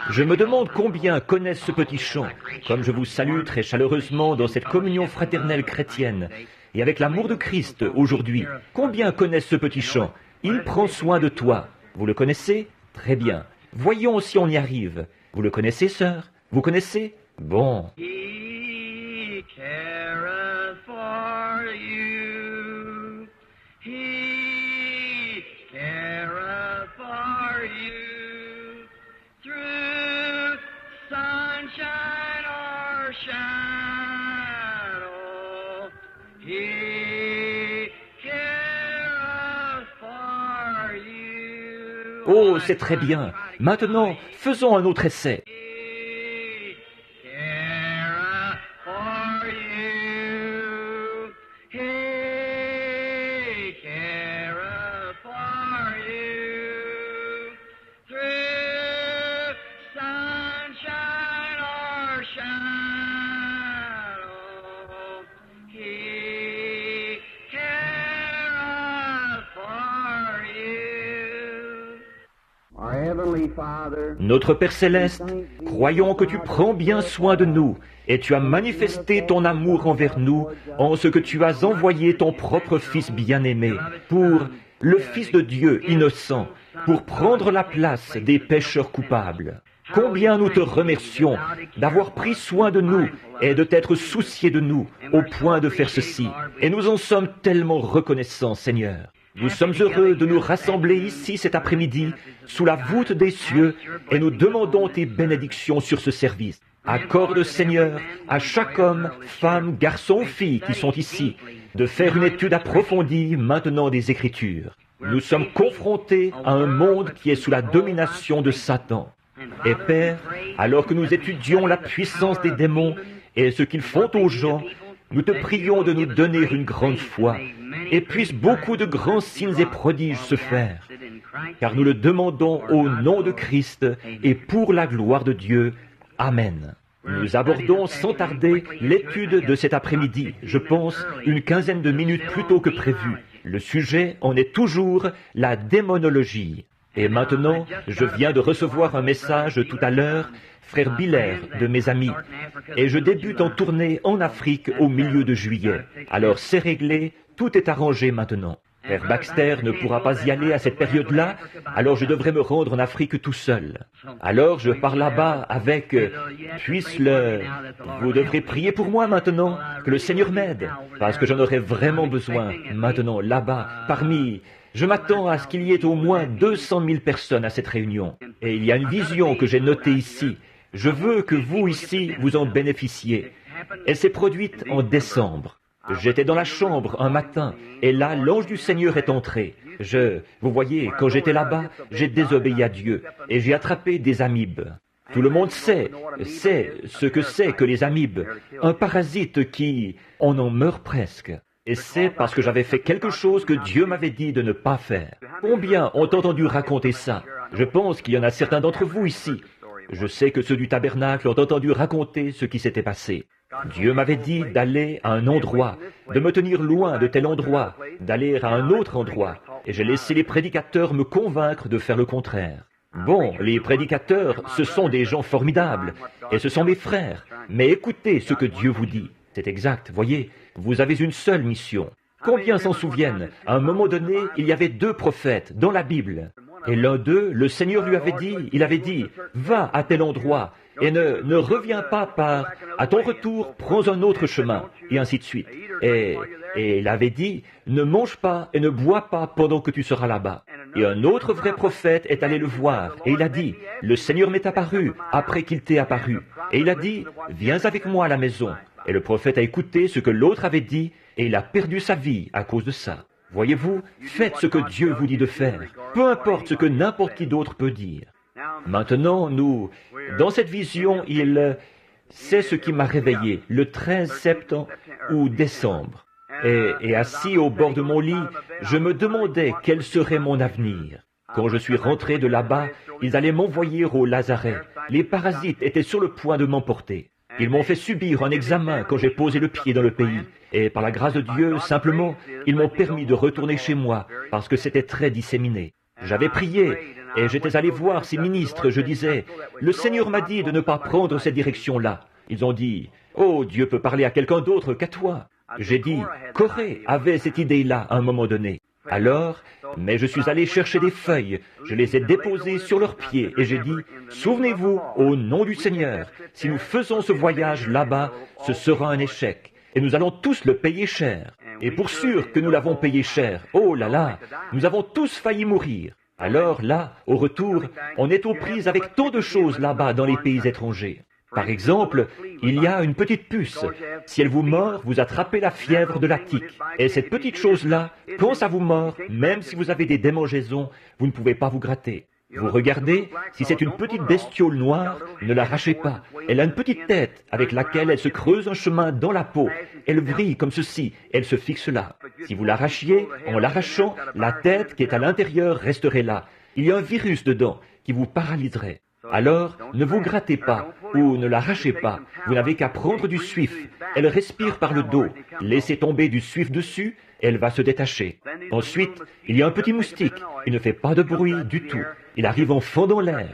Je me demande combien connaissent ce petit chant, comme je vous salue très chaleureusement dans cette communion fraternelle chrétienne, et avec l'amour de Christ aujourd'hui. Combien connaissent ce petit chant? Il prend soin de toi. Vous le connaissez? Très bien. Voyons si on y arrive. Vous le connaissez, sœur? Vous connaissez? Bon. He careth for you. He careth for you. Through sunshine or shadow. He careth for you. Oh, c'est très bien. Maintenant, faisons un autre essai. Notre Père Céleste, croyons que tu prends bien soin de nous et tu as manifesté ton amour envers nous en ce que tu as envoyé ton propre Fils bien-aimé pour le Fils de Dieu innocent, pour prendre la place des pécheurs coupables. Combien nous te remercions d'avoir pris soin de nous et de t'être soucié de nous au point de faire ceci. Et nous en sommes tellement reconnaissants, Seigneur. Nous sommes heureux de nous rassembler ici cet après-midi, sous la voûte des cieux, et nous demandons tes bénédictions sur ce service. Accorde, Seigneur, à chaque homme, femme, garçon ou fille qui sont ici, de faire une étude approfondie maintenant des Écritures. Nous sommes confrontés à un monde qui est sous la domination de Satan. Et Père, alors que nous étudions la puissance des démons et ce qu'ils font aux gens, nous te prions de nous donner une grande foi, et puissent beaucoup de grands signes et prodiges se faire, car nous le demandons au nom de Christ et pour la gloire de Dieu. Amen. Nous abordons sans tarder l'étude de cet après-midi, je pense une quinzaine de minutes plus tôt que prévu. Le sujet en est toujours la démonologie. Et maintenant, je viens de recevoir un message tout à l'heure, frère Biller, de mes amis, et je débute en tournée en Afrique au milieu de juillet. Alors c'est réglé, tout est arrangé maintenant. Frère Baxter ne pourra pas y aller à cette période-là, alors je devrais me rendre en Afrique tout seul. Alors je pars là-bas avec, Vous devrez prier pour moi maintenant, que le Seigneur m'aide, parce que j'en aurai vraiment besoin maintenant, là-bas, parmi... Je m'attends à ce qu'il y ait au moins 200 000 personnes à cette réunion. Et il y a une vision que j'ai notée ici. Je veux que vous ici, vous en bénéficiez. Elle s'est produite en décembre. J'étais dans la chambre un matin, et là, l'ange du Seigneur est entré. Vous voyez, quand j'étais là-bas, j'ai désobéi à Dieu, et j'ai attrapé des amibes. Tout le monde sait ce que c'est que les amibes. Un parasite qui, on en meurt presque. Et c'est parce que j'avais fait quelque chose que Dieu m'avait dit de ne pas faire. Combien ont entendu raconter ça? Je pense qu'il y en a certains d'entre vous ici. Je sais que ceux du tabernacle ont entendu raconter ce qui s'était passé. Dieu m'avait dit d'aller à un endroit, de me tenir loin de tel endroit, d'aller à un autre endroit, et j'ai laissé les prédicateurs me convaincre de faire le contraire. Bon, les prédicateurs, ce sont des gens formidables, et ce sont mes frères, mais écoutez ce que Dieu vous dit. C'est exact, voyez, vous avez une seule mission. Combien s'en souviennent? À un moment donné, il y avait 2 prophètes dans la Bible. Et l'un d'eux, le Seigneur lui avait dit, va à tel endroit, et ne reviens pas à ton retour, prends un autre chemin, et ainsi de suite. Et il avait dit, ne mange pas et ne bois pas pendant que tu seras là-bas. Et un autre vrai prophète est allé le voir, et il a dit, le Seigneur m'est apparu après qu'il t'ait apparu. Et il a dit, viens avec moi à la maison. Et le prophète a écouté ce que l'autre avait dit, et il a perdu sa vie à cause de ça. Voyez-vous, faites ce que Dieu vous dit de faire, peu importe ce que n'importe qui d'autre peut dire. Maintenant, dans cette vision, c'est ce qui m'a réveillé, le 13 septembre ou décembre. Et assis au bord de mon lit, je me demandais quel serait mon avenir. Quand je suis rentré de là-bas, ils allaient m'envoyer au lazaret. Les parasites étaient sur le point de m'emporter. Ils m'ont fait subir un examen quand j'ai posé le pied dans le pays. Et par la grâce de Dieu, simplement, ils m'ont permis de retourner chez moi, parce que c'était très disséminé. J'avais prié, Et j'étais allé voir ces ministres, je disais, le Seigneur m'a dit de ne pas prendre cette direction-là. Ils ont dit, oh, Dieu peut parler à quelqu'un d'autre qu'à toi. J'ai dit, Corée avait cette idée-là à un moment donné. Alors, mais je suis allé chercher des feuilles, je les ai déposées sur leurs pieds et j'ai dit, souvenez-vous, au nom du Seigneur, si nous faisons ce voyage là-bas, ce sera un échec. Et nous allons tous le payer cher. Et pour sûr que nous l'avons payé cher, oh là là, nous avons tous failli mourir. Alors là, au retour, on est aux prises avec tant de choses là-bas dans les pays étrangers. Par exemple, il y a une petite puce. Si elle vous mord, vous attrapez la fièvre de la tique. Et cette petite chose-là, quand ça vous mord, même si vous avez des démangeaisons, vous ne pouvez pas vous gratter. Vous regardez, si c'est une petite bestiole noire, ne l'arrachez pas. Elle a une petite tête avec laquelle elle se creuse un chemin dans la peau. Elle brille comme ceci, elle se fixe là. Si vous l'arrachiez, en l'arrachant, la tête qui est à l'intérieur resterait là. Il y a un virus dedans qui vous paralyserait. Alors, ne vous grattez pas ou ne l'arrachez pas. Vous n'avez qu'à prendre du suif. Elle respire par le dos. Laissez tomber du suif dessus, elle va se détacher. Ensuite, il y a un petit moustique. Il ne fait pas de bruit du tout. Il arrive en fendant l'air.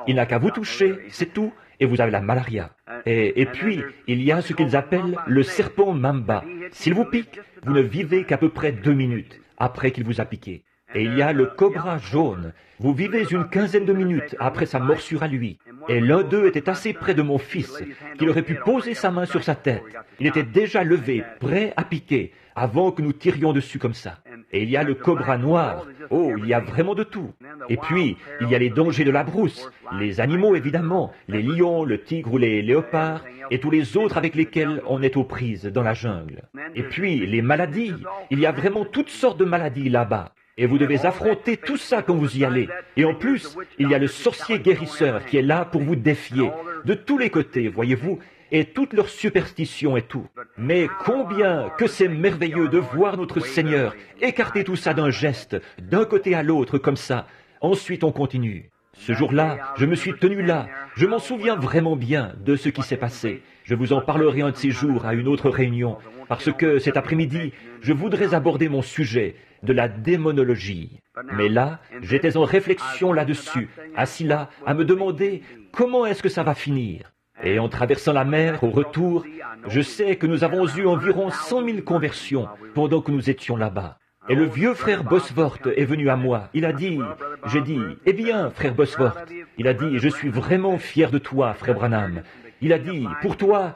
Il n'a qu'à vous toucher, c'est tout, et vous avez la malaria. Et puis, il y a ce qu'ils appellent le serpent mamba. S'il vous pique, vous ne vivez qu'à peu près 2 minutes après qu'il vous a piqué. Et il y a le cobra jaune. Vous vivez une quinzaine de minutes après sa morsure à lui. Et l'un d'eux était assez près de mon fils, qu'il aurait pu poser sa main sur sa tête. Il était déjà levé, prêt à piquer, avant que nous tirions dessus comme ça. Et il y a le cobra noir. Oh, il y a vraiment de tout. Et puis, il y a les dangers de la brousse, les animaux évidemment, les lions, le tigre ou les léopards, et tous les autres avec lesquels on est aux prises dans la jungle. Et puis, les maladies. Il y a vraiment toutes sortes de maladies là-bas. Et vous devez affronter tout ça quand vous y allez. Et en plus, il y a le sorcier guérisseur qui est là pour vous défier. De tous les côtés, voyez-vous, et toutes leurs superstitions et tout. Mais combien que c'est merveilleux de voir notre Seigneur écarter tout ça d'un geste, d'un côté à l'autre comme ça. Ensuite, on continue. Ce jour-là, je me suis tenu là. Je m'en souviens vraiment bien de ce qui s'est passé. Je vous en parlerai un de ces jours à une autre réunion, parce que cet après-midi, je voudrais aborder mon sujet de la démonologie. Mais là, j'étais en réflexion là-dessus, assis là, à me demander comment est-ce que ça va finir. Et en traversant la mer, au retour, je sais que nous avons eu environ 100 000 conversions pendant que nous étions là-bas. Et le vieux frère Bosworth est venu à moi. Il a dit, j'ai dit, eh bien, frère Bosworth, il a dit, je suis vraiment fier de toi, frère Branham. Il a dit, pour toi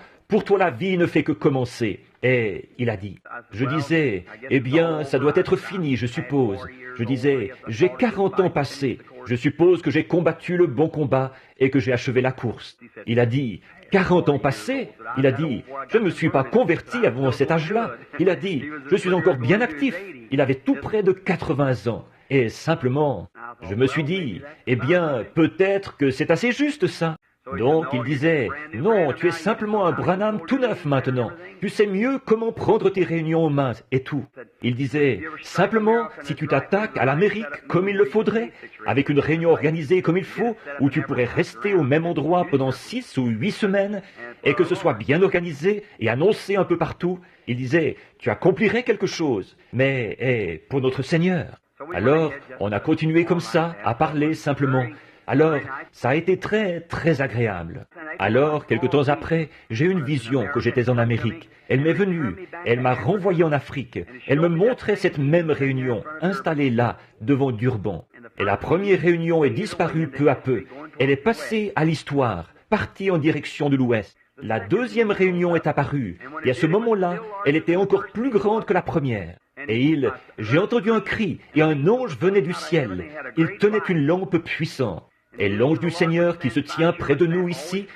la vie ne fait que commencer. Et il a dit, je disais, eh bien, ça doit être fini, je suppose. Je disais, j'ai 40 ans passés. Je suppose que j'ai combattu le bon combat et que j'ai achevé la course. Il a dit, 40 ans passés? Il a dit, je ne me suis pas converti avant cet âge-là. Il a dit, je suis encore bien actif. Il avait tout près de 80 ans. Et simplement, je me suis dit, eh bien, peut-être que c'est assez juste ça. Donc il disait, non, tu es simplement un Branham tout neuf maintenant. Tu sais mieux comment prendre tes réunions en main et tout. Il disait, simplement, si tu t'attaques à l'Amérique comme il le faudrait, avec une réunion organisée comme il faut, où tu pourrais rester au même endroit pendant 6 ou 8 semaines, et que ce soit bien organisé et annoncé un peu partout, il disait, tu accomplirais quelque chose, mais pour notre Seigneur. Alors, on a continué comme ça, à parler simplement. Alors, ça a été très, très agréable. Alors, quelque temps après, j'ai eu une vision que j'étais en Amérique. Elle m'est venue, elle m'a renvoyé en Afrique. Elle me montrait cette même réunion, installée là, devant Durban. Et la première réunion est disparue peu à peu. Elle est passée à l'histoire, partie en direction de l'Ouest. La deuxième réunion est apparue, et à ce moment-là, elle était encore plus grande que la première. Et j'ai entendu un cri, et un ange venait du ciel. Il tenait une lampe puissante. Et l'ange du Seigneur qui se tient près de nous ici,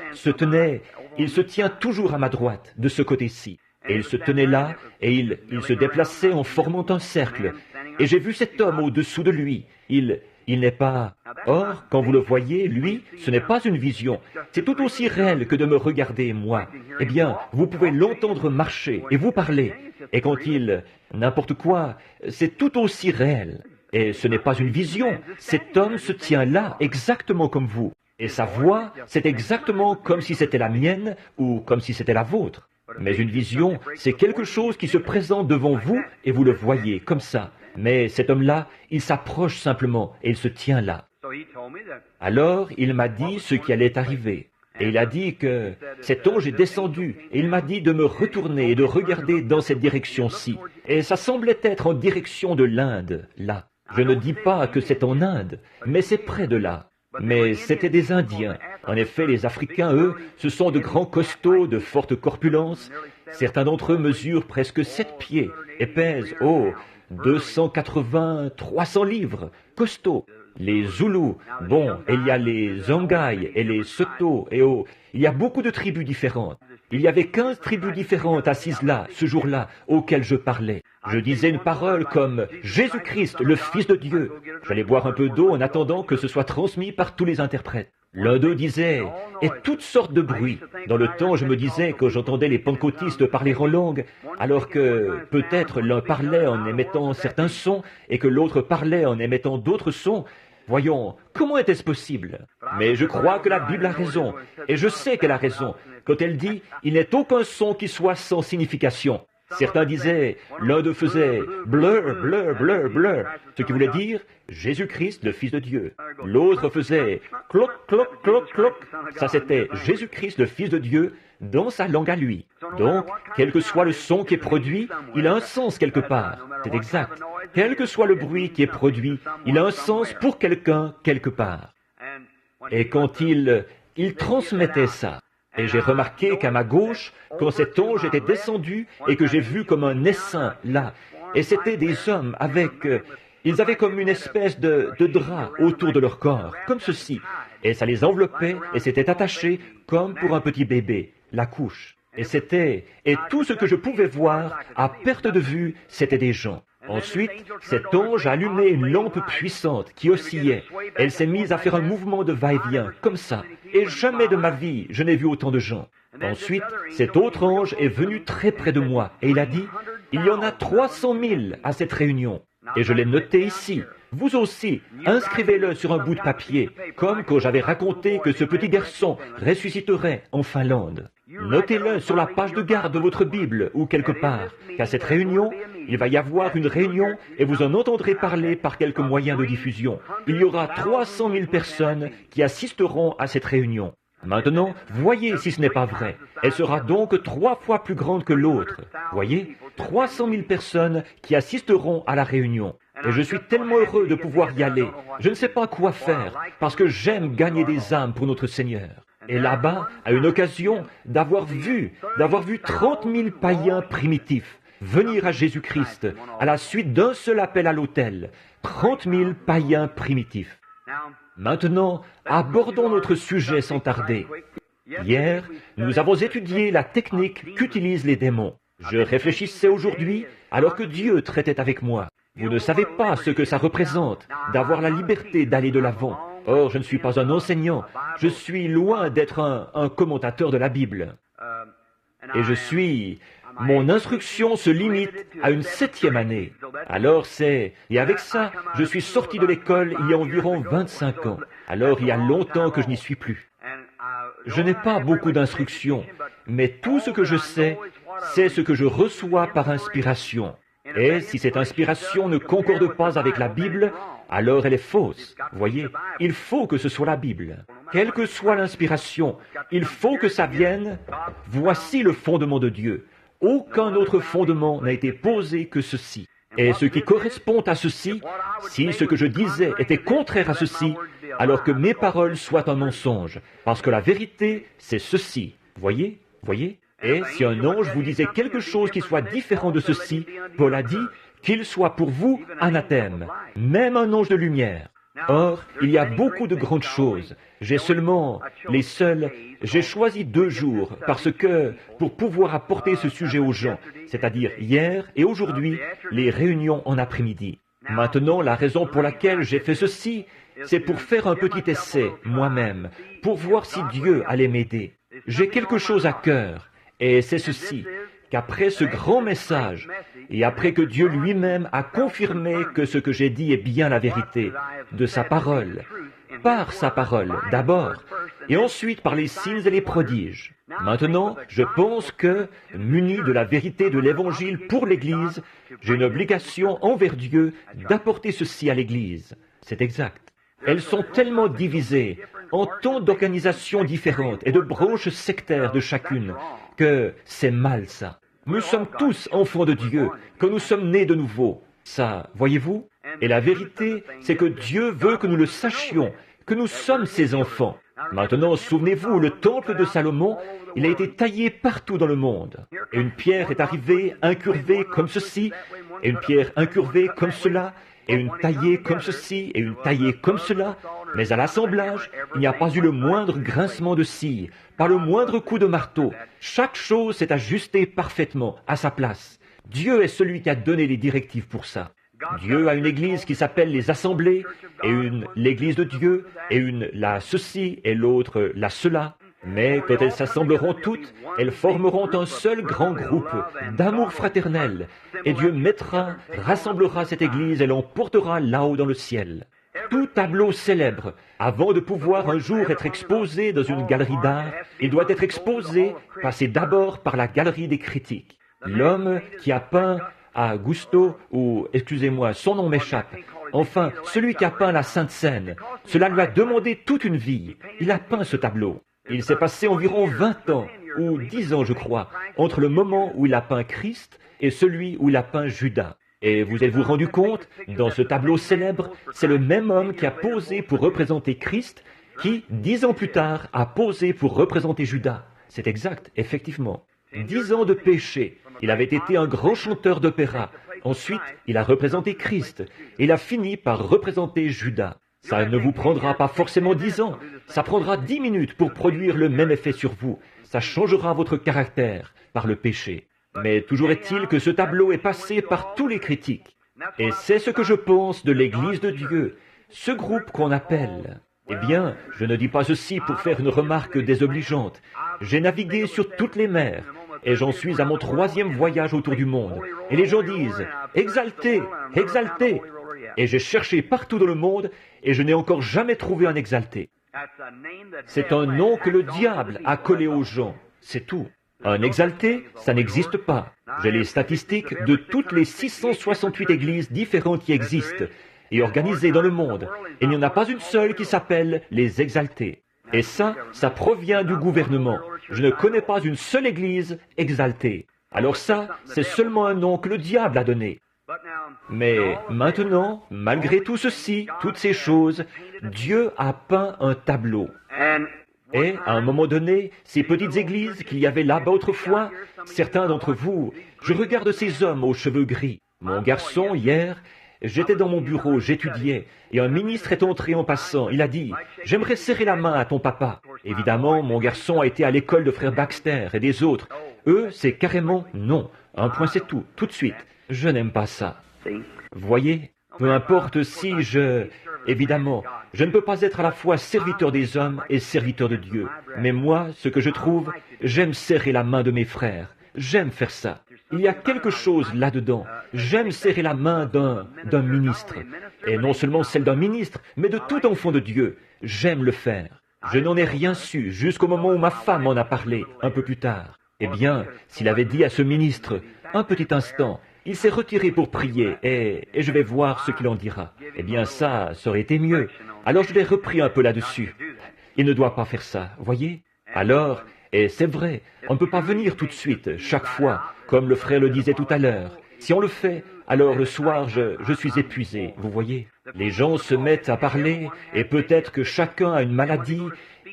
il se tient toujours à ma droite, de ce côté-ci. Et il se tenait là, et il se déplaçait en formant un cercle. Et j'ai vu cet homme au-dessous de lui. Il n'est pas... Or, quand vous le voyez, lui, ce n'est pas une vision. C'est tout aussi réel que de me regarder, moi. Eh bien, vous pouvez l'entendre marcher et vous parler. Et quand n'importe quoi, c'est tout aussi réel. Et ce n'est pas une vision. Cet homme se tient là, exactement comme vous. Et sa voix, c'est exactement comme si c'était la mienne ou comme si c'était la vôtre. Mais une vision, c'est quelque chose qui se présente devant vous et vous le voyez comme ça. Mais cet homme-là, il s'approche simplement et il se tient là. Alors il m'a dit ce qui allait arriver. Et il a dit que cet ange est descendu, et il m'a dit de me retourner et de regarder dans cette direction-ci. Et ça semblait être en direction de l'Inde, là. Je ne dis pas que c'est en Inde, mais c'est près de là. Mais c'étaient des Indiens. En effet, les Africains, eux, ce sont de grands costauds, de forte corpulence. Certains d'entre eux mesurent presque 7 pieds et pèsent, 280, 300 livres, costauds. Les Zoulous, bon, et il y a les Zonghai et les Soto, et il y a beaucoup de tribus différentes. Il y avait 15 tribus différentes assises là, ce jour-là, auxquelles je parlais. Je disais une parole comme « Jésus-Christ, le Fils de Dieu ». J'allais boire un peu d'eau en attendant que ce soit transmis par tous les interprètes. L'un d'eux disait « Et toutes sortes de bruits ». Dans le temps, je me disais que j'entendais les pentecôtistes parler en langue, alors que peut-être l'un parlait en émettant certains sons et que l'autre parlait en émettant d'autres sons. Voyons, comment était-ce possible? Mais je crois que la Bible a raison, et je sais qu'elle a raison, quand elle dit « Il n'est aucun son qui soit sans signification ». Certains disaient, l'un d'eux faisait « blur, blur, blur, blur », ce qui voulait dire « Jésus-Christ, le Fils de Dieu ». L'autre faisait « cloc, cloc, cloc, cloc », ça c'était « Jésus-Christ, le Fils de Dieu », dans sa langue à lui. Donc, quel que soit le son qui est produit, il a un sens quelque part. C'est exact. Quel que soit le bruit qui est produit, il a un sens pour quelqu'un quelque part. Et quand il transmettait ça, et j'ai remarqué qu'à ma gauche, quand cet ange était descendu et que j'ai vu comme un essaim là, et c'étaient des hommes avec... ils avaient comme une espèce de drap autour de leur corps, comme ceci, et ça les enveloppait et c'était attaché comme pour un petit bébé, la couche. Et tout ce que je pouvais voir, à perte de vue, c'était des gens. Ensuite, cet ange a allumé une lampe puissante qui oscillait. Elle s'est mise à faire un mouvement de va-et-vient, comme ça. Et jamais de ma vie, je n'ai vu autant de gens. Ensuite, cet autre ange est venu très près de moi et il a dit, « Il y en a 300 000 à cette réunion. » Et je l'ai noté ici. Vous aussi, inscrivez-le sur un bout de papier, comme quand j'avais raconté que ce petit garçon ressusciterait en Finlande. Notez-le sur la page de garde de votre Bible ou quelque part, qu'à cette réunion, il va y avoir une réunion et vous en entendrez parler par quelques moyens de diffusion. Il y aura 300 000 personnes qui assisteront à cette réunion. Maintenant, voyez si ce n'est pas vrai. Elle sera donc 3 fois plus grande que l'autre. Voyez, 300 000 personnes qui assisteront à la réunion. Et je suis tellement heureux de pouvoir y aller. Je ne sais pas quoi faire, parce que j'aime gagner des âmes pour notre Seigneur. Et là-bas, à une occasion d'avoir vu 30 000 païens primitifs venir à Jésus-Christ à la suite d'un seul appel à l'autel. 30 000 païens primitifs. Maintenant, abordons notre sujet sans tarder. Hier, nous avons étudié la technique qu'utilisent les démons. Je réfléchissais aujourd'hui alors que Dieu traitait avec moi. Vous ne savez pas ce que ça représente d'avoir la liberté d'aller de l'avant. Or, je ne suis pas un enseignant. Je suis loin d'être un commentateur de la Bible. Et mon instruction se limite à une 7e année. Alors et avec ça, je suis sorti de l'école il y a environ 25 ans. Alors il y a longtemps que je n'y suis plus. Je n'ai pas beaucoup d'instructions, mais tout ce que je sais, c'est ce que je reçois par inspiration. Et si cette inspiration ne concorde pas avec la Bible, alors elle est fausse. Voyez, il faut que ce soit la Bible. Quelle que soit l'inspiration, il faut que ça vienne. Voici le fondement de Dieu. Aucun autre fondement n'a été posé que ceci. Et ce qui correspond à ceci, si ce que je disais était contraire à ceci, alors que mes paroles soient un mensonge, parce que la vérité, c'est ceci. Voyez? Et si un ange vous disait quelque chose qui soit différent de ceci, Paul a dit qu'il soit pour vous anathème, même un ange de lumière. Or, il y a beaucoup de grandes choses. J'ai choisi 2 jours parce que, pour pouvoir apporter ce sujet aux gens, c'est-à-dire hier et aujourd'hui, les réunions en après-midi. Maintenant, la raison pour laquelle j'ai fait ceci, c'est pour faire un petit essai, moi-même, pour voir si Dieu allait m'aider. J'ai quelque chose à cœur, et c'est ceci, qu'après ce grand message, et après que Dieu lui-même a confirmé que ce que j'ai dit est bien la vérité, de sa parole, par sa parole d'abord, et ensuite par les signes et les prodiges. Maintenant, je pense que, muni de la vérité de l'Évangile pour l'Église, j'ai une obligation envers Dieu d'apporter ceci à l'Église. C'est exact. Elles sont tellement divisées en tant d'organisations différentes et de branches sectaires de chacune que c'est mal ça. Nous sommes tous enfants de Dieu quand nous sommes nés de nouveau. Ça, voyez-vous? Et la vérité, c'est que Dieu veut que nous le sachions, que nous sommes ses enfants. Maintenant, souvenez-vous, le temple de Salomon, il a été taillé partout dans le monde. Et une pierre est arrivée incurvée comme ceci, et une pierre incurvée comme cela, et une taillée comme ceci, et une taillée comme cela. Mais à l'assemblage, il n'y a pas eu le moindre grincement de scie, pas le moindre coup de marteau. Chaque chose s'est ajustée parfaitement à sa place. Dieu est celui qui a donné les directives pour ça. Dieu a une église qui s'appelle les assemblées, et une l'église de Dieu, et une la ceci, et l'autre la cela. Mais quand elles s'assembleront toutes, elles formeront un seul grand groupe d'amour fraternel. Et Dieu rassemblera cette église et l'emportera là-haut dans le ciel. Tout tableau célèbre, avant de pouvoir un jour être exposé dans une galerie d'art, il doit être exposé, passer d'abord par la galerie des critiques. L'homme qui a peint à Gusto, ou, excusez-moi, son nom m'échappe, enfin, celui qui a peint la Sainte Seine, cela lui a demandé toute une vie. Il a peint ce tableau. Il s'est passé environ 20 ans, ou 10 ans je crois, entre le moment où il a peint Christ et celui où il a peint Judas. Et vous êtes-vous rendu compte, dans ce tableau célèbre, c'est le même homme qui a posé pour représenter Christ, qui, 10 ans plus tard, a posé pour représenter Judas. C'est exact, effectivement. 10 ans de péché. Il avait été un grand chanteur d'opéra. Ensuite, il a représenté Christ. Il a fini par représenter Judas. Ça ne vous prendra pas forcément 10 ans. Ça prendra 10 minutes pour produire le même effet sur vous. Ça changera votre caractère par le péché. Mais toujours est-il que ce tableau est passé par tous les critiques. Et c'est ce que je pense de l'Église de Dieu, ce groupe qu'on appelle. Eh bien, je ne dis pas ceci pour faire une remarque désobligeante. J'ai navigué sur toutes les mers, et j'en suis à mon 3e voyage autour du monde. Et les gens disent « Exalté, exalté !» Et j'ai cherché partout dans le monde, et je n'ai encore jamais trouvé un exalté. C'est un nom que le diable a collé aux gens, c'est tout. Un exalté, ça n'existe pas. J'ai les statistiques de toutes les 668 églises différentes qui existent et organisées dans le monde. Et il n'y en a pas une seule qui s'appelle les exaltés. Et ça provient du gouvernement. Je ne connais pas une seule église exaltée. Alors ça, c'est seulement un nom que le diable a donné. Mais maintenant, malgré tout ceci, toutes ces choses, Dieu a peint un tableau. Et, à un moment donné, ces petites églises qu'il y avait là-bas autrefois, certains d'entre vous, je regarde ces hommes aux cheveux gris. Mon garçon, hier, j'étais dans mon bureau, j'étudiais, et un ministre est entré en passant. Il a dit, « J'aimerais serrer la main à ton papa. » Évidemment, mon garçon a été à l'école de frère Baxter et des autres. Eux, c'est carrément non. Un point, c'est tout, tout de suite. Je n'aime pas ça. Voyez, peu importe si évidemment, je ne peux pas être à la fois serviteur des hommes et serviteur de Dieu. Mais moi, ce que je trouve, j'aime serrer la main de mes frères. J'aime faire ça. Il y a quelque chose là-dedans. J'aime serrer la main d'un ministre. Et non seulement celle d'un ministre, mais de tout enfant de Dieu. J'aime le faire. Je n'en ai rien su jusqu'au moment où ma femme m'en a parlé, un peu plus tard. Eh bien, s'il avait dit à ce ministre, un petit instant, il s'est retiré pour prier, et je vais voir ce qu'il en dira. Eh bien, ça aurait été mieux. Alors je l'ai repris un peu là-dessus. Il ne doit pas faire ça, voyez? Alors, et c'est vrai, on ne peut pas venir tout de suite, chaque fois, comme le frère le disait tout à l'heure. Si on le fait, alors le soir, je suis épuisé, vous voyez? Les gens se mettent à parler, et peut-être que chacun a une maladie,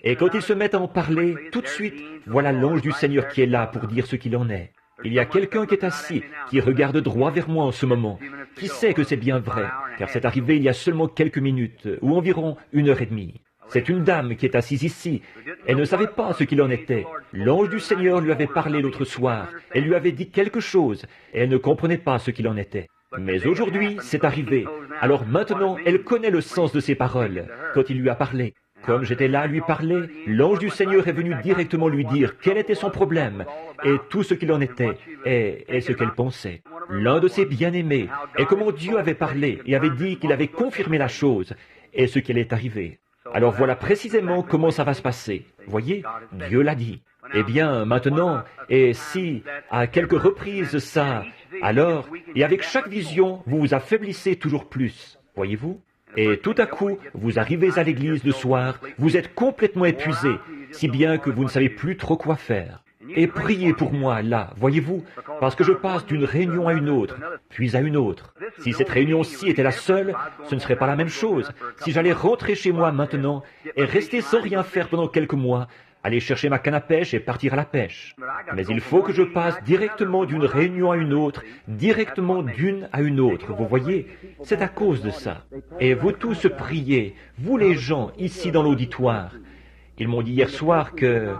et quand ils se mettent à en parler, tout de suite, voilà l'ange du Seigneur qui est là pour dire ce qu'il en est. Il y a quelqu'un qui est assis, qui regarde droit vers moi en ce moment, qui sait que c'est bien vrai, car c'est arrivé il y a seulement quelques minutes, ou environ 1h30. C'est une dame qui est assise ici. Elle ne savait pas ce qu'il en était. L'ange du Seigneur lui avait parlé l'autre soir. Elle lui avait dit quelque chose, et elle ne comprenait pas ce qu'il en était. Mais aujourd'hui, c'est arrivé. Alors maintenant, elle connaît le sens de ses paroles, quand il lui a parlé. Comme j'étais là à lui parler, l'ange du Seigneur est venu directement lui dire quel était son problème, et tout ce qu'il en était, et ce qu'elle pensait. L'un de ses bien-aimés, et comment Dieu avait parlé, et avait dit qu'il avait confirmé la chose, et ce qui allait arriver. Alors voilà précisément comment ça va se passer. Voyez, Dieu l'a dit. Eh bien, maintenant, et si, à quelques reprises ça, alors, et avec chaque vision, vous vous affaiblissez toujours plus. Voyez-vous? Et tout à coup, vous arrivez à l'église le soir, vous êtes complètement épuisé, si bien que vous ne savez plus trop quoi faire. Et priez pour moi, là, voyez-vous, parce que je passe d'une réunion à une autre, puis à une autre. Si cette réunion-ci était la seule, ce ne serait pas la même chose. Si j'allais rentrer chez moi maintenant et rester sans rien faire pendant quelques mois, aller chercher ma canne à pêche et partir à la pêche. Mais il faut que je passe directement d'une réunion à une autre, directement d'une à une autre, vous voyez, c'est à cause de ça. Et vous tous priez, vous les gens ici dans l'auditoire. Ils m'ont dit hier soir que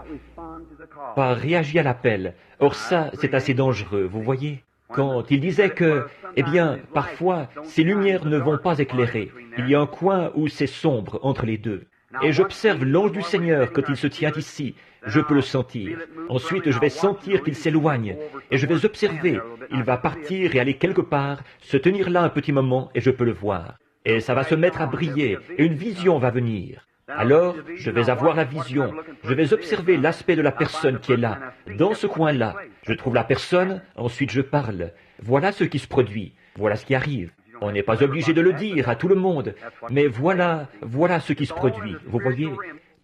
pas réagi à l'appel. Or ça, c'est assez dangereux, vous voyez. Quand il disait que, eh bien, parfois, ces lumières ne vont pas éclairer. Il y a un coin où c'est sombre entre les deux. Et j'observe l'ange du Seigneur quand il se tient ici. Je peux le sentir. Ensuite, je vais sentir qu'il s'éloigne. Et je vais observer. Il va partir et aller quelque part, se tenir là un petit moment, et je peux le voir. Et ça va se mettre à briller, et une vision va venir. Alors, je vais avoir la vision. Je vais observer l'aspect de la personne qui est là, dans ce coin-là. Je trouve la personne, ensuite je parle. Voilà ce qui se produit. Voilà ce qui arrive. On n'est pas obligé de le dire à tout le monde, mais voilà ce qui se produit. Vous voyez,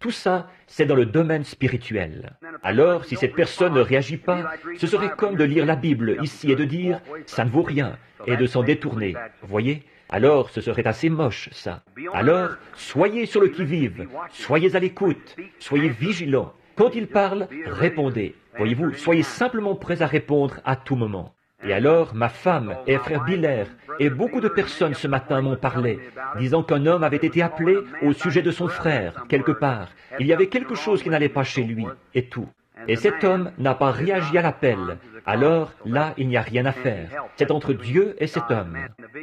tout ça, c'est dans le domaine spirituel. Alors, si cette personne ne réagit pas, ce serait comme de lire la Bible ici et de dire « ça ne vaut rien » et de s'en détourner. Vous voyez? Alors, ce serait assez moche, ça. Alors, soyez sur le qui-vive, soyez à l'écoute, soyez vigilants. Quand il parle, répondez. Voyez-vous, soyez simplement prêts à répondre à tout moment. Et alors, ma femme et frère Biller et beaucoup de personnes ce matin m'ont parlé, disant qu'un homme avait été appelé au sujet de son frère, quelque part. Il y avait quelque chose qui n'allait pas chez lui, et tout. Et cet homme n'a pas réagi à l'appel. Alors, là, il n'y a rien à faire. C'est entre Dieu et cet homme.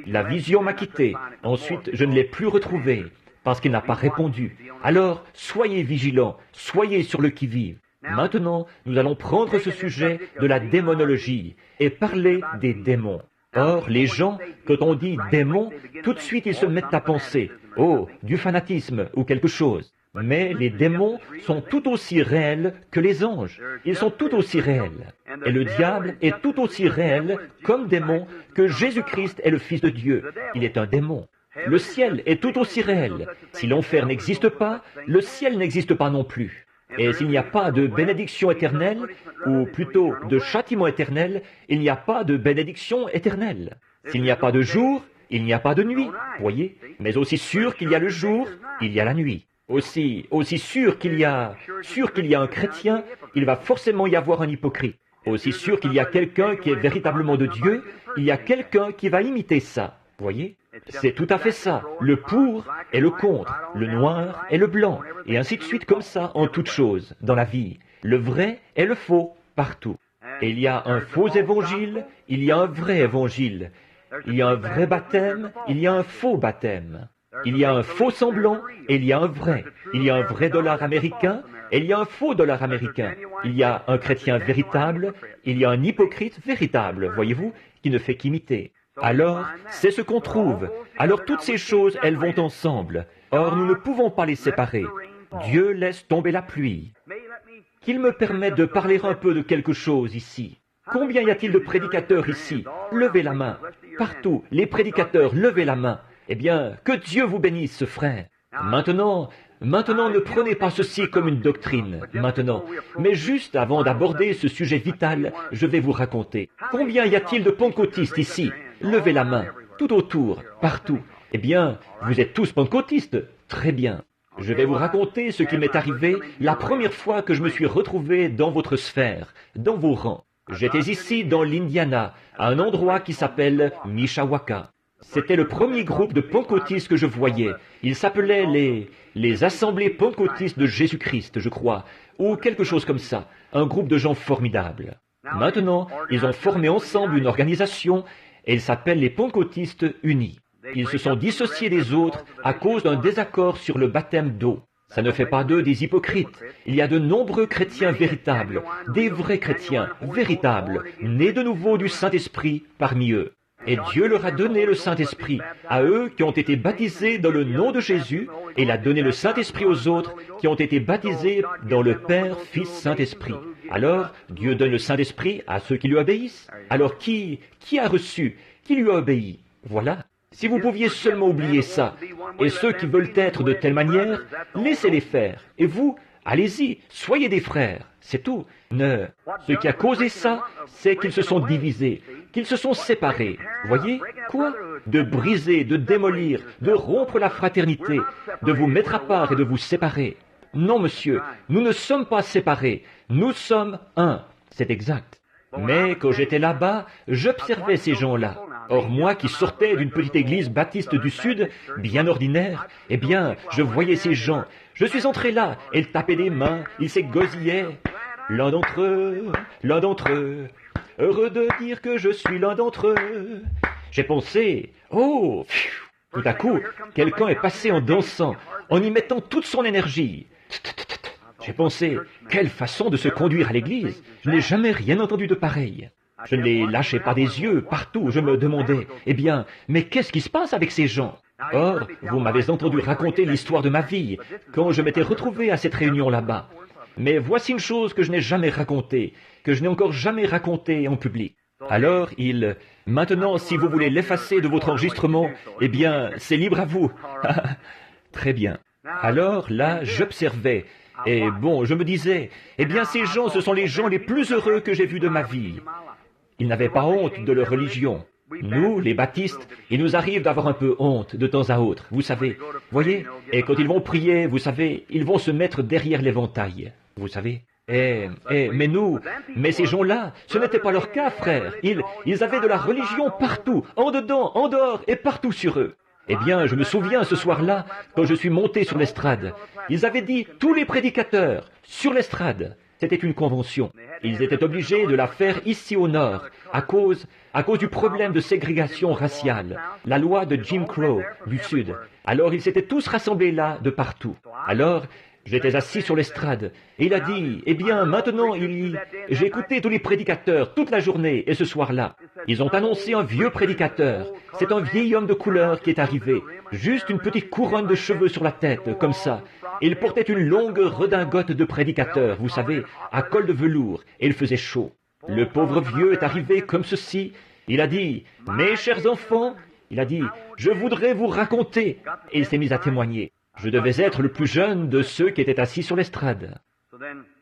La vision m'a quitté. Ensuite, je ne l'ai plus retrouvé, parce qu'il n'a pas répondu. Alors, soyez vigilants, soyez sur le qui-vive. Maintenant, nous allons prendre ce sujet de la démonologie et parler des démons. Or, les gens, quand on dit démons, tout de suite ils se mettent à penser, oh, du fanatisme ou quelque chose. Mais les démons sont tout aussi réels que les anges. Ils sont tout aussi réels. Et le diable est tout aussi réel comme démon que Jésus-Christ est le Fils de Dieu. Il est un démon. Le ciel est tout aussi réel. Si l'enfer n'existe pas, le ciel n'existe pas non plus. Et s'il n'y a pas de bénédiction éternelle, ou plutôt de châtiment éternel, il n'y a pas de bénédiction éternelle. S'il n'y a pas de jour, il n'y a pas de nuit, voyez. Mais aussi sûr qu'il y a le jour, il y a la nuit. Aussi sûr qu'il y a un chrétien, il va forcément y avoir un hypocrite. Aussi sûr qu'il y a quelqu'un qui est véritablement de Dieu, il y a quelqu'un qui va imiter ça, voyez. C'est tout à fait ça, le pour et le contre, le noir et le blanc, et ainsi de suite comme ça en toutes choses, dans la vie. Le vrai et le faux, partout. Et il y a un faux évangile, il y a un vrai évangile. Il y a un vrai baptême, il y a un faux baptême. Il y a un faux semblant et il y a un vrai. Il y a un vrai dollar américain et il y a un faux dollar américain. Il y a un chrétien véritable, il y a un hypocrite véritable, voyez-vous, qui ne fait qu'imiter. Alors, c'est ce qu'on trouve. Alors toutes ces choses, elles vont ensemble. Or, nous ne pouvons pas les séparer. Dieu laisse tomber la pluie. Qu'il me permette de parler un peu de quelque chose ici. Combien y a-t-il de prédicateurs ici? Levez la main. Partout, les prédicateurs, levez la main. Eh bien, que Dieu vous bénisse, frère. Maintenant, ne prenez pas ceci comme une doctrine, maintenant. Mais juste avant d'aborder ce sujet vital, je vais vous raconter. Combien y a-t-il de pentecôtistes ici? Levez la main, tout autour, partout. Eh bien, vous êtes tous pentecôtistes. Très bien. Je vais vous raconter ce qui m'est arrivé la première fois que je me suis retrouvé dans votre sphère, dans vos rangs. J'étais ici dans l'Indiana, à un endroit qui s'appelle Mishawaka. C'était le premier groupe de pentecôtistes que je voyais. Ils s'appelaient les Assemblées pentecôtistes de Jésus-Christ, je crois, ou quelque chose comme ça. Un groupe de gens formidables. Maintenant, ils ont formé ensemble une organisation et ils s'appellent les Pentecôtistes Unis. Ils se sont dissociés des autres à cause d'un désaccord sur le baptême d'eau. Ça ne fait pas d'eux des hypocrites. Il y a de nombreux chrétiens véritables, des vrais chrétiens véritables, nés de nouveau du Saint-Esprit parmi eux. Et Dieu leur a donné le Saint-Esprit, à eux qui ont été baptisés dans le nom de Jésus, et il a donné le Saint-Esprit aux autres qui ont été baptisés dans le Père, Fils, Saint-Esprit. Alors, Dieu donne le Saint-Esprit à ceux qui lui obéissent. Alors qui a reçu? Qui lui a obéi? Voilà. Si vous pouviez seulement oublier ça, et ceux qui veulent être de telle manière, laissez-les faire. Et vous, allez-y, soyez des frères, c'est tout. Ce qui a causé ça, c'est qu'ils se sont divisés, qu'ils se sont séparés. Voyez, quoi? De briser, de démolir, de rompre la fraternité, de vous mettre à part et de vous séparer. Non, monsieur, nous ne sommes pas séparés, nous sommes un, c'est exact. Mais quand j'étais là-bas, j'observais ces gens-là. Or moi qui sortais d'une petite église baptiste du Sud, bien ordinaire, eh bien, je voyais ces gens. Je suis entré là, ils tapaient des mains, ils s'égosillaient. L'un d'entre eux, heureux de dire que je suis l'un d'entre eux. J'ai pensé, oh, pfiou. Tout à coup, quelqu'un est passé en dansant, en y mettant toute son énergie. J'ai pensé, quelle façon de se conduire à l'église. Je n'ai jamais rien entendu de pareil. Je ne les lâchais pas des yeux, partout, je me demandais, eh bien, mais qu'est-ce qui se passe avec ces gens? Or, vous m'avez entendu raconter l'histoire de ma vie, quand je m'étais retrouvé à cette réunion là-bas. Mais voici une chose que je n'ai jamais racontée, que je n'ai encore jamais racontée en public. Alors, maintenant, si vous voulez l'effacer de votre enregistrement, eh bien, c'est libre à vous. Très bien. Alors, là, j'observais, et bon, je me disais, eh bien, ces gens, ce sont les gens les plus heureux que j'ai vus de ma vie. Ils n'avaient pas honte de leur religion. Nous, les baptistes, il nous arrive d'avoir un peu honte de temps à autre, vous savez. Voyez, et quand ils vont prier, vous savez, ils vont se mettre derrière l'éventail, vous savez. Mais ces gens-là, ce n'était pas leur cas, frère. Ils avaient de la religion partout, en dedans, en dehors et partout sur eux. Eh bien, je me souviens ce soir-là, quand je suis monté sur l'estrade, ils avaient dit tous les prédicateurs sur l'estrade. C'était une convention. Ils étaient obligés de la faire ici au nord, à cause du problème de ségrégation raciale, la loi de Jim Crow du Sud. Alors ils s'étaient tous rassemblés là, de partout. Alors, j'étais assis sur l'estrade, et il a dit, eh bien, maintenant, j'ai écouté tous les prédicateurs toute la journée, et ce soir-là, ils ont annoncé un vieux prédicateur. C'est un vieil homme de couleur qui est arrivé, juste une petite couronne de cheveux sur la tête, comme ça. Il portait une longue redingote de prédicateur, vous savez, à col de velours, et il faisait chaud. Le pauvre vieux est arrivé comme ceci. Il a dit, mes chers enfants, il a dit, je voudrais vous raconter, et il s'est mis à témoigner. Je devais être le plus jeune de ceux qui étaient assis sur l'estrade.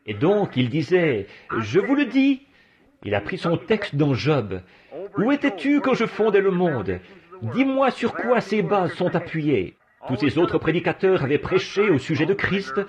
Et donc, il disait, je vous le dis, il a pris son texte dans Job. Où étais-tu quand je fondais le monde? Dis-moi sur quoi ces bases sont appuyées. Tous ces autres prédicateurs avaient prêché au sujet de Christ,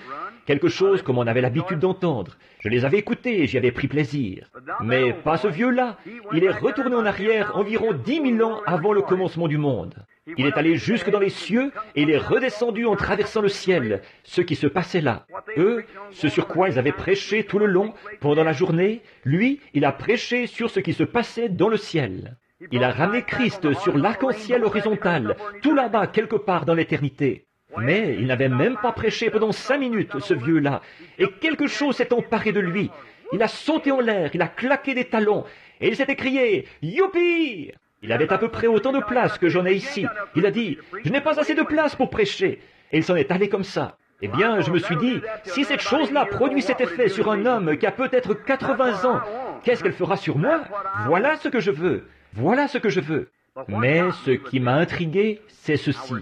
quelque chose comme on avait l'habitude d'entendre. Je les avais écoutés et j'y avais pris plaisir. Mais pas ce vieux-là. Il est retourné en arrière environ 10 000 ans avant le commencement du monde. Il est allé jusque dans les cieux et il est redescendu en traversant le ciel, ce qui se passait là. Eux, ce sur quoi ils avaient prêché tout le long, pendant la journée, lui, il a prêché sur ce qui se passait dans le ciel. Il a ramené Christ sur l'arc-en-ciel horizontal, tout là-bas, quelque part dans l'éternité. Mais il n'avait même pas prêché pendant 5 minutes, ce vieux-là, et quelque chose s'est emparé de lui. Il a sauté en l'air, il a claqué des talons, et il s'est écrié « Youpi !» Il avait à peu près autant de place que j'en ai ici. Il a dit « Je n'ai pas assez de place pour prêcher !» Et il s'en est allé comme ça. Eh bien, je me suis dit, si cette chose-là produit cet effet sur un homme qui a peut-être 80 ans, qu'est-ce qu'elle fera sur moi? Voilà ce que je veux. Voilà ce que je veux. Mais ce qui m'a intrigué, c'est ceci.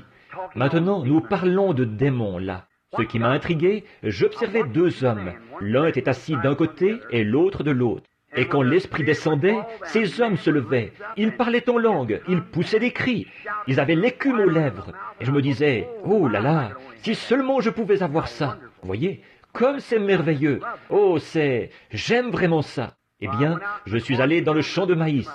Maintenant, nous parlons de démons, là. Ce qui m'a intrigué, j'observais 2 hommes. L'un était assis d'un côté et l'autre de l'autre. Et quand l'esprit descendait, ces hommes se levaient. Ils parlaient en langue, ils poussaient des cris. Ils avaient l'écume aux lèvres. Et je me disais, oh là là, si seulement je pouvais avoir ça. Vous voyez, comme c'est merveilleux. Oh, j'aime vraiment ça. Eh bien, je suis allé dans le champ de maïs.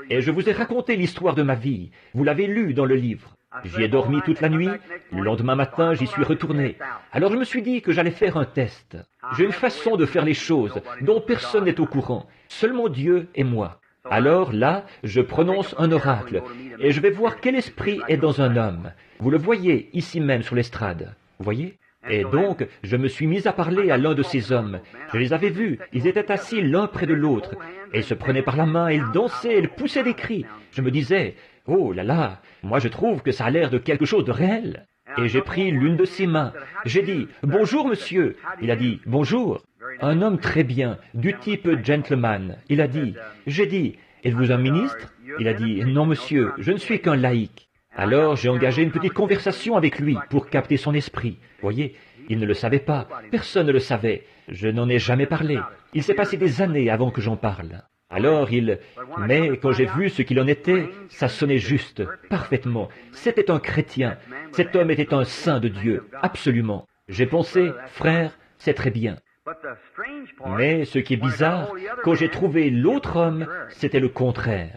Et je vous ai raconté l'histoire de ma vie. Vous l'avez lu dans le livre. J'y ai dormi toute la nuit. Le lendemain matin, j'y suis retourné. Alors je me suis dit que j'allais faire un test. J'ai une façon de faire les choses dont personne n'est au courant. Seulement Dieu et moi. Alors là, je prononce un oracle. Et je vais voir quel esprit est dans un homme. Vous le voyez ici même sur l'estrade. Vous voyez? Et donc, je me suis mis à parler à l'un de ces hommes. Je les avais vus, ils étaient assis l'un près de l'autre. Et ils se prenaient par la main, ils dansaient, ils poussaient des cris. Je me disais, oh là là, moi je trouve que ça a l'air de quelque chose de réel. Et j'ai pris l'une de ses mains. J'ai dit, bonjour monsieur. Il a dit, bonjour. Un homme très bien, du type gentleman. Il a dit, j'ai dit, êtes-vous un ministre? Il a dit, non monsieur, je ne suis qu'un laïc. Alors j'ai engagé une petite conversation avec lui pour capter son esprit. Voyez, il ne le savait pas, personne ne le savait. Je n'en ai jamais parlé. Il s'est passé des années avant que j'en parle. Alors Mais quand j'ai vu ce qu'il en était, ça sonnait juste, parfaitement. C'était un chrétien. Cet homme était un saint de Dieu, absolument. J'ai pensé, frère, c'est très bien. Mais ce qui est bizarre, quand j'ai trouvé l'autre homme, c'était le contraire.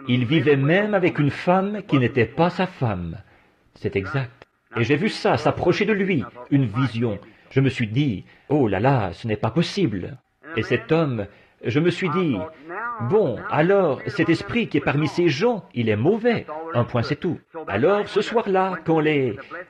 Il vivait même avec une femme qui n'était pas sa femme. C'est exact. Et j'ai vu ça s'approcher de lui, une vision. Je me suis dit, oh là là, ce n'est pas possible. Et cet homme, je me suis dit, bon, alors, cet esprit qui est parmi ces gens, il est mauvais. Un point, c'est tout. Alors, ce soir-là,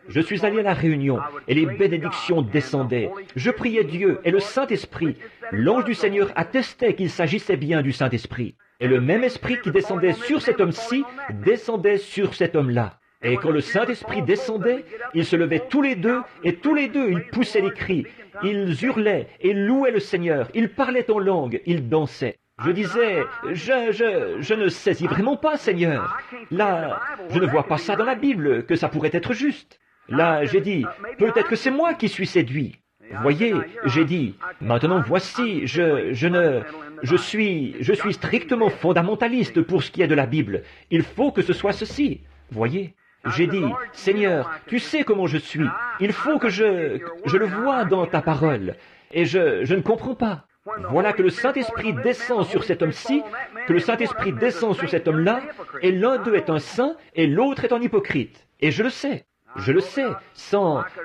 je suis allé à la réunion, et les bénédictions descendaient. Je priais Dieu, et le Saint-Esprit, l'ange du Seigneur attestait qu'il s'agissait bien du Saint-Esprit. Et le même esprit qui descendait sur cet homme-ci, descendait sur cet homme-là. Et quand le Saint-Esprit descendait, ils se levaient tous les deux, et tous les deux, ils poussaient les cris. Ils hurlaient et louaient le Seigneur. Ils parlaient en langue, ils dansaient. Je disais, je ne saisis vraiment pas, Seigneur. Là, je ne vois pas ça dans la Bible, que ça pourrait être juste. Là, j'ai dit, peut-être que c'est moi qui suis séduit. Voyez, j'ai dit, maintenant voici, je suis strictement fondamentaliste pour ce qui est de la Bible. Il faut que ce soit ceci. Voyez, j'ai dit, Seigneur, tu sais comment je suis. Il faut que je le vois dans ta parole. Et je ne comprends pas. Voilà que le Saint-Esprit descend sur cet homme-ci, que le Saint-Esprit descend sur cet homme-là, et l'un d'eux est un saint, et l'autre est un hypocrite. Et je le sais,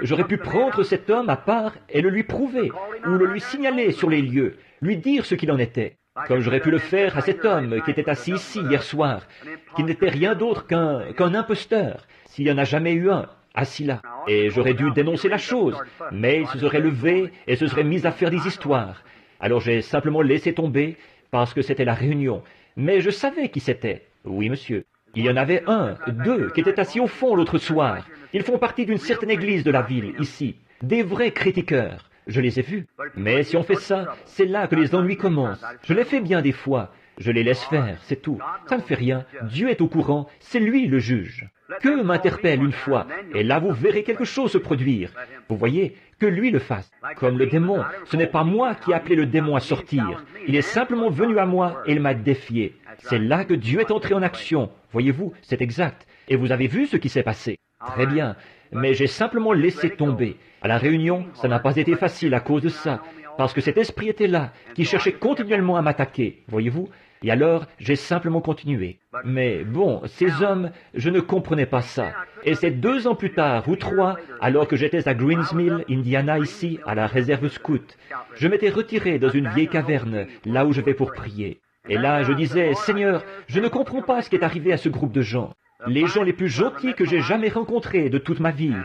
j'aurais pu prendre cet homme à part et le lui prouver, ou le lui signaler sur les lieux, lui dire ce qu'il en était. Comme j'aurais pu le faire à cet homme qui était assis ici hier soir, qui n'était rien d'autre qu'un imposteur, s'il n'y en a jamais eu un, assis là. Et j'aurais dû dénoncer la chose, mais il se serait levé et se serait mis à faire des histoires. Alors j'ai simplement laissé tomber, parce que c'était la réunion. Mais je savais qui c'était. Oui, monsieur. Il y en avait deux, qui étaient assis au fond l'autre soir. Ils font partie d'une certaine église de la ville, ici. Des vrais critiqueurs. Je les ai vus. Mais si on fait ça, c'est là que les ennuis commencent. Je l'ai fait bien des fois. Je les laisse faire, c'est tout. Ça ne fait rien. Dieu est au courant. C'est lui le juge. Que m'interpelle une fois, et là vous verrez quelque chose se produire. Vous voyez, que lui le fasse. Comme le démon, ce n'est pas moi qui ai appelé le démon à sortir. Il est simplement venu à moi et il m'a défié. C'est là que Dieu est entré en action. Voyez-vous, c'est exact. Et vous avez vu ce qui s'est passé. Très bien. Mais j'ai simplement laissé tomber. À la réunion, ça n'a pas été facile à cause de ça. Parce que cet esprit était là, qui cherchait continuellement à m'attaquer. Voyez-vous? Et alors, j'ai simplement continué. Mais bon, ces hommes, je ne comprenais pas ça. Et c'est 2 ans plus tard, ou 3, alors que j'étais à Greensmill, Indiana, ici, à la réserve scout, je m'étais retiré dans une vieille caverne, là où je vais pour prier. Et là, je disais, Seigneur, je ne comprends pas ce qui est arrivé à ce groupe de gens. Les gens les plus gentils que j'ai jamais rencontrés de toute ma vie.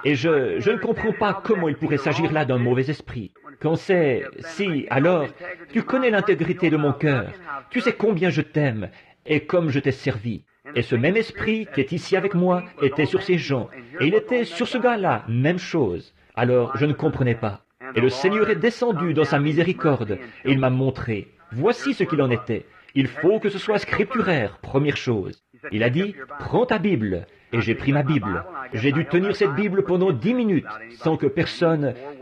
Et je ne comprends pas comment il pourrait s'agir là d'un mauvais esprit. Alors, tu connais l'intégrité de mon cœur, tu sais combien je t'aime, et comme je t'ai servi. Et ce même esprit qui est ici avec moi était sur ces gens, et il était sur ce gars-là, même chose. Alors, je ne comprenais pas. Et le Seigneur est descendu dans sa miséricorde, et il m'a montré, voici ce qu'il en était. Il faut que ce soit scripturaire, première chose. Il a dit, prends ta Bible. Et j'ai pris ma Bible. J'ai dû tenir cette Bible pendant 10 minutes, sans que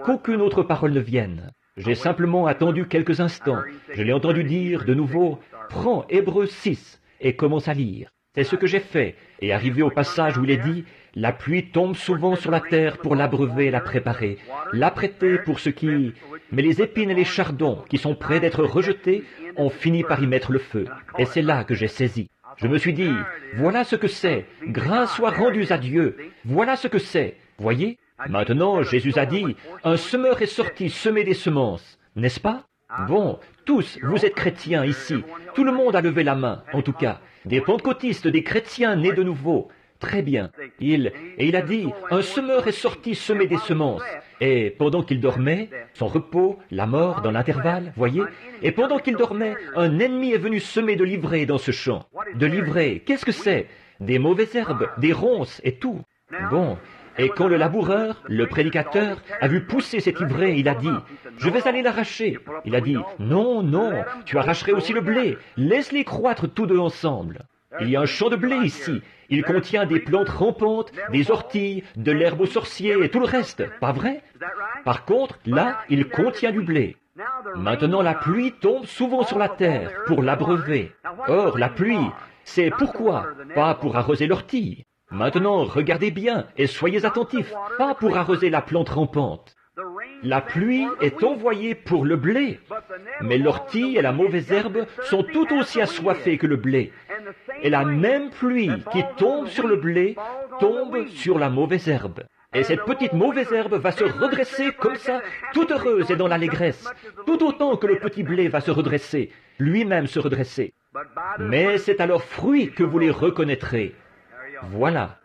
qu'aucune autre parole ne vienne. J'ai simplement attendu quelques instants. Je l'ai entendu dire de nouveau, prends Hébreux 6 et commence à lire. C'est ce que j'ai fait. Et arrivé au passage où il est dit, la pluie tombe souvent sur la terre pour l'abreuver et la préparer, l'apprêter pour ce qui... Mais les épines et les chardons, qui sont prêts d'être rejetés, ont fini par y mettre le feu. Et c'est là que j'ai saisi. Je me suis dit, voilà ce que c'est, grâce soit rendue à Dieu, voilà ce que c'est. Voyez, maintenant Jésus a dit, un semeur est sorti semer des semences, n'est-ce pas? Bon, tous, vous êtes chrétiens ici, tout le monde a levé la main, en tout cas, des pentecôtistes, des chrétiens nés de nouveau. Très bien. Il a dit, un semeur est sorti semer des semences. Et pendant qu'il dormait, son repos, la mort dans l'intervalle, voyez, et pendant qu'il dormait, un ennemi est venu semer de l'ivraie dans ce champ. De l'ivraie, qu'est-ce que c'est? Des mauvaises herbes, des ronces et tout. Bon. Et quand le laboureur, le prédicateur, a vu pousser cette ivraie, il a dit, je vais aller l'arracher. Il a dit, non, tu arracherais aussi le blé, laisse-les croître tous deux ensemble. Il y a un champ de blé ici. Il contient des plantes rampantes, des orties, de l'herbe aux sorciers et tout le reste. Pas vrai? Par contre, là, il contient du blé. Maintenant, la pluie tombe souvent sur la terre pour l'abreuver. Or, la pluie, c'est pourquoi? Pas pour arroser l'ortie. Maintenant, regardez bien et soyez attentifs. Pas pour arroser la plante rampante. La pluie est envoyée pour le blé, mais l'ortie et la mauvaise herbe sont tout aussi assoiffées que le blé. Et la même pluie qui tombe sur le blé tombe sur la mauvaise herbe. Et cette petite mauvaise herbe va se redresser comme ça, toute heureuse et dans l'allégresse, tout autant que le petit blé va se redresser, lui-même se redresser. Mais c'est à leurs fruits que vous les reconnaîtrez. Voilà.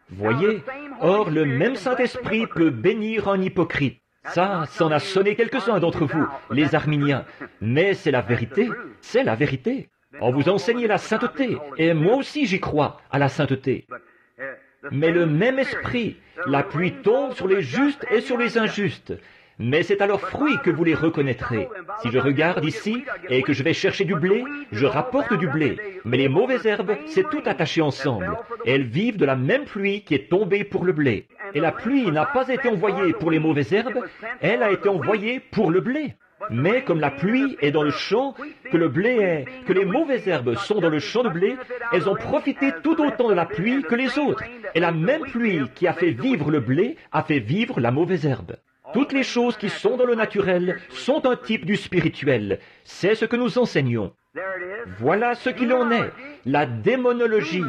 Voyez, or le même Saint-Esprit peut bénir un hypocrite. Ça en a sonné quelques-uns d'entre vous, les arminiens. Mais c'est la vérité, c'est la vérité. On vous enseigne la sainteté, et moi aussi j'y crois, à la sainteté. Mais le même esprit, la pluie tombe sur les justes et sur les injustes. Mais c'est à leurs fruits que vous les reconnaîtrez. Si je regarde ici et que je vais chercher du blé, je rapporte du blé. Mais les mauvaises herbes, c'est tout attaché ensemble. Et elles vivent de la même pluie qui est tombée pour le blé. Et la pluie n'a pas été envoyée pour les mauvaises herbes, elle a été envoyée pour le blé. Mais comme la pluie est dans le champ, que le blé est, que les mauvaises herbes sont dans le champ de blé, elles ont profité tout autant de la pluie que les autres. Et la même pluie qui a fait vivre le blé a fait vivre la mauvaise herbe. Toutes les choses qui sont dans le naturel sont un type du spirituel. C'est ce que nous enseignons. Voilà ce qu'il en est, la démonologie,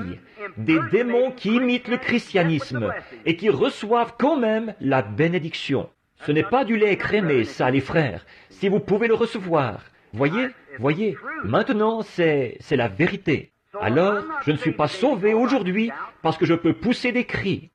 des démons qui imitent le christianisme et qui reçoivent quand même la bénédiction. Ce n'est pas du lait écrémé, ça, les frères, si vous pouvez le recevoir. Voyez, maintenant c'est la vérité. Alors, je ne suis pas sauvé aujourd'hui parce que je peux pousser des cris.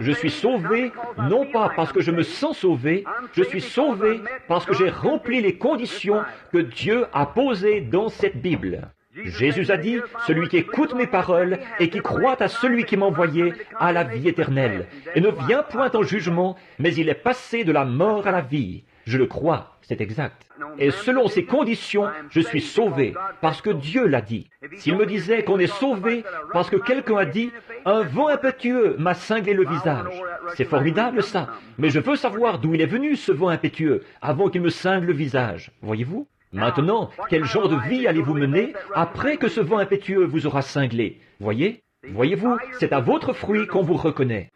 Je suis sauvé, non pas parce que je me sens sauvé, je suis sauvé parce que j'ai rempli les conditions que Dieu a posées dans cette Bible. Jésus a dit, celui qui écoute mes paroles et qui croit à celui qui m'a envoyé a la vie éternelle, et ne vient point en jugement, mais il est passé de la mort à la vie. Je le crois, c'est exact. Et selon ces conditions, je suis sauvé, parce que Dieu l'a dit. S'il me disait qu'on est sauvé parce que quelqu'un a dit « Un vent impétueux m'a cinglé le visage », c'est formidable ça, mais je veux savoir d'où il est venu ce vent impétueux avant qu'il me cingle le visage, voyez-vous? Maintenant, quel genre de vie allez-vous mener après que ce vent impétueux vous aura cinglé? Voyez-vous, c'est à votre fruit qu'on vous reconnaît.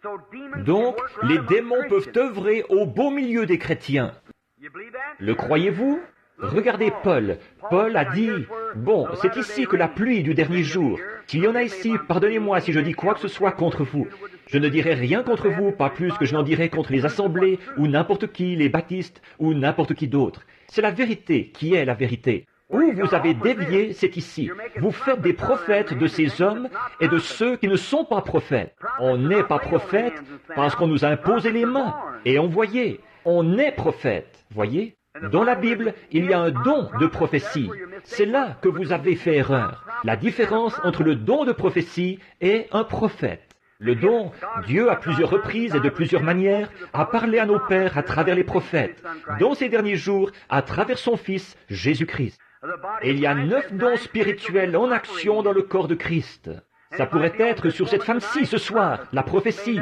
Donc, les démons peuvent œuvrer au beau milieu des chrétiens. Le croyez-vous? Regardez Paul. Paul a dit, bon, c'est ici que la pluie du dernier jour. S'il y en a ici, pardonnez-moi si je dis quoi que ce soit contre vous. Je ne dirai rien contre vous, pas plus que je n'en dirai contre les assemblées, ou n'importe qui, les baptistes, ou n'importe qui d'autre. C'est la vérité qui est la vérité. Où vous avez dévié, c'est ici. Vous faites des prophètes de ces hommes et de ceux qui ne sont pas prophètes. On n'est pas prophète parce qu'on nous a imposé les mains et envoyé. On est prophète, voyez? Dans la Bible, il y a un don de prophétie. C'est là que vous avez fait erreur. La différence entre le don de prophétie et un prophète. Le don, Dieu à plusieurs reprises et de plusieurs manières a parlé à nos pères à travers les prophètes, dans ces derniers jours à travers son Fils Jésus-Christ. Et il y a 9 dons spirituels en action dans le corps de Christ. Ça pourrait être sur cette femme-ci ce soir, la prophétie.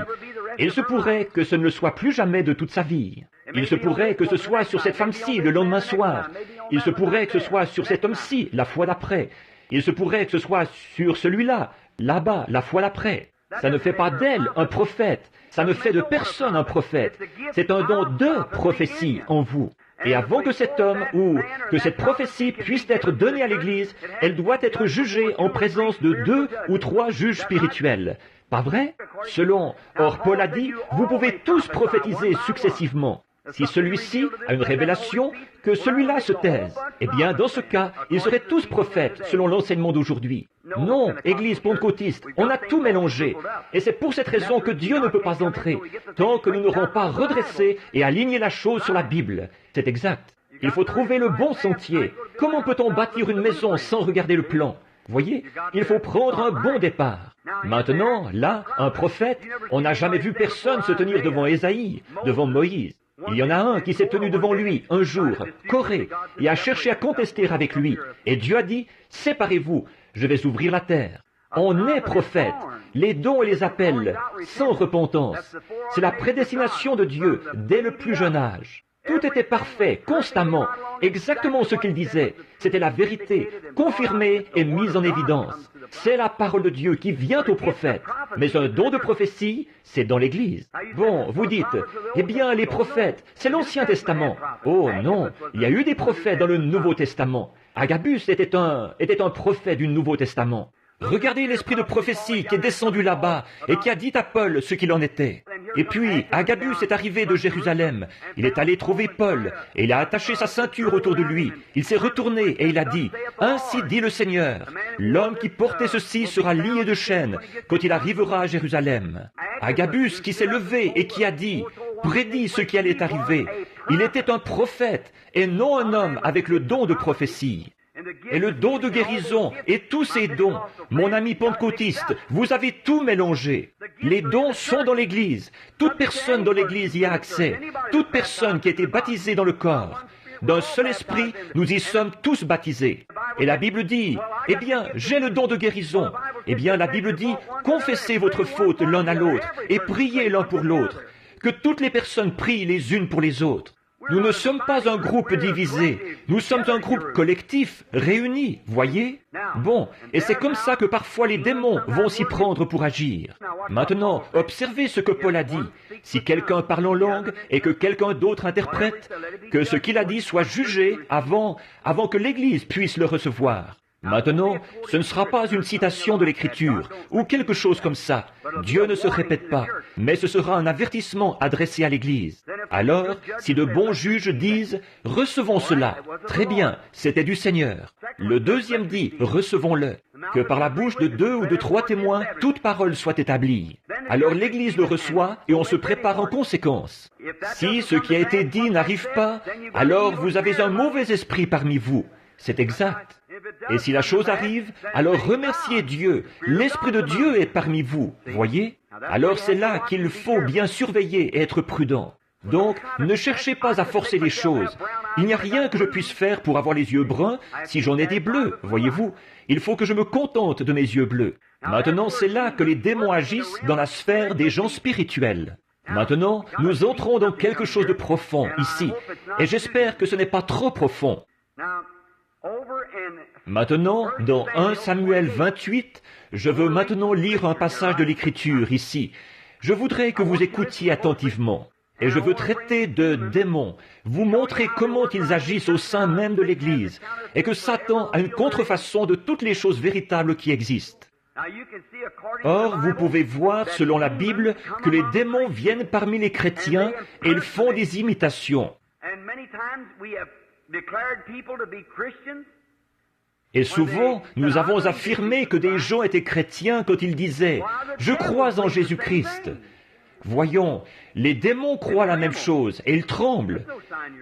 Et il se pourrait que ce ne le soit plus jamais de toute sa vie. Il se pourrait que ce soit sur cette femme-ci le lendemain soir. Il se pourrait que ce soit sur cet homme-ci la fois d'après. Il se pourrait que ce soit sur celui-là, là-bas, la fois d'après. Ça ne fait pas d'elle un prophète. Ça ne fait de personne un prophète. C'est un don de prophétie en vous. Et avant que cet homme ou que cette prophétie puisse être donnée à l'Église, elle doit être jugée en présence de 2 ou 3 juges spirituels. Pas vrai? Or Paul a dit, vous pouvez tous prophétiser successivement. Si celui-ci a une révélation, que celui-là se taise. Eh bien, dans ce cas, ils seraient tous prophètes, selon l'enseignement d'aujourd'hui. Non, Église pentecôtiste, on a tout mélangé. Et c'est pour cette raison que Dieu ne peut pas entrer, tant que nous n'aurons pas redressé et aligné la chose sur la Bible. C'est exact. Il faut trouver le bon sentier. Comment peut-on bâtir une maison sans regarder le plan? Voyez, il faut prendre un bon départ. Maintenant, là, un prophète, on n'a jamais vu personne se tenir devant Ésaïe, devant Moïse. Il y en a un qui s'est tenu devant lui un jour, Corée, et a cherché à contester avec lui. Et Dieu a dit, séparez-vous, je vais ouvrir la terre. On est prophète. Les dons et les appels, sans repentance. C'est la prédestination de Dieu dès le plus jeune âge. Tout était parfait, constamment, exactement ce qu'il disait. C'était la vérité, confirmée et mise en évidence. C'est la parole de Dieu qui vient au prophète. Mais un don de prophétie, c'est dans l'Église. Bon, vous dites, eh bien, les prophètes, c'est l'Ancien Testament. Oh non, il y a eu des prophètes dans le Nouveau Testament. Agabus était un prophète du Nouveau Testament. Regardez l'esprit de prophétie qui est descendu là-bas et qui a dit à Paul ce qu'il en était. Et puis, Agabus est arrivé de Jérusalem. Il est allé trouver Paul et il a attaché sa ceinture autour de lui. Il s'est retourné et il a dit, « Ainsi dit le Seigneur, l'homme qui portait ceci sera lié de chaînes quand il arrivera à Jérusalem. » Agabus qui s'est levé et qui a dit, « Prédit ce qui allait arriver. » Il était un prophète et non un homme avec le don de prophétie. Et le don de guérison et tous ces dons, mon ami pentecôtiste, vous avez tout mélangé. Les dons sont dans l'Église. Toute personne dans l'Église y a accès. Toute personne qui a été baptisée dans le corps. D'un seul esprit, nous y sommes tous baptisés. Et la Bible dit, eh bien, j'ai le don de guérison. Eh bien, la Bible dit, confessez votre faute l'un à l'autre et priez l'un pour l'autre. Que toutes les personnes prient les unes pour les autres. Nous ne sommes pas un groupe divisé, nous sommes un groupe collectif, réuni, voyez? Bon, et c'est comme ça que parfois les démons vont s'y prendre pour agir. Maintenant, observez ce que Paul a dit. Si quelqu'un parle en langue et que quelqu'un d'autre interprète, que ce qu'il a dit soit jugé avant que l'Église puisse le recevoir. Maintenant, ce ne sera pas une citation de l'Écriture ou quelque chose comme ça. Dieu ne se répète pas, mais ce sera un avertissement adressé à l'Église. Alors, si de bons juges disent « Recevons cela », très bien, c'était du Seigneur. Le deuxième dit « Recevons-le », que par la bouche de 2 ou de 3 témoins, toute parole soit établie. Alors l'Église le reçoit et on se prépare en conséquence. Si ce qui a été dit n'arrive pas, alors vous avez un mauvais esprit parmi vous. C'est exact. Et si la chose arrive, alors remerciez Dieu. L'Esprit de Dieu est parmi vous, voyez? Alors c'est là qu'il faut bien surveiller et être prudent. Donc, ne cherchez pas à forcer les choses. Il n'y a rien que je puisse faire pour avoir les yeux bruns si j'en ai des bleus, voyez-vous? Il faut que je me contente de mes yeux bleus. Maintenant, c'est là que les démons agissent dans la sphère des gens spirituels. Maintenant, nous entrons dans quelque chose de profond ici, et j'espère que ce n'est pas trop profond. Maintenant, dans 1 Samuel 28, je veux maintenant lire un passage de l'Écriture ici. Je voudrais que vous écoutiez attentivement. Et je veux traiter de démons, vous montrer comment ils agissent au sein même de l'Église, et que Satan a une contrefaçon de toutes les choses véritables qui existent. Or, vous pouvez voir, selon la Bible, que les démons viennent parmi les chrétiens et ils font des imitations. Et souvent, nous avons affirmé que des gens étaient chrétiens quand ils disaient « Je crois en Jésus-Christ ». Voyons, les démons croient la même chose et ils tremblent.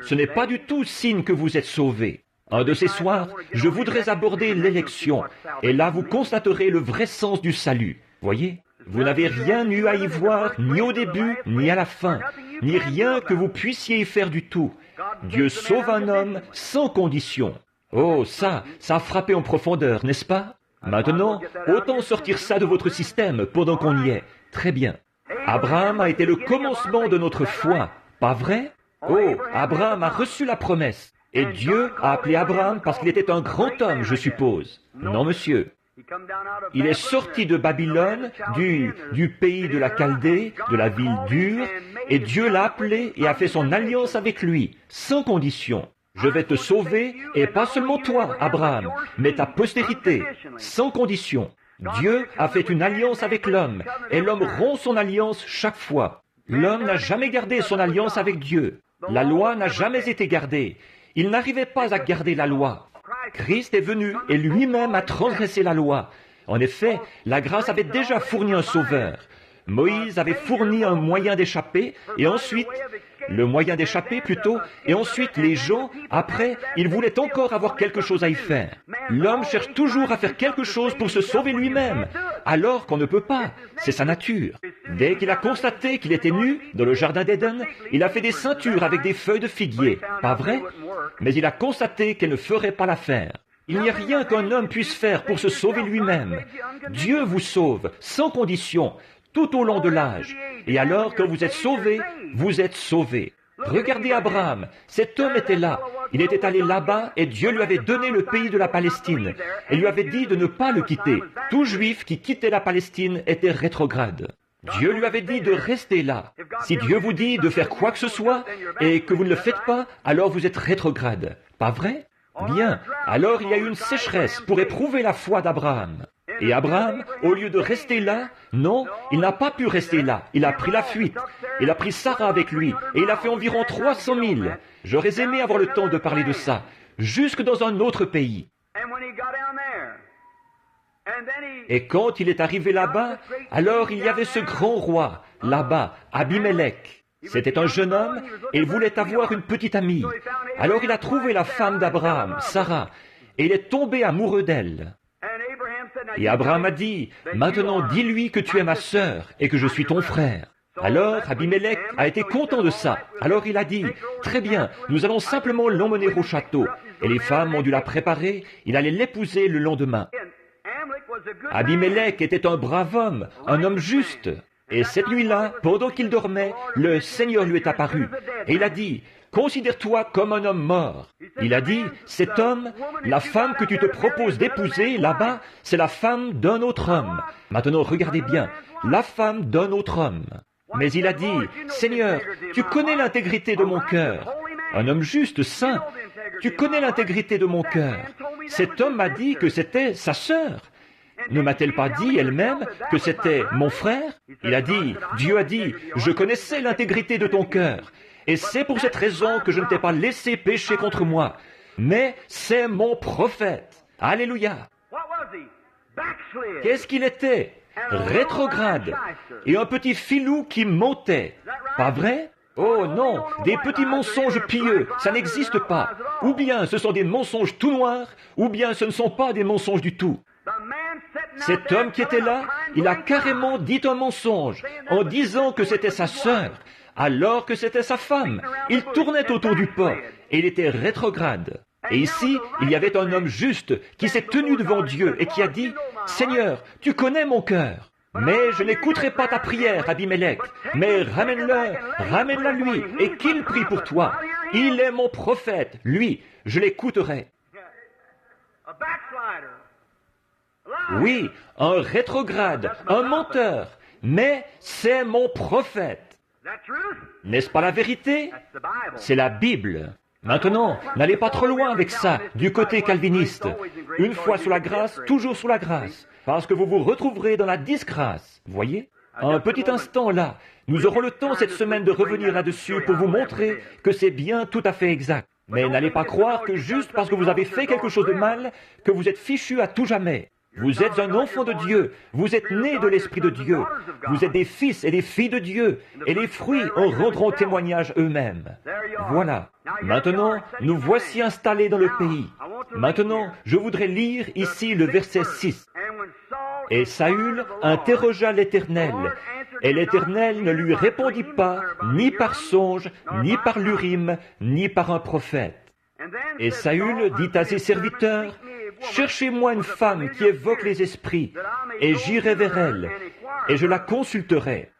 Ce n'est pas du tout signe que vous êtes sauvés. Un de ces soirs, je voudrais aborder l'élection et là vous constaterez le vrai sens du salut. Voyez, vous n'avez rien eu à y voir, ni au début, ni à la fin, ni rien que vous puissiez y faire du tout. Dieu sauve un homme sans condition. Oh, ça a frappé en profondeur, n'est-ce pas? Maintenant, autant sortir ça de votre système pendant qu'on y est. Très bien. Abraham a été le commencement de notre foi, pas vrai? Oh, Abraham a reçu la promesse. Et Dieu a appelé Abraham parce qu'il était un grand homme, je suppose. Non, monsieur. Il est sorti de Babylone, du pays de la Chaldée, de la ville dure, et Dieu l'a appelé et a fait son alliance avec lui, sans condition. Je vais te sauver, et pas seulement toi, Abraham, mais ta postérité, sans condition. Dieu a fait une alliance avec l'homme, et l'homme rompt son alliance chaque fois. L'homme n'a jamais gardé son alliance avec Dieu. La loi n'a jamais été gardée. Il n'arrivait pas à garder la loi. Christ est venu et lui-même a transgressé la loi. En effet, la grâce avait déjà fourni un sauveur. Moïse avait fourni un moyen d'échapper, et ensuite, et ensuite les gens, après, ils voulaient encore avoir quelque chose à y faire. L'homme cherche toujours à faire quelque chose pour se sauver lui-même, alors qu'on ne peut pas, c'est sa nature. Dès qu'il a constaté qu'il était nu, dans le jardin d'Éden, il a fait des ceintures avec des feuilles de figuier, pas vrai? Mais il a constaté qu'elle ne ferait pas l'affaire. Il n'y a rien qu'un homme puisse faire pour se sauver lui-même. Dieu vous sauve, sans condition, tout au long de l'âge. Et alors, quand vous êtes sauvé, vous êtes sauvé. Regardez Abraham, cet homme était là. Il était allé là-bas et Dieu lui avait donné le pays de la Palestine et lui avait dit de ne pas le quitter. Tout juif qui quittait la Palestine était rétrograde. Dieu lui avait dit de rester là. Si Dieu vous dit de faire quoi que ce soit et que vous ne le faites pas, alors vous êtes rétrograde. Pas vrai? Bien, alors il y a eu une sécheresse pour éprouver la foi d'Abraham. Et Abraham, au lieu de rester là, non, il n'a pas pu rester là. Il a pris la fuite. Il a pris Sarah avec lui. Et il a fait environ 300 000. J'aurais aimé avoir le temps de parler de ça. Jusque dans un autre pays. Et quand il est arrivé là-bas, alors il y avait ce grand roi, là-bas, Abimelech. C'était un jeune homme et il voulait avoir une petite amie. Alors il a trouvé la femme d'Abraham, Sarah, et il est tombé amoureux d'elle. Et Abraham a dit, « Maintenant dis-lui que tu es ma sœur et que je suis ton frère. » Alors Abimelech a été content de ça. Alors il a dit, « Très bien, nous allons simplement l'emmener au château. » Et les femmes ont dû la préparer, il allait l'épouser le lendemain. Abimelech était un brave homme, un homme juste. Et cette nuit-là, pendant qu'il dormait, le Seigneur lui est apparu. Et il a dit, « Considère-toi comme un homme mort. » Il a dit, « Cet homme, la femme que tu te proposes d'épouser là-bas, c'est la femme d'un autre homme. » Maintenant, regardez bien, la femme d'un autre homme. Mais il a dit, « Seigneur, tu connais l'intégrité de mon cœur. » Un homme juste, saint. Tu connais l'intégrité de mon cœur. Cet homme m'a dit que c'était sa sœur. Ne m'a-t-elle pas dit elle-même que c'était mon frère? Il a dit, Dieu a dit, je connaissais l'intégrité de ton cœur. Et c'est pour cette raison que je ne t'ai pas laissé pécher contre moi. Mais c'est mon prophète. Alléluia. Qu'est-ce qu'il était? Rétrograde. Et un petit filou qui montait. Pas vrai? Oh non, des petits mensonges pieux, ça n'existe pas. Ou bien ce sont des mensonges tout noirs, ou bien ce ne sont pas des mensonges du tout. Cet homme qui était là, il a carrément dit un mensonge en disant que c'était sa sœur, alors que c'était sa femme. Il tournait autour du pot et il était rétrograde. Et ici, il y avait un homme juste qui s'est tenu devant Dieu et qui a dit, « Seigneur, tu connais mon cœur. Mais je n'écouterai pas ta prière, Abimelech, mais ramène-la lui, et qu'il prie pour toi. Il est mon prophète, lui, je l'écouterai. » Oui, un rétrograde, un menteur, mais c'est mon prophète. N'est-ce pas la vérité? C'est la Bible. Maintenant, n'allez pas trop loin avec ça, du côté calviniste. Une fois sous la grâce, toujours sous la grâce, parce que vous vous retrouverez dans la disgrâce. Voyez? Un petit instant là, nous aurons le temps cette semaine de revenir là-dessus pour vous montrer que c'est bien tout à fait exact. Mais n'allez pas croire que juste parce que vous avez fait quelque chose de mal, que vous êtes fichu à tout jamais. Vous êtes un enfant de Dieu, vous êtes né de l'Esprit de Dieu, vous êtes des fils et des filles de Dieu, et les fruits en rendront témoignage eux-mêmes. Voilà. Maintenant, nous voici installés dans le pays. Maintenant, je voudrais lire ici le verset 6. « Et Saül interrogea l'Éternel, et l'Éternel ne lui répondit pas, ni par songe, ni par l'Urim, ni par un prophète. Et Saül dit à ses serviteurs, « Cherchez-moi une femme qui évoque les esprits, et j'irai vers elle, et je la consulterai. »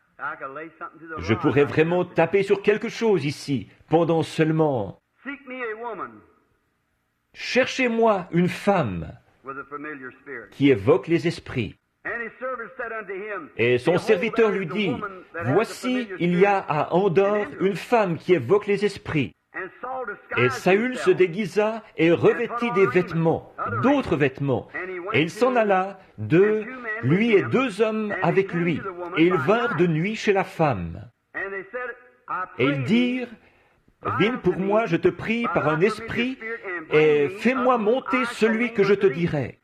Je pourrais vraiment taper sur quelque chose ici, pendant seulement. « Cherchez-moi une femme qui évoque les esprits. » Et son serviteur lui dit, « Voici, il y a à Endor une femme qui évoque les esprits. » Et Saül se déguisa et revêtit des vêtements, d'autres vêtements. Et il s'en alla, lui et 2 hommes avec lui. Et ils vinrent de nuit chez la femme. Et ils dirent, « Viens pour moi, je te prie, par un esprit, et fais-moi monter celui que je te dirai. »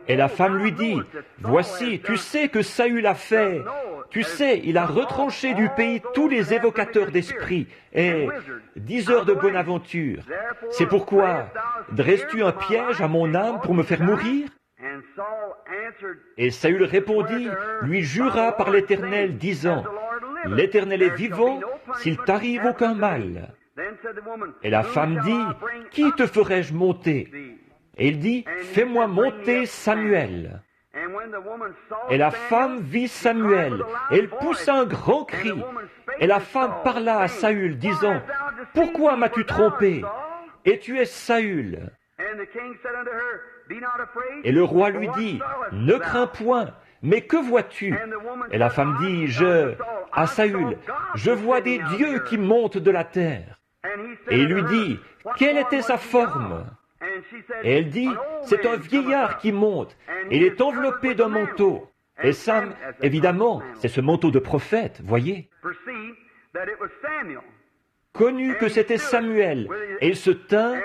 Et la femme lui dit, « Voici, tu sais que Saül a fait. Tu sais, il a retranché du pays tous les évocateurs d'esprit et diseurs de bonne aventure. C'est pourquoi, dresses-tu un piège à mon âme pour me faire mourir? » Et Saül répondit, lui jura par l'Éternel, disant, « L'Éternel est vivant, s'il t'arrive aucun mal. » Et la femme dit, « Qui te ferai-je monter? » Et il dit, fais-moi monter Samuel. Et la femme vit Samuel, et elle poussa un grand cri. Et la femme parla à Saül, disant, pourquoi m'as-tu trompé? Et tu es Saül. Et le roi lui dit, ne crains point, mais que vois-tu? Et la femme dit, à Saül, je vois des dieux qui montent de la terre. Et il lui dit, quelle était sa forme? Et elle dit, c'est un vieillard qui monte, et il est enveloppé d'un manteau. Et Sam, évidemment, c'est ce manteau de prophète, voyez. Connut que c'était Samuel, et il se tint,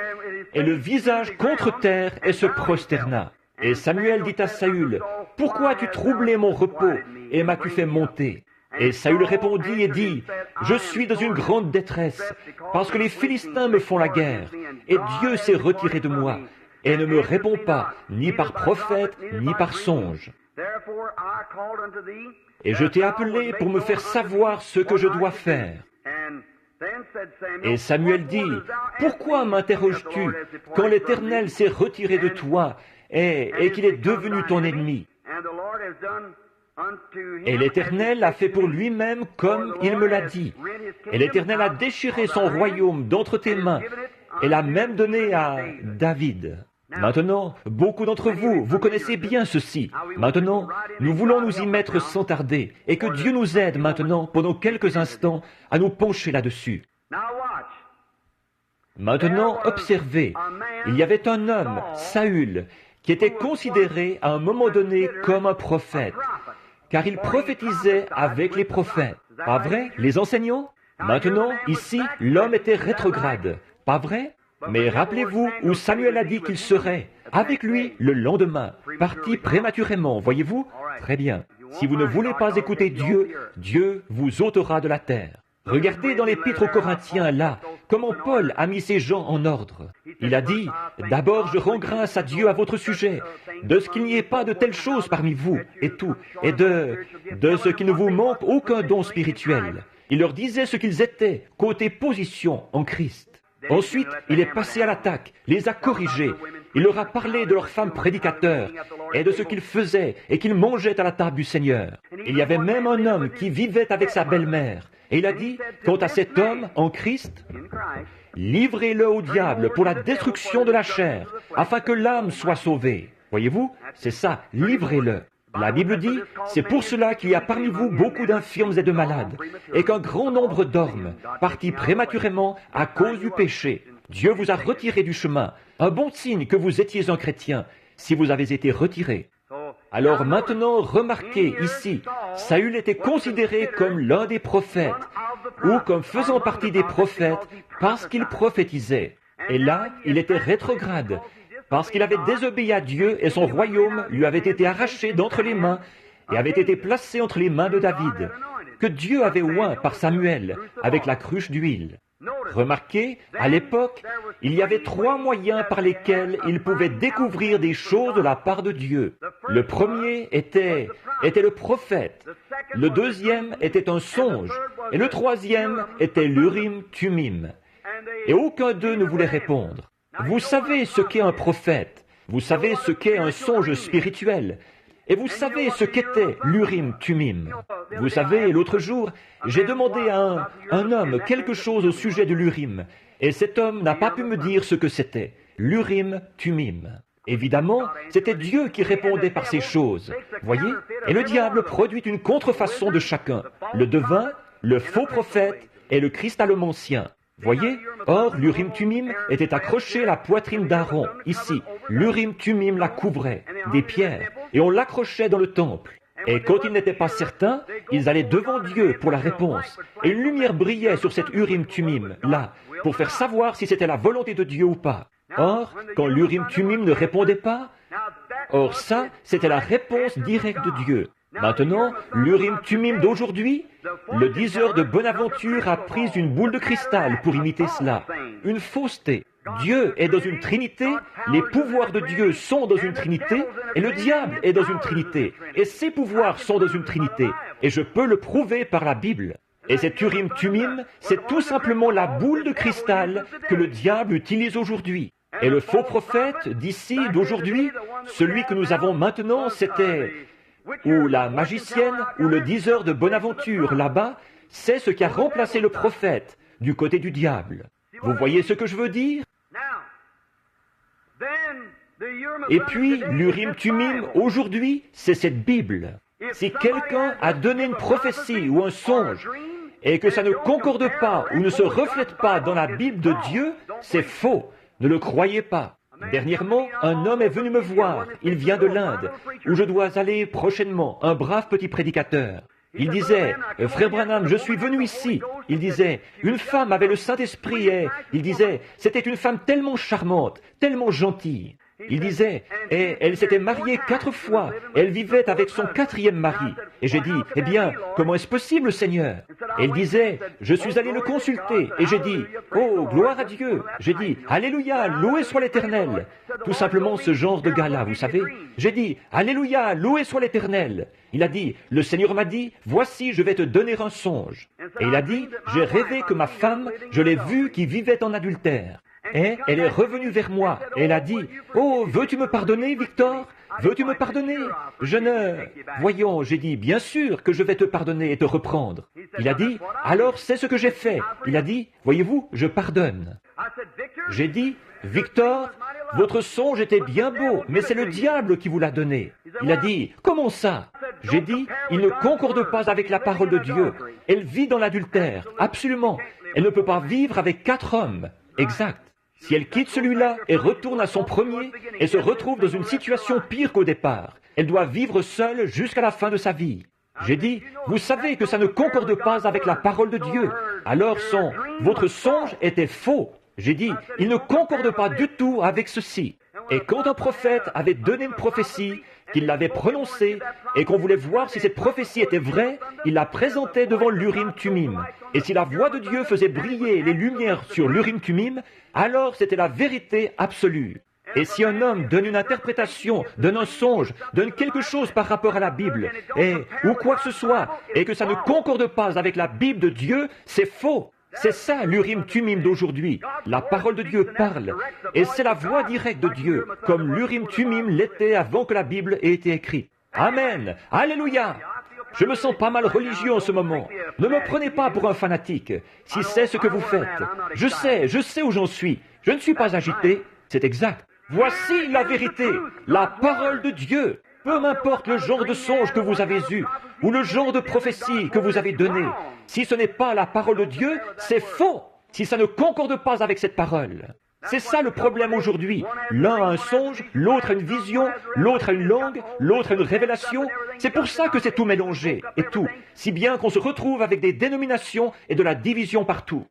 et le visage contre terre, et se prosterna. Et Samuel dit à Saül, pourquoi as-tu troublé mon repos, et m'as-tu fait monter? Et Saül répondit et dit, je suis dans une grande détresse, parce que les Philistins me font la guerre, et Dieu s'est retiré de moi, et ne me répond pas, ni par prophète, ni par songe. Et je t'ai appelé pour me faire savoir ce que je dois faire. Et Samuel dit, pourquoi m'interroges-tu quand l'Éternel s'est retiré de toi et qu'il est devenu ton ennemi? Et l'Éternel a fait pour lui-même comme il me l'a dit. Et l'Éternel a déchiré son royaume d'entre tes mains et l'a même donné à David. Maintenant, beaucoup d'entre vous, vous connaissez bien ceci. Maintenant, nous voulons nous y mettre sans tarder et que Dieu nous aide maintenant, pendant quelques instants, à nous pencher là-dessus. Maintenant, observez, il y avait un homme, Saül, qui était considéré à un moment donné comme un prophète, car il prophétisait avec les prophètes. Pas vrai, les enseignants? Maintenant, ici, l'homme était rétrograde. Pas vrai? Mais rappelez-vous où Samuel a dit qu'il serait, avec lui le lendemain, parti prématurément, voyez-vous? Très bien. Si vous ne voulez pas écouter Dieu, Dieu vous ôtera de la terre. Regardez dans l'Épître aux Corinthiens, là, comment Paul a mis ces gens en ordre. Il a dit, d'abord je rends grâce à Dieu à votre sujet, de ce qu'il n'y ait pas de telles choses parmi vous, et tout, et de ce qu'il ne vous manque aucun don spirituel. Il leur disait ce qu'ils étaient, côté position en Christ. Ensuite, il est passé à l'attaque, les a corrigés. Il leur a parlé de leurs femmes prédicateurs et de ce qu'ils faisaient et qu'ils mangeaient à la table du Seigneur. Il y avait même un homme qui vivait avec sa belle-mère. Et il a dit, quant à cet homme en Christ, livrez-le au diable pour la destruction de la chair, afin que l'âme soit sauvée. Voyez-vous, c'est ça, livrez-le. La Bible dit, c'est pour cela qu'il y a parmi vous beaucoup d'infirmes et de malades, et qu'un grand nombre dorment, partis prématurément à cause du péché. Dieu vous a retiré du chemin, un bon signe que vous étiez un chrétien, si vous avez été retiré. Alors maintenant, remarquez ici, Saül était considéré comme l'un des prophètes, ou comme faisant partie des prophètes, parce qu'il prophétisait. Et là, il était rétrograde, parce qu'il avait désobéi à Dieu et son royaume lui avait été arraché d'entre les mains et avait été placé entre les mains de David, que Dieu avait oint par Samuel avec la cruche d'huile. Remarquez, à l'époque, il y avait 3 moyens par lesquels il pouvait découvrir des choses de la part de Dieu. Le premier était le prophète, le deuxième était un songe, et le troisième était l'Urim Thummim. Et aucun d'eux ne voulait répondre. Vous savez ce qu'est un prophète, vous savez ce qu'est un songe spirituel, et vous savez ce qu'était l'Urim Thummim. Vous savez, l'autre jour, j'ai demandé à un homme quelque chose au sujet de l'Urim, et cet homme n'a pas pu me dire ce que c'était, l'Urim Thummim. Évidemment, c'était Dieu qui répondait par ces choses, voyez, et le diable produit une contrefaçon de chacun, le devin, le faux prophète et le christallomancien. Voyez, or l'Urim Thummim était accroché à la poitrine d'Aaron, ici. L'Urim Thummim la couvrait, des pierres, et on l'accrochait dans le temple. Et quand ils n'étaient pas certains, ils allaient devant Dieu pour la réponse. Et une lumière brillait sur cette Urim Thummim, là, pour faire savoir si c'était la volonté de Dieu ou pas. Or, quand l'Urim Thummim ne répondait pas, or ça, c'était la réponse directe de Dieu. Maintenant, l'Urim Thummim d'aujourd'hui, le diseur de Bonaventure a pris une boule de cristal pour imiter cela. Une fausseté. Dieu est dans une trinité, les pouvoirs de Dieu sont dans une trinité, et le diable est dans une trinité, et ses pouvoirs sont dans une trinité. Et je peux le prouver par la Bible. Et cet Urim Thummim, c'est tout simplement la boule de cristal que le diable utilise aujourd'hui. Et le faux prophète d'ici, d'aujourd'hui, celui que nous avons maintenant, c'était ou la magicienne ou le diseur de Bonaventure là-bas, c'est ce qui a remplacé le prophète du côté du diable. Vous voyez ce que je veux dire? Et puis, l'Urim-Tumim, aujourd'hui, c'est cette Bible. Si quelqu'un a donné une prophétie ou un songe, et que ça ne concorde pas ou ne se reflète pas dans la Bible de Dieu, c'est faux. Ne le croyez pas. Dernièrement, un homme est venu me voir. Il vient de l'Inde, où je dois aller prochainement, un brave petit prédicateur. Il disait, « Frère Branham, je suis venu ici. » Il disait, « Une femme avait le Saint-Esprit et... » Il disait, « C'était une femme tellement charmante, tellement gentille. » Il disait, et elle s'était mariée 4 fois, elle vivait avec son 4e mari. Et j'ai dit, eh bien, comment est-ce possible, Seigneur? Et il disait, je suis allé le consulter, et j'ai dit, oh, gloire à Dieu. J'ai dit, Alléluia, loué soit l'Éternel. Tout simplement ce genre de gars-là, vous savez. J'ai dit, Alléluia, loué soit l'Éternel. Il a dit, le Seigneur m'a dit, voici, je vais te donner un songe. Et il a dit, j'ai rêvé que ma femme, je l'ai vue qui vivait en adultère. Et elle est revenue vers moi, et elle a dit, « Oh, veux-tu me pardonner, Victor? Veux-tu me pardonner? Je ne... » Voyons, j'ai dit, « Bien sûr que je vais te pardonner et te reprendre. » Il a dit, « Alors, c'est ce que j'ai fait. » Il a dit, « Voyez-vous, je pardonne. » J'ai dit, « Victor, votre songe était bien beau, mais c'est le diable qui vous l'a donné. » Il a dit, « Comment ça? » J'ai dit, « Il ne concorde pas avec la parole de Dieu. Elle vit dans l'adultère, absolument. Elle ne peut pas vivre avec 4 hommes. » Exact. Si elle quitte celui-là et retourne à son premier et se retrouve dans une situation pire qu'au départ, elle doit vivre seule jusqu'à la fin de sa vie. J'ai dit, vous savez que ça ne concorde pas avec la parole de Dieu. Alors votre songe était faux. J'ai dit, il ne concorde pas du tout avec ceci. Et quand un prophète avait donné une prophétie, qu'il l'avait prononcée, et qu'on voulait voir si cette prophétie était vraie, il la présentait devant l'Urim-Tumim. Et si la voix de Dieu faisait briller les lumières sur l'Urim-Tumim, alors c'était la vérité absolue. Et si un homme donne une interprétation, donne un songe, donne quelque chose par rapport à la Bible, ou quoi que ce soit, et que ça ne concorde pas avec la Bible de Dieu, c'est faux. C'est ça l'Urim-Tumim d'aujourd'hui. La parole de Dieu parle, et c'est la voix directe de Dieu, comme l'Urim-Tumim l'était avant que la Bible ait été écrite. Amen. Alléluia. Je me sens pas mal religieux en ce moment. Ne me prenez pas pour un fanatique, si c'est ce que vous faites. Je sais où j'en suis. Je ne suis pas agité. C'est exact. Voici la vérité, la parole de Dieu. Peu m'importe le genre de songe que vous avez eu, ou le genre de prophétie que vous avez donné. Si ce n'est pas la parole de Dieu, c'est faux. Si ça ne concorde pas avec cette parole. C'est ça le problème aujourd'hui. L'un a un songe, l'autre a une vision, l'autre a une langue, l'autre a une révélation. C'est pour ça que c'est tout mélangé, et tout. Si bien qu'on se retrouve avec des dénominations et de la division partout.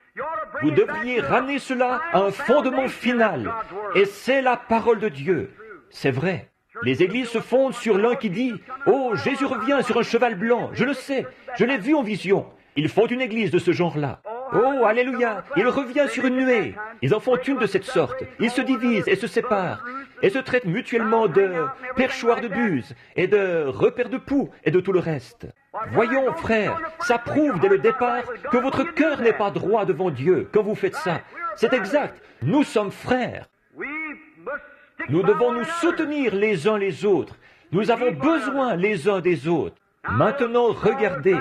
Vous devriez ramener cela à un fondement final. Et c'est la parole de Dieu. C'est vrai. Les églises se fondent sur l'un qui dit « Oh, Jésus revient sur un cheval blanc, je le sais, je l'ai vu en vision. » Ils font une église de ce genre-là. Oh, alléluia, il revient sur une nuée. Ils en font une de cette sorte. Ils se divisent et se séparent, et se traitent mutuellement de perchoirs de buse, et de repères de poux, et de tout le reste. Voyons, frères, ça prouve dès le départ que votre cœur n'est pas droit devant Dieu quand vous faites ça. C'est exact, nous sommes frères. Nous devons nous soutenir les uns les autres. Nous avons besoin les uns des autres. Maintenant, regardez,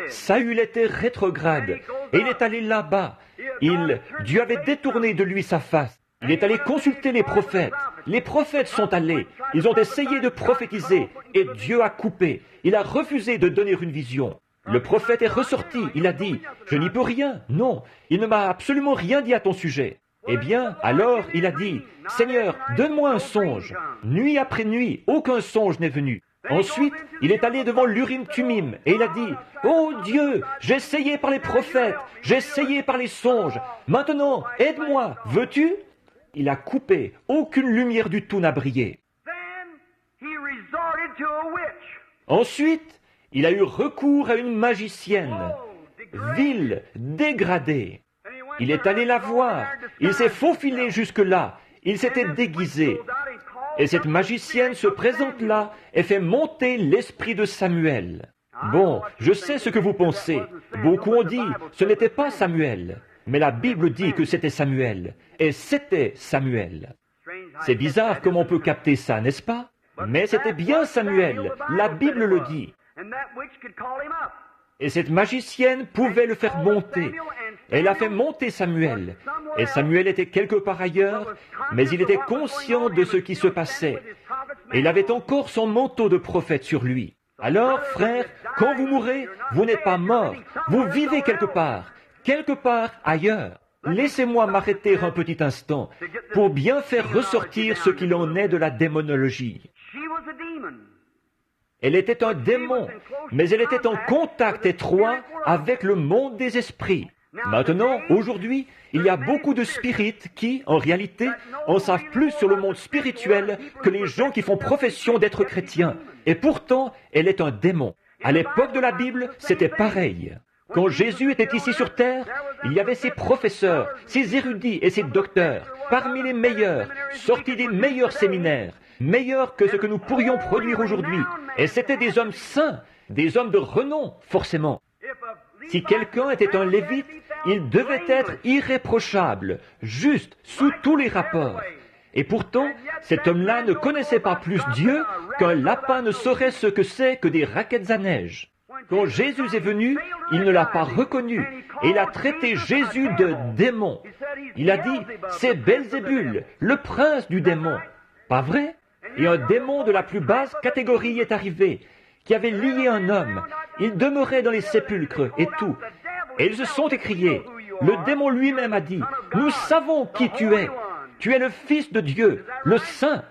Saül était rétrograde, et il est allé là-bas. Dieu avait détourné de lui sa face. Il est allé consulter les prophètes. Les prophètes sont allés. Ils ont essayé de prophétiser, et Dieu a coupé. Il a refusé de donner une vision. Le prophète est ressorti. Il a dit, « Je n'y peux rien. Non, il ne m'a absolument rien dit à ton sujet. » Eh bien, alors, il a dit, « Seigneur, donne-moi un songe. » Nuit après nuit, aucun songe n'est venu. Ensuite, il est allé devant l'Urim-Tumim et il a dit, « Oh Dieu, j'ai essayé par les prophètes, j'ai essayé par les songes. Maintenant, aide-moi, veux-tu » Il a coupé, aucune lumière du tout n'a brillé. Ensuite, il a eu recours à une magicienne, vile, dégradée. Il est allé la voir, il s'est faufilé jusque-là, il s'était déguisé. Et cette magicienne se présente là et fait monter l'esprit de Samuel. Bon, je sais ce que vous pensez. Beaucoup ont dit, ce n'était pas Samuel. Mais la Bible dit que c'était Samuel. Et c'était Samuel. C'est bizarre comment on peut capter ça, n'est-ce pas? Mais c'était bien Samuel, la Bible le dit. Et cette magicienne pouvait le faire monter. Elle a fait monter Samuel. Et Samuel était quelque part ailleurs, mais il était conscient de ce qui se passait. Et il avait encore son manteau de prophète sur lui. Alors, frère, quand vous mourrez, vous n'êtes pas mort. Vous vivez quelque part ailleurs. Laissez-moi m'arrêter un petit instant pour bien faire ressortir ce qu'il en est de la démonologie. Elle était un démon, mais elle était en contact étroit avec le monde des esprits. Maintenant, aujourd'hui, il y a beaucoup de spirites qui, en réalité, en savent plus sur le monde spirituel que les gens qui font profession d'être chrétiens. Et pourtant, elle est un démon. À l'époque de la Bible, c'était pareil. Quand Jésus était ici sur terre, il y avait ses professeurs, ses érudits et ses docteurs, parmi les meilleurs, sortis des meilleurs séminaires, meilleurs que ce que nous pourrions produire aujourd'hui. Et c'étaient des hommes saints, des hommes de renom, forcément. Si quelqu'un était un lévite, il devait être irréprochable, juste, sous tous les rapports. Et pourtant, cet homme-là ne connaissait pas plus Dieu qu'un lapin ne saurait ce que c'est que des raquettes à neige. Quand Jésus est venu, il ne l'a pas reconnu, et il a traité Jésus de démon. Il a dit, c'est Belzébul, le prince du démon. Pas vrai? Et un démon de la plus basse catégorie est arrivé, qui avait lié un homme. Il demeurait dans les sépulcres et tout. Et ils se sont écriés. Le démon lui-même a dit, nous savons qui tu es. Tu es le Fils de Dieu, le Saint.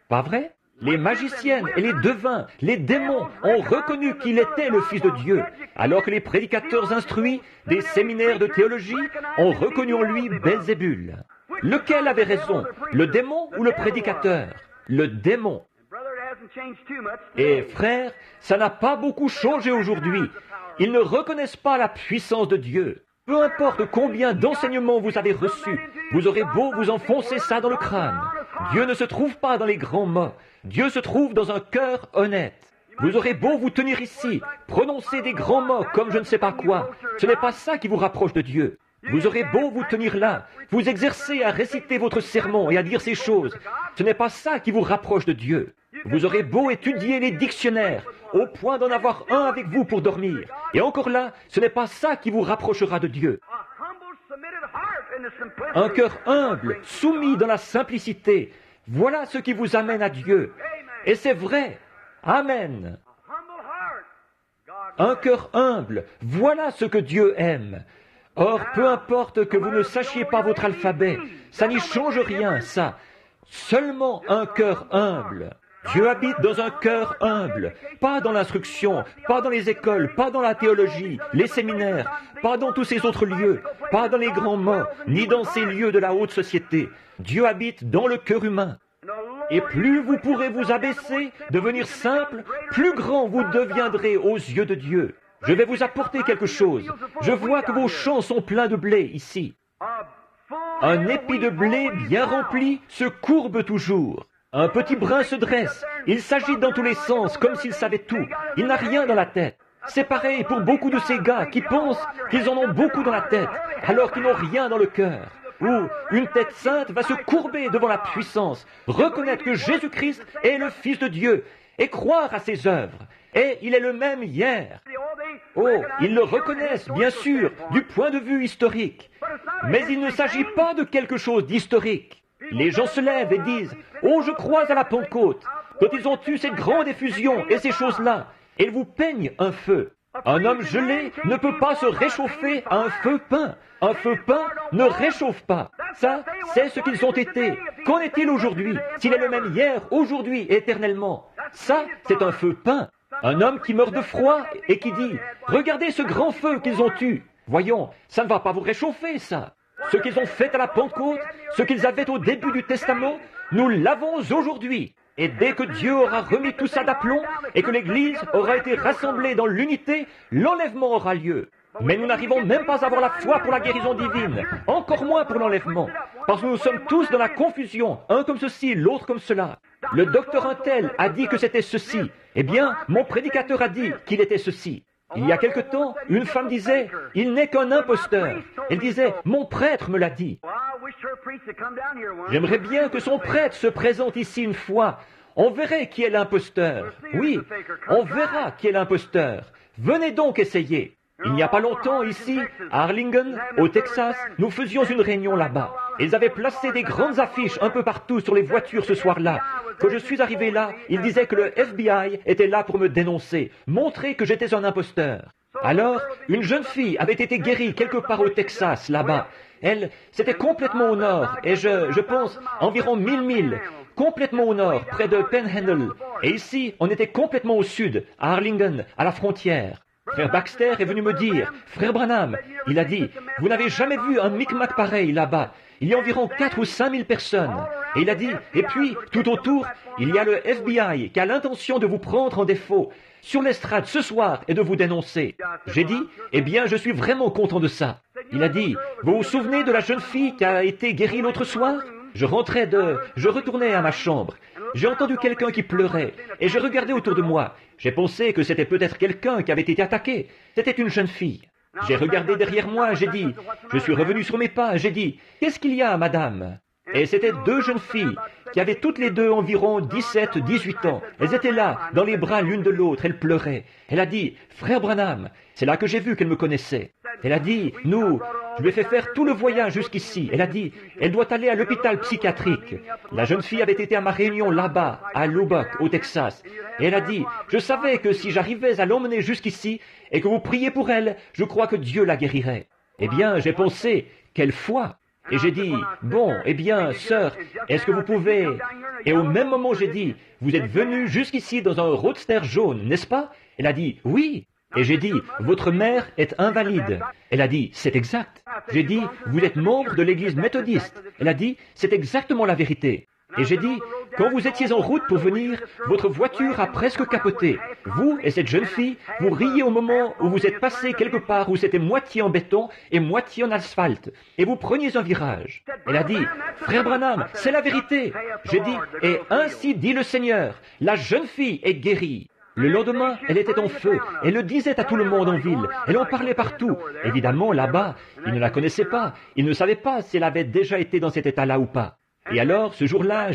Pas vrai? Les magiciennes et les devins, les démons ont reconnu qu'il était le Fils de Dieu, alors que les prédicateurs instruits des séminaires de théologie ont reconnu en lui Belzébul. Lequel avait raison, le démon ou le prédicateur? Le démon. Et frère, ça n'a pas beaucoup changé aujourd'hui. Ils ne reconnaissent pas la puissance de Dieu. Peu importe combien d'enseignements vous avez reçus, vous aurez beau vous enfoncer ça dans le crâne. Dieu ne se trouve pas dans les grands mots. Dieu se trouve dans un cœur honnête. Vous aurez beau vous tenir ici, prononcer des grands mots comme je ne sais pas quoi. Ce n'est pas ça qui vous rapproche de Dieu. Vous aurez beau vous tenir là, vous exercer à réciter votre sermon et à dire ces choses. Ce n'est pas ça qui vous rapproche de Dieu. Vous aurez beau étudier les dictionnaires, au point d'en avoir un avec vous pour dormir. Et encore là, ce n'est pas ça qui vous rapprochera de Dieu. Un cœur humble, soumis dans la simplicité, voilà ce qui vous amène à Dieu. Et c'est vrai. Amen. Un cœur humble, voilà ce que Dieu aime. Or, peu importe que vous ne sachiez pas votre alphabet, ça n'y change rien, ça. Seulement un cœur humble. Dieu habite dans un cœur humble, pas dans l'instruction, pas dans les écoles, pas dans la théologie, les séminaires, pas dans tous ces autres lieux, pas dans les grands mots, ni dans ces lieux de la haute société. Dieu habite dans le cœur humain. Et plus vous pourrez vous abaisser, devenir simple, plus grand vous deviendrez aux yeux de Dieu. Je vais vous apporter quelque chose. Je vois que vos champs sont pleins de blé ici. Un épi de blé bien rempli se courbe toujours. Un petit brin se dresse. Il s'agite dans tous les sens, comme s'il savait tout. Il n'a rien dans la tête. C'est pareil pour beaucoup de ces gars qui pensent qu'ils en ont beaucoup dans la tête, alors qu'ils n'ont rien dans le cœur. Ou une tête sainte va se courber devant la puissance, reconnaître que Jésus-Christ est le Fils de Dieu, et croire à ses œuvres. Et il est le même hier. Oh, ils le reconnaissent, bien sûr, du point de vue historique. Mais il ne s'agit pas de quelque chose d'historique. Les gens se lèvent et disent « Oh, je crois à la Pentecôte !» Quand ils ont eu cette grande effusion et ces choses-là, ils vous peignent un feu. Un homme gelé ne peut pas se réchauffer à un feu peint. Un feu peint ne réchauffe pas. Ça, c'est ce qu'ils ont été. Qu'en est-il aujourd'hui? S'il est le même hier, aujourd'hui, éternellement. Ça, c'est un feu peint. Un homme qui meurt de froid et qui dit « Regardez ce grand feu qu'ils ont eu !» Voyons, ça ne va pas vous réchauffer, ça. Ce qu'ils ont fait à la Pentecôte, ce qu'ils avaient au début du Testament, nous l'avons aujourd'hui. Et dès que Dieu aura remis tout ça d'aplomb et que l'Église aura été rassemblée dans l'unité, l'enlèvement aura lieu. Mais nous n'arrivons même pas à avoir la foi pour la guérison divine, encore moins pour l'enlèvement, parce que nous sommes tous dans la confusion, un comme ceci, l'autre comme cela. Le docteur Untel a dit que c'était ceci. Eh bien, mon prédicateur a dit qu'il était ceci. Il y a quelque temps, une femme disait, « Il n'est qu'un imposteur. » Elle disait, « Mon prêtre me l'a dit. » J'aimerais bien que son prêtre se présente ici une fois. On verrait qui est l'imposteur. Oui, on verra qui est l'imposteur. Venez donc essayer. Il n'y a pas longtemps, ici, à Arlington, au Texas, nous faisions une réunion là-bas. Ils avaient placé des grandes affiches un peu partout sur les voitures ce soir-là. Quand je suis arrivé là, ils disaient que le FBI était là pour me dénoncer, montrer que j'étais un imposteur. Alors, une jeune fille avait été guérie quelque part au Texas, là-bas. Elle, c'était complètement au nord, et je pense, environ 1000 milles, complètement au nord, près de Panhandle. Et ici, on était complètement au sud, à Arlington, à la frontière. Frère Baxter est venu me dire, « Frère Branham, il a dit, vous n'avez jamais vu un micmac pareil là-bas. Il y a environ 4 ou 5 000 personnes. » Et il a dit, et puis, tout autour, il y a le FBI qui a l'intention de vous prendre en défaut sur l'estrade ce soir et de vous dénoncer. J'ai dit, eh bien, je suis vraiment content de ça. Il a dit, vous vous souvenez de la jeune fille qui a été guérie l'autre soir? Je retournais à ma chambre. J'ai entendu quelqu'un qui pleurait et je regardais autour de moi. J'ai pensé que c'était peut-être quelqu'un qui avait été attaqué. C'était une jeune fille. J'ai regardé derrière moi, j'ai dit, je suis revenu sur mes pas, j'ai dit, qu'est-ce qu'il y a, madame? Et c'était 2 jeunes filles qui avaient toutes les deux environ 17, 18 ans. Elles étaient là, dans les bras l'une de l'autre, elles pleuraient. Elle a dit, frère Branham, c'est là que j'ai vu qu'elle me connaissait. Elle a dit, je lui ai fait faire tout le voyage jusqu'ici. Elle a dit, elle doit aller à l'hôpital psychiatrique. La jeune fille avait été à ma réunion là-bas, à Lubbock, au Texas. Et elle a dit, je savais que si j'arrivais à l'emmener jusqu'ici et que vous priez pour elle, je crois que Dieu la guérirait. Eh bien, j'ai pensé, quelle foi! Et j'ai dit, bon, eh bien, sœur, est-ce que vous pouvez... Et au même moment, j'ai dit, vous êtes venue jusqu'ici dans un roadster jaune, n'est-ce pas? Elle a dit, oui. Et j'ai dit, votre mère est invalide. Elle a dit, c'est exact. J'ai dit, vous êtes membre de l'église méthodiste. Elle a dit, c'est exactement la vérité. Et j'ai dit, quand vous étiez en route pour venir, votre voiture a presque capoté. Vous et cette jeune fille, vous riez au moment où vous êtes passé quelque part où c'était moitié en béton et moitié en asphalte. Et vous preniez un virage. Elle a dit, frère Branham, c'est la vérité. J'ai dit, et ainsi dit le Seigneur, la jeune fille est guérie. Le lendemain, elle était en feu. Elle le disait à tout le monde en ville. Elle en parlait partout. Évidemment, là-bas, ils ne la connaissaient pas. Ils ne savaient pas si elle avait déjà été dans cet état-là ou pas. Et alors, ce jour-là,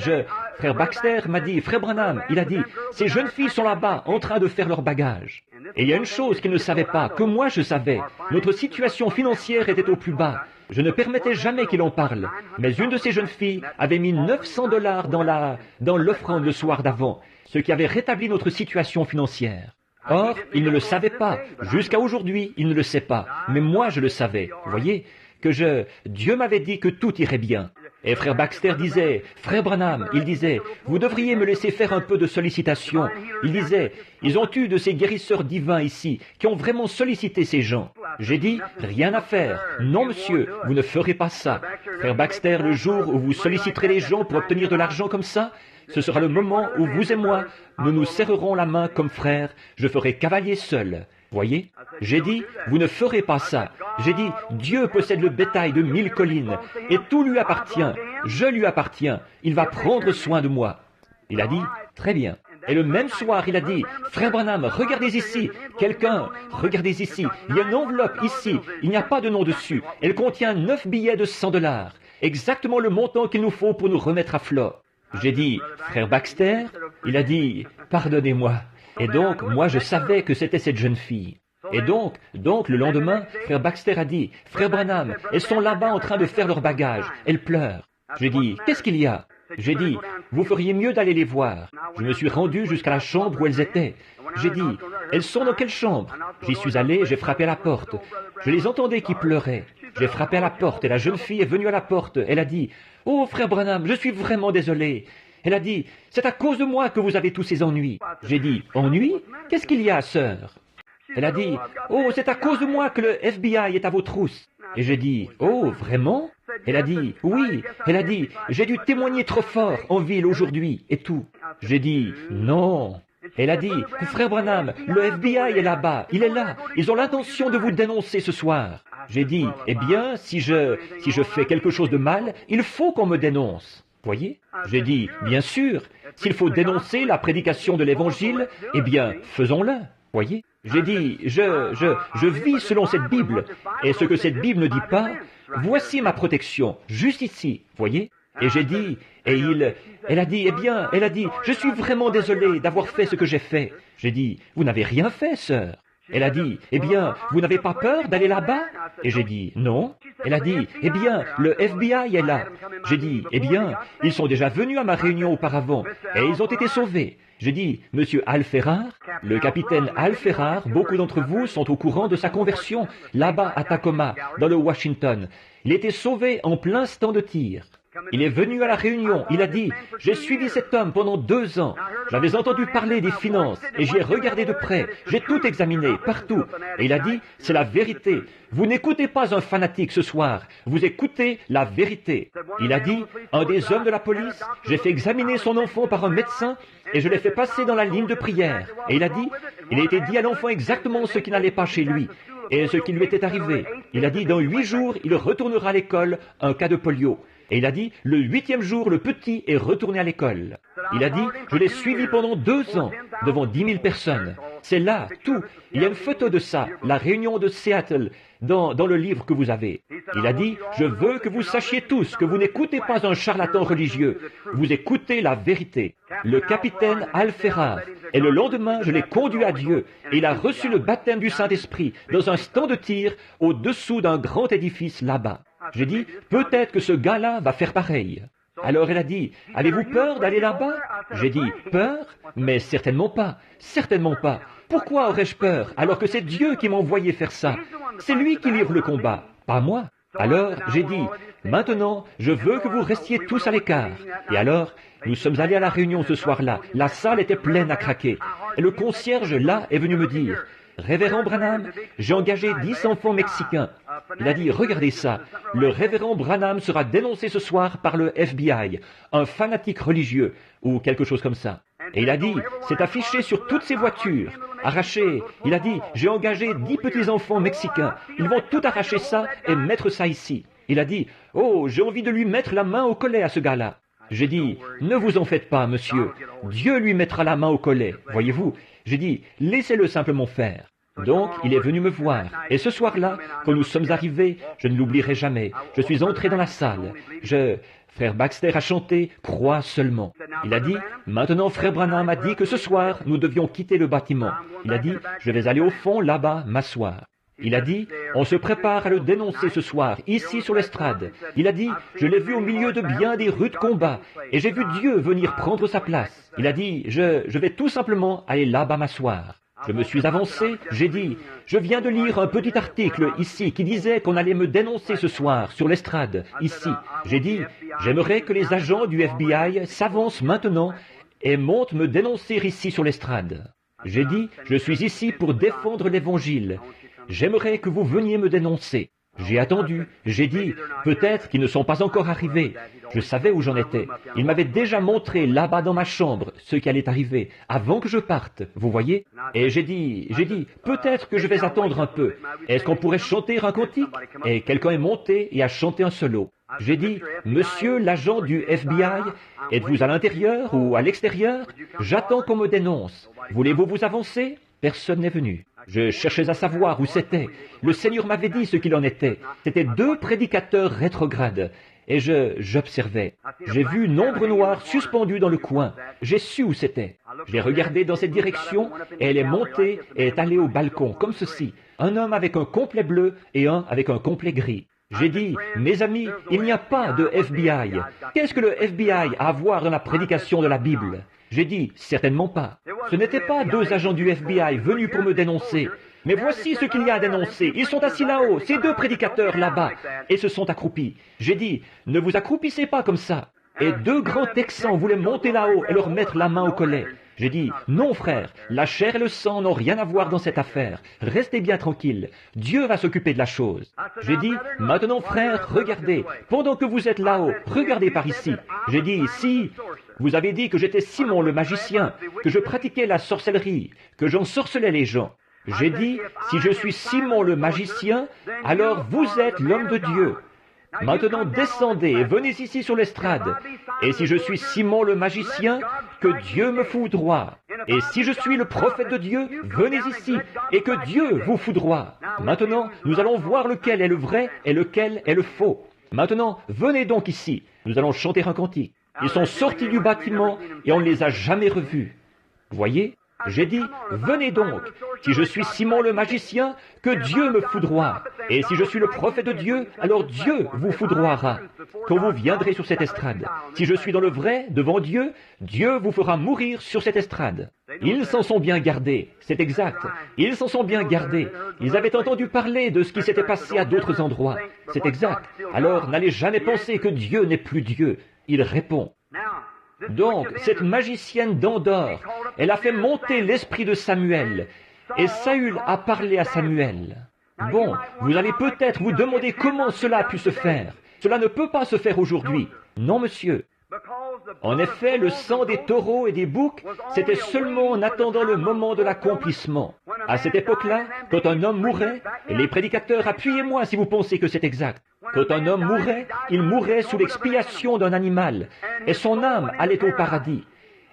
frère Baxter m'a dit, frère Branham, il a dit, ces jeunes filles sont là-bas, en train de faire leur bagage. Et il y a une chose qu'ils ne savaient pas, que moi je savais. Notre situation financière était au plus bas. Je ne permettais jamais qu'il en parle. Mais une de ces jeunes filles avait mis $900 dans l'offrande le soir d'avant, ce qui avait rétabli notre situation financière. Or, il ne le savait pas. Jusqu'à aujourd'hui, il ne le sait pas. Mais moi, je le savais. Vous voyez, Dieu m'avait dit que tout irait bien. Et frère Baxter disait, frère Branham, il disait, vous devriez me laisser faire un peu de sollicitation. Il disait, ils ont eu de ces guérisseurs divins ici, qui ont vraiment sollicité ces gens. J'ai dit, rien à faire. Non, monsieur, vous ne ferez pas ça. Frère Baxter, le jour où vous solliciterez les gens pour obtenir de l'argent comme ça, ce sera le moment où vous et moi, nous nous serrerons la main comme frères. Je ferai cavalier seul. Voyez? J'ai dit, vous ne ferez pas ça. J'ai dit, Dieu possède le bétail de 1000 collines, et tout lui appartient. Je lui appartiens. Il va prendre soin de moi. Il a dit, très bien. Et le même soir, il a dit, frère Branham, regardez ici. Regardez ici. Il y a une enveloppe ici. Il n'y a pas de nom dessus. Elle contient 9 billets de $100. Exactement le montant qu'il nous faut pour nous remettre à flot. J'ai dit, frère Baxter, il a dit, pardonnez-moi. Et donc, moi, je savais que c'était cette jeune fille. Et donc, le lendemain, frère Baxter a dit, frère Branham, elles sont là-bas en train de faire leur bagage. Elles pleurent. J'ai dit, qu'est-ce qu'il y a? J'ai dit, vous feriez mieux d'aller les voir. Je me suis rendu jusqu'à la chambre où elles étaient. J'ai dit, elles sont dans quelle chambre? J'y suis allé, j'ai frappé à la porte. Je les entendais qui pleuraient. J'ai frappé à la porte et la jeune fille est venue à la porte. Elle a dit, oh, frère Branham, je suis vraiment désolée. Elle a dit, c'est à cause de moi que vous avez tous ces ennuis. J'ai dit, ennuis? Qu'est-ce qu'il y a, sœur? Elle a dit, oh, c'est à cause de moi que le FBI est à vos trousses. Et j'ai dit, oh, vraiment? Elle a dit, oui. Elle a dit, j'ai dû témoigner trop fort en ville aujourd'hui et tout. J'ai dit, non. Elle a dit, frère Branham, le FBI est là-bas, il est là. Ils ont l'intention de vous dénoncer ce soir. J'ai dit, eh bien, si je fais quelque chose de mal, il faut qu'on me dénonce. Voyez? J'ai dit, bien sûr, s'il faut dénoncer la prédication de l'Évangile, eh bien, faisons-le. Voyez? J'ai dit, je vis selon cette Bible. Et ce que cette Bible ne dit pas, voici ma protection, juste ici. Voyez? Et j'ai dit, elle a dit, je suis vraiment désolé d'avoir fait ce que j'ai fait. J'ai dit, vous n'avez rien fait, sœur. Elle a dit, vous n'avez pas peur d'aller là-bas? Et j'ai dit, non. Elle a dit, le FBI est là. J'ai dit, ils sont déjà venus à ma réunion auparavant, et ils ont été sauvés. J'ai dit, Monsieur Al-Ferrar, le capitaine Al-Ferrar, beaucoup d'entre vous sont au courant de sa conversion, là-bas à Tacoma, dans le Washington. Il était sauvé en plein stand de tir. Il est venu à la réunion, il a dit, j'ai suivi cet homme pendant 2 ans. J'avais entendu parler des finances et j'y ai regardé de près. J'ai tout examiné, partout. Et il a dit, c'est la vérité. Vous n'écoutez pas un fanatique ce soir, vous écoutez la vérité. Il a dit, un des hommes de la police, j'ai fait examiner son enfant par un médecin et je l'ai fait passer dans la ligne de prière. Et il a dit, il a été dit à l'enfant exactement ce qui n'allait pas chez lui et ce qui lui était arrivé. Il a dit, dans 8 jours, il retournera à l'école, un cas de polio. Et il a dit, le 8e jour, le petit est retourné à l'école. Il a dit, je l'ai suivi pendant 2 ans, devant 10 000 personnes. C'est là, tout. Il y a une photo de ça, la réunion de Seattle, dans le livre que vous avez. Il a dit, je veux que vous sachiez tous que vous n'écoutez pas un charlatan religieux, vous écoutez la vérité. Le capitaine Al-Ferrar, et le lendemain, je l'ai conduit à Dieu, et il a reçu le baptême du Saint-Esprit dans un stand de tir au-dessous d'un grand édifice là-bas. J'ai dit, peut-être que ce gars-là va faire pareil. Alors elle a dit, avez-vous peur d'aller là-bas? J'ai dit, peur? Mais certainement pas, certainement pas. Pourquoi aurais-je peur alors que c'est Dieu qui m'a envoyé faire ça? C'est lui qui livre le combat, pas moi. Alors j'ai dit, maintenant, je veux que vous restiez tous à l'écart. Et alors, nous sommes allés à la réunion ce soir-là. La salle était pleine à craquer. Et le concierge, là, est venu me dire, Révérend Branham, j'ai engagé 10 enfants mexicains. Il a dit, regardez ça, le révérend Branham sera dénoncé ce soir par le FBI, un fanatique religieux, ou quelque chose comme ça. Et il a dit, c'est affiché sur toutes ces voitures, arraché. Il a dit, j'ai engagé 10 petits-enfants mexicains, ils vont tout arracher ça et mettre ça ici. Il a dit, oh, j'ai envie de lui mettre la main au collet à ce gars-là. J'ai dit, ne vous en faites pas, monsieur, Dieu lui mettra la main au collet, voyez-vous. J'ai dit, laissez-le simplement faire. Donc, il est venu me voir. Et ce soir-là, quand nous sommes arrivés, je ne l'oublierai jamais. Je suis entré dans la salle. Frère Baxter a chanté « Crois seulement ». Il a dit « Maintenant, Frère Branham a dit que ce soir, nous devions quitter le bâtiment. » Il a dit « Je vais aller au fond, là-bas, m'asseoir. » Il a dit « On se prépare à le dénoncer ce soir, ici sur l'estrade. » Il a dit « Je l'ai vu au milieu de bien des rudes combats, et j'ai vu Dieu venir prendre sa place. » Il a dit « Je vais tout simplement aller là-bas m'asseoir. » Je me suis avancé, j'ai dit « Je viens de lire un petit article ici qui disait qu'on allait me dénoncer ce soir sur l'estrade, ici. » J'ai dit « J'aimerais que les agents du FBI s'avancent maintenant et montent me dénoncer ici sur l'estrade. » J'ai dit « Je suis ici pour défendre l'Évangile. J'aimerais que vous veniez me dénoncer. » J'ai attendu, j'ai dit, peut-être qu'ils ne sont pas encore arrivés. Je savais où j'en étais. Il m'avait déjà montré là-bas dans ma chambre ce qui allait arriver, avant que je parte, vous voyez. Et j'ai dit, peut-être que je vais attendre un peu. Est-ce qu'on pourrait chanter un cantique? Et quelqu'un est monté et a chanté un solo. J'ai dit, monsieur l'agent du FBI, êtes-vous à l'intérieur ou à l'extérieur? J'attends qu'on me dénonce. Voulez-vous vous avancer? Personne n'est venu. Je cherchais à savoir où c'était. Le Seigneur m'avait dit ce qu'il en était. C'étaient 2 prédicateurs rétrogrades. Et j'observais. J'ai vu une ombre noire suspendue dans le coin. J'ai su où c'était. J'ai regardé dans cette direction et elle est montée et est allée au balcon, comme ceci. Un homme avec un complet bleu et un avec un complet gris. J'ai dit, mes amis, il n'y a pas de FBI. Qu'est-ce que le FBI a à voir dans la prédication de la Bible? J'ai dit, certainement pas. Ce n'étaient pas 2 agents du FBI venus pour me dénoncer. Mais voici ce qu'il y a à dénoncer. Ils sont assis là-haut, ces 2 prédicateurs là-bas, et se sont accroupis. J'ai dit, ne vous accroupissez pas comme ça. Et 2 grands Texans voulaient monter là-haut et leur mettre la main au collet. J'ai dit, non frère, la chair et le sang n'ont rien à voir dans cette affaire. Restez bien tranquille. Dieu va s'occuper de la chose. J'ai dit, maintenant frère, regardez. Pendant que vous êtes là-haut, regardez par ici. J'ai dit, si vous avez dit que j'étais Simon le magicien, que je pratiquais la sorcellerie, que j'ensorcelais les gens. J'ai dit, si je suis Simon le magicien, alors vous êtes l'homme de Dieu. Maintenant, descendez et venez ici sur l'estrade. Et si je suis Simon le magicien, que Dieu me foudroie. Et si je suis le prophète de Dieu, venez ici et que Dieu vous foudroie. Maintenant, nous allons voir lequel est le vrai et lequel est le faux. Maintenant, venez donc ici. Nous allons chanter un cantique. Ils sont sortis du bâtiment et on ne les a jamais revus. Voyez, j'ai dit, venez donc. Si je suis Simon le magicien, que Dieu me foudroie. Et si je suis le prophète de Dieu, alors Dieu vous foudroiera. Quand vous viendrez sur cette estrade. Si je suis dans le vrai, devant Dieu, Dieu vous fera mourir sur cette estrade. Ils s'en sont bien gardés, c'est exact. Ils s'en sont bien gardés. Ils avaient entendu parler de ce qui s'était passé à d'autres endroits. C'est exact. Alors n'allez jamais penser que Dieu n'est plus Dieu. Il répond. Donc, cette magicienne d'Endor, elle a fait monter l'esprit de Samuel. Et Saül a parlé à Samuel. Bon, vous allez peut-être vous demander comment cela a pu se faire. Cela ne peut pas se faire aujourd'hui. Non, monsieur. En effet, le sang des taureaux et des boucs, c'était seulement en attendant le moment de l'accomplissement. À cette époque-là, quand un homme mourait, et les prédicateurs, appuyez-moi si vous pensez que c'est exact. Quand un homme mourait, il mourait sous l'expiation d'un animal, et son âme allait au paradis.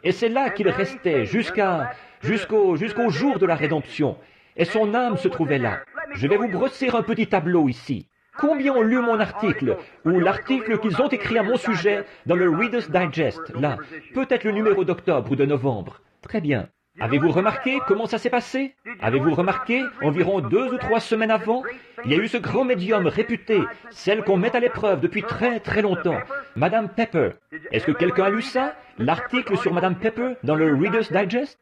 Et c'est là qu'il restait jusqu'au jour de la rédemption. Et son âme se trouvait là. Je vais vous brosser un petit tableau ici. Combien ont lu mon article, ou l'article qu'ils ont écrit à mon sujet dans le Reader's Digest, là, peut-être le numéro d'octobre ou de novembre. Très bien. Avez-vous remarqué comment ça s'est passé? Avez-vous remarqué, environ 2 ou 3 semaines avant, il y a eu ce grand médium réputé, celle qu'on met à l'épreuve depuis très très longtemps, Madame Pepper. Est-ce que quelqu'un a lu ça? L'article sur Madame Pepper dans le Reader's Digest?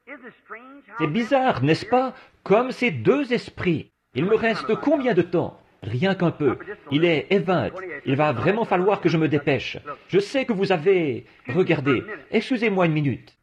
C'est bizarre, n'est-ce pas? Comme ces deux esprits. Il me reste combien de temps? Rien qu'un peu. Il est 20. Il va vraiment falloir que je me dépêche. Je sais que vous avez... Regardez, excusez-moi une minute.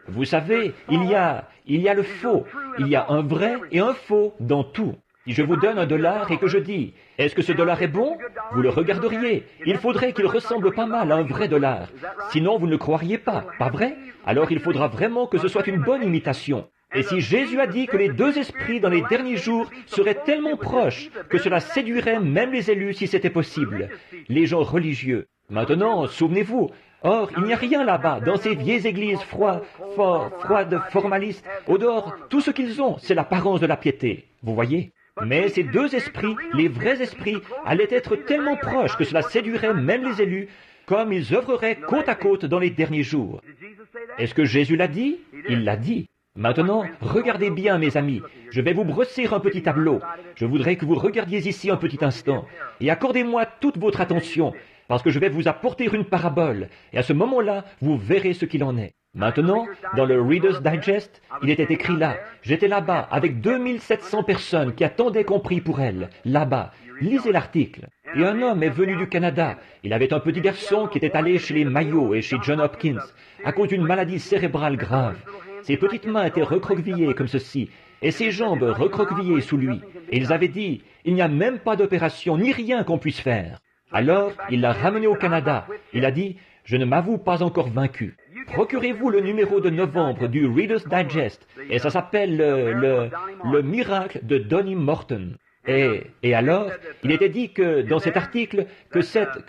Vous savez, il y a le faux. Il y a un vrai et un faux dans tout. Si je vous donne $1 et que je dis, est-ce que ce dollar est bon? Vous le regarderiez. Il faudrait qu'il ressemble pas mal à un vrai dollar. Sinon, vous ne le croiriez pas, pas vrai? Alors il faudra vraiment que ce soit une bonne imitation. Et si Jésus a dit que les deux esprits dans les derniers jours seraient tellement proches que cela séduirait même les élus si c'était possible, les gens religieux. Maintenant, souvenez-vous, or, il n'y a rien là-bas, dans ces vieilles églises froides, formalistes. Au dehors, tout ce qu'ils ont, c'est l'apparence de la piété. Vous voyez? Mais ces deux esprits, les vrais esprits, allaient être tellement proches que cela séduirait même les élus, comme ils œuvreraient côte à côte dans les derniers jours. Est-ce que Jésus l'a dit? Il l'a dit. Maintenant, regardez bien, mes amis. Je vais vous brosser un petit tableau. Je voudrais que vous regardiez ici un petit instant. Et accordez-moi toute votre attention, parce que je vais vous apporter une parabole. Et à ce moment-là, vous verrez ce qu'il en est. Maintenant, dans le Reader's Digest, il était écrit là. J'étais là-bas, avec 2700 personnes qui attendaient qu'on prie pour elles. Là-bas. Lisez l'article. Et un homme est venu du Canada. Il avait un petit garçon qui était allé chez les Mayo et chez John Hopkins, à cause d'une maladie cérébrale grave. Ses petites mains étaient recroquevillées comme ceci, et ses jambes recroquevillées sous lui. Et ils avaient dit, il n'y a même pas d'opération, ni rien qu'on puisse faire. Alors, il l'a ramené au Canada. Il a dit, je ne m'avoue pas encore vaincu. Procurez-vous le numéro de novembre du Reader's Digest, et ça s'appelle le miracle de Donnie Morton. Et alors, il était dit que, dans cet article, que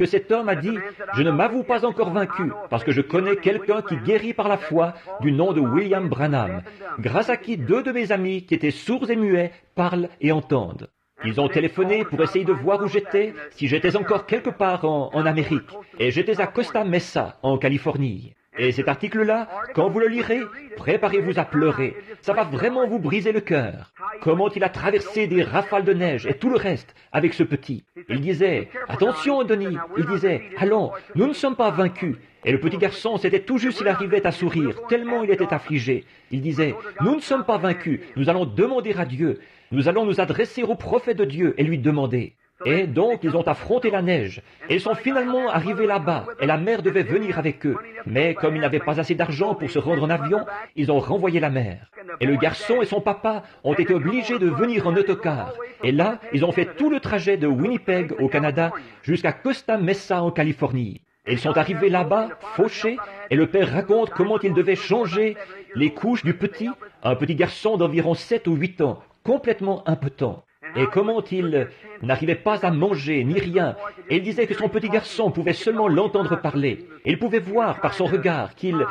cet homme a dit « Je ne m'avoue pas encore vaincu, parce que je connais quelqu'un qui guérit par la foi du nom de William Branham, grâce à qui 2 de mes amis qui étaient sourds et muets parlent et entendent. » Ils ont téléphoné pour essayer de voir où j'étais, si j'étais encore quelque part en Amérique. Et j'étais à Costa Mesa, en Californie. Et cet article-là, quand vous le lirez, préparez-vous à pleurer. Ça va vraiment vous briser le cœur. Comment il a traversé des rafales de neige et tout le reste avec ce petit. Il disait, attention, Denis. Il disait, allons, nous ne sommes pas vaincus. Et le petit garçon, c'était tout juste s'il arrivait à sourire, tellement il était affligé. Il disait, nous ne sommes pas vaincus. Nous allons demander à Dieu. Nous allons nous adresser au prophète de Dieu et lui demander. Et donc, ils ont affronté la neige. Et ils sont finalement arrivés là-bas. Et la mère devait venir avec eux. Mais comme ils n'avaient pas assez d'argent pour se rendre en avion, ils ont renvoyé la mère. Et le garçon et son papa ont été obligés de venir en autocar. Et là, ils ont fait tout le trajet de Winnipeg, au Canada, jusqu'à Costa Mesa, en Californie. Et ils sont arrivés là-bas, fauchés, et le père raconte comment il devait changer les couches du petit, un petit garçon d'environ 7 ou 8 ans, complètement impotent. et comment il n'arrivait pas à manger ni rien. Et il disait que son petit garçon pouvait seulement l'entendre parler. Et il pouvait voir par son regard qu'il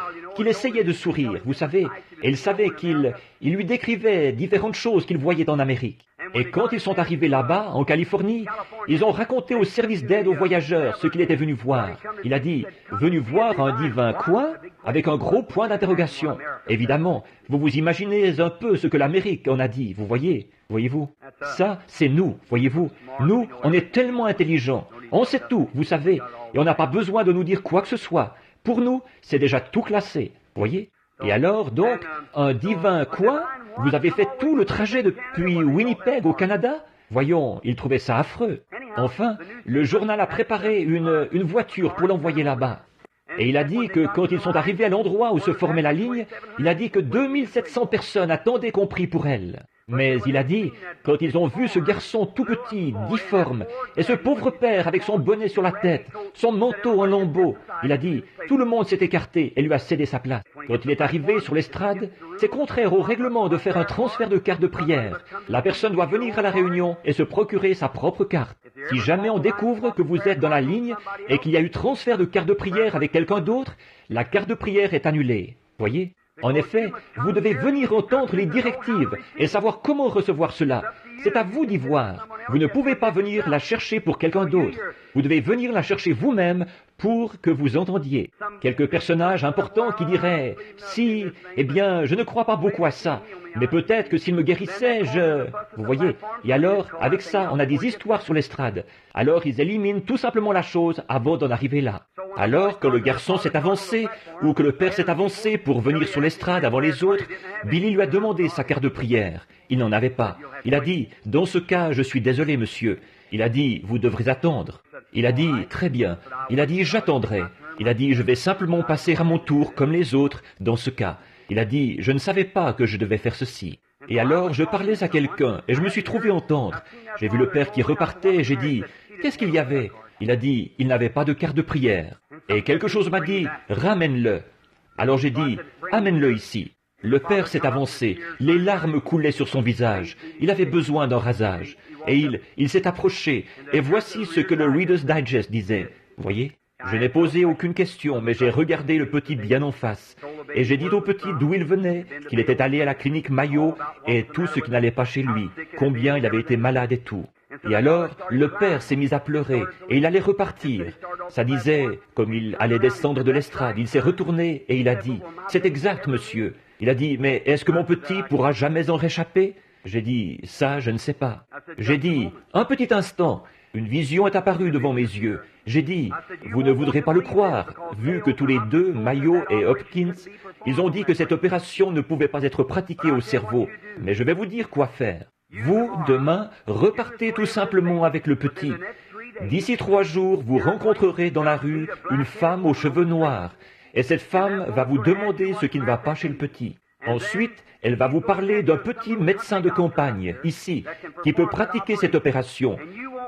essayait de sourire, vous savez. Et il savait qu'il lui décrivait différentes choses qu'il voyait en Amérique. Et quand ils sont arrivés là-bas, en Californie, ils ont raconté au service d'aide aux voyageurs ce qu'il était venu voir. Il a dit, venu voir un divin quoi? Avec un gros point d'interrogation. Évidemment, vous vous imaginez un peu ce que l'Amérique en a dit, vous voyez? Voyez-vous? Ça, c'est nous, voyez-vous? Nous, on est tellement intelligents. On sait tout, vous savez. Et on n'a pas besoin de nous dire quoi que ce soit. Pour nous, c'est déjà tout classé, voyez? Et alors, donc, un divin quoi? Vous avez fait tout le trajet depuis Winnipeg au Canada? Voyons, il trouvait ça affreux. Enfin, le journal a préparé une voiture pour l'envoyer là-bas. Et il a dit que quand ils sont arrivés à l'endroit où se formait la ligne, il a dit que 2700 personnes attendaient qu'on prie pour elle. Mais il a dit, quand ils ont vu ce garçon tout petit, difforme, et ce pauvre père avec son bonnet sur la tête, son manteau en lambeaux, il a dit, tout le monde s'est écarté et lui a cédé sa place. Quand il est arrivé sur l'estrade, c'est contraire au règlement de faire un transfert de carte de prière. La personne doit venir à la réunion et se procurer sa propre carte. Si jamais on découvre que vous êtes dans la ligne et qu'il y a eu transfert de carte de prière avec quelqu'un d'autre, la carte de prière est annulée. Voyez? En effet, vous devez venir entendre les directives et savoir comment recevoir cela. C'est à vous d'y voir. Vous ne pouvez pas venir la chercher pour quelqu'un d'autre. Vous devez venir la chercher vous-même pour que vous entendiez. Quelques personnages importants qui diraient « Si, eh bien, je ne crois pas beaucoup à ça, mais peut-être que s'il me guérissait, je... » Vous voyez? Et alors, avec ça, on a des histoires sur l'estrade. Alors, ils éliminent tout simplement la chose avant d'en arriver là. Alors, quand le garçon s'est avancé, ou que le père s'est avancé pour venir sur l'estrade avant les autres, Billy lui a demandé sa carte de prière. Il n'en avait pas. Il a dit « Dans ce cas, je suis désolé, monsieur. » Il a dit « Vous devrez attendre. » Il a dit « Très bien. » Il a dit « J'attendrai. » Il a dit « Je vais simplement passer à mon tour comme les autres dans ce cas. » Il a dit « Je ne savais pas que je devais faire ceci. » Et alors, je parlais à quelqu'un et je me suis trouvé entendre. J'ai vu le père qui repartait et j'ai dit « Qu'est-ce qu'il y avait ?» Il a dit « Il n'avait pas de carte de prière. » Et quelque chose m'a dit « Ramène-le. » Alors j'ai dit « Amène-le ici. » Le père s'est avancé, les larmes coulaient sur son visage. Il avait besoin d'un rasage. Et il s'est approché, et voici ce que le Reader's Digest disait. Voyez? Je n'ai posé aucune question, mais j'ai regardé le petit bien en face. Et j'ai dit au petit d'où il venait, qu'il était allé à la clinique Mayo, et tout ce qui n'allait pas chez lui, combien il avait été malade et tout. Et alors, le père s'est mis à pleurer, et il allait repartir. Ça disait, comme il allait descendre de l'estrade, il s'est retourné, et il a dit, « C'est exact, monsieur. » Il a dit, « Mais est-ce que mon petit pourra jamais en réchapper ?» J'ai dit, « Ça, je ne sais pas. » J'ai dit, « Un petit instant. » Une vision est apparue devant mes yeux. J'ai dit, « Vous ne voudrez pas le croire, vu que tous les deux, Mayo et Hopkins, ils ont dit que cette opération ne pouvait pas être pratiquée au cerveau. Mais je vais vous dire quoi faire. Vous, demain, repartez tout simplement avec le petit. D'ici 3 jours, vous rencontrerez dans la rue une femme aux cheveux noirs. Et cette femme va vous demander ce qui ne va pas chez le petit. Ensuite, elle va vous parler d'un petit médecin de campagne, ici, qui peut pratiquer cette opération.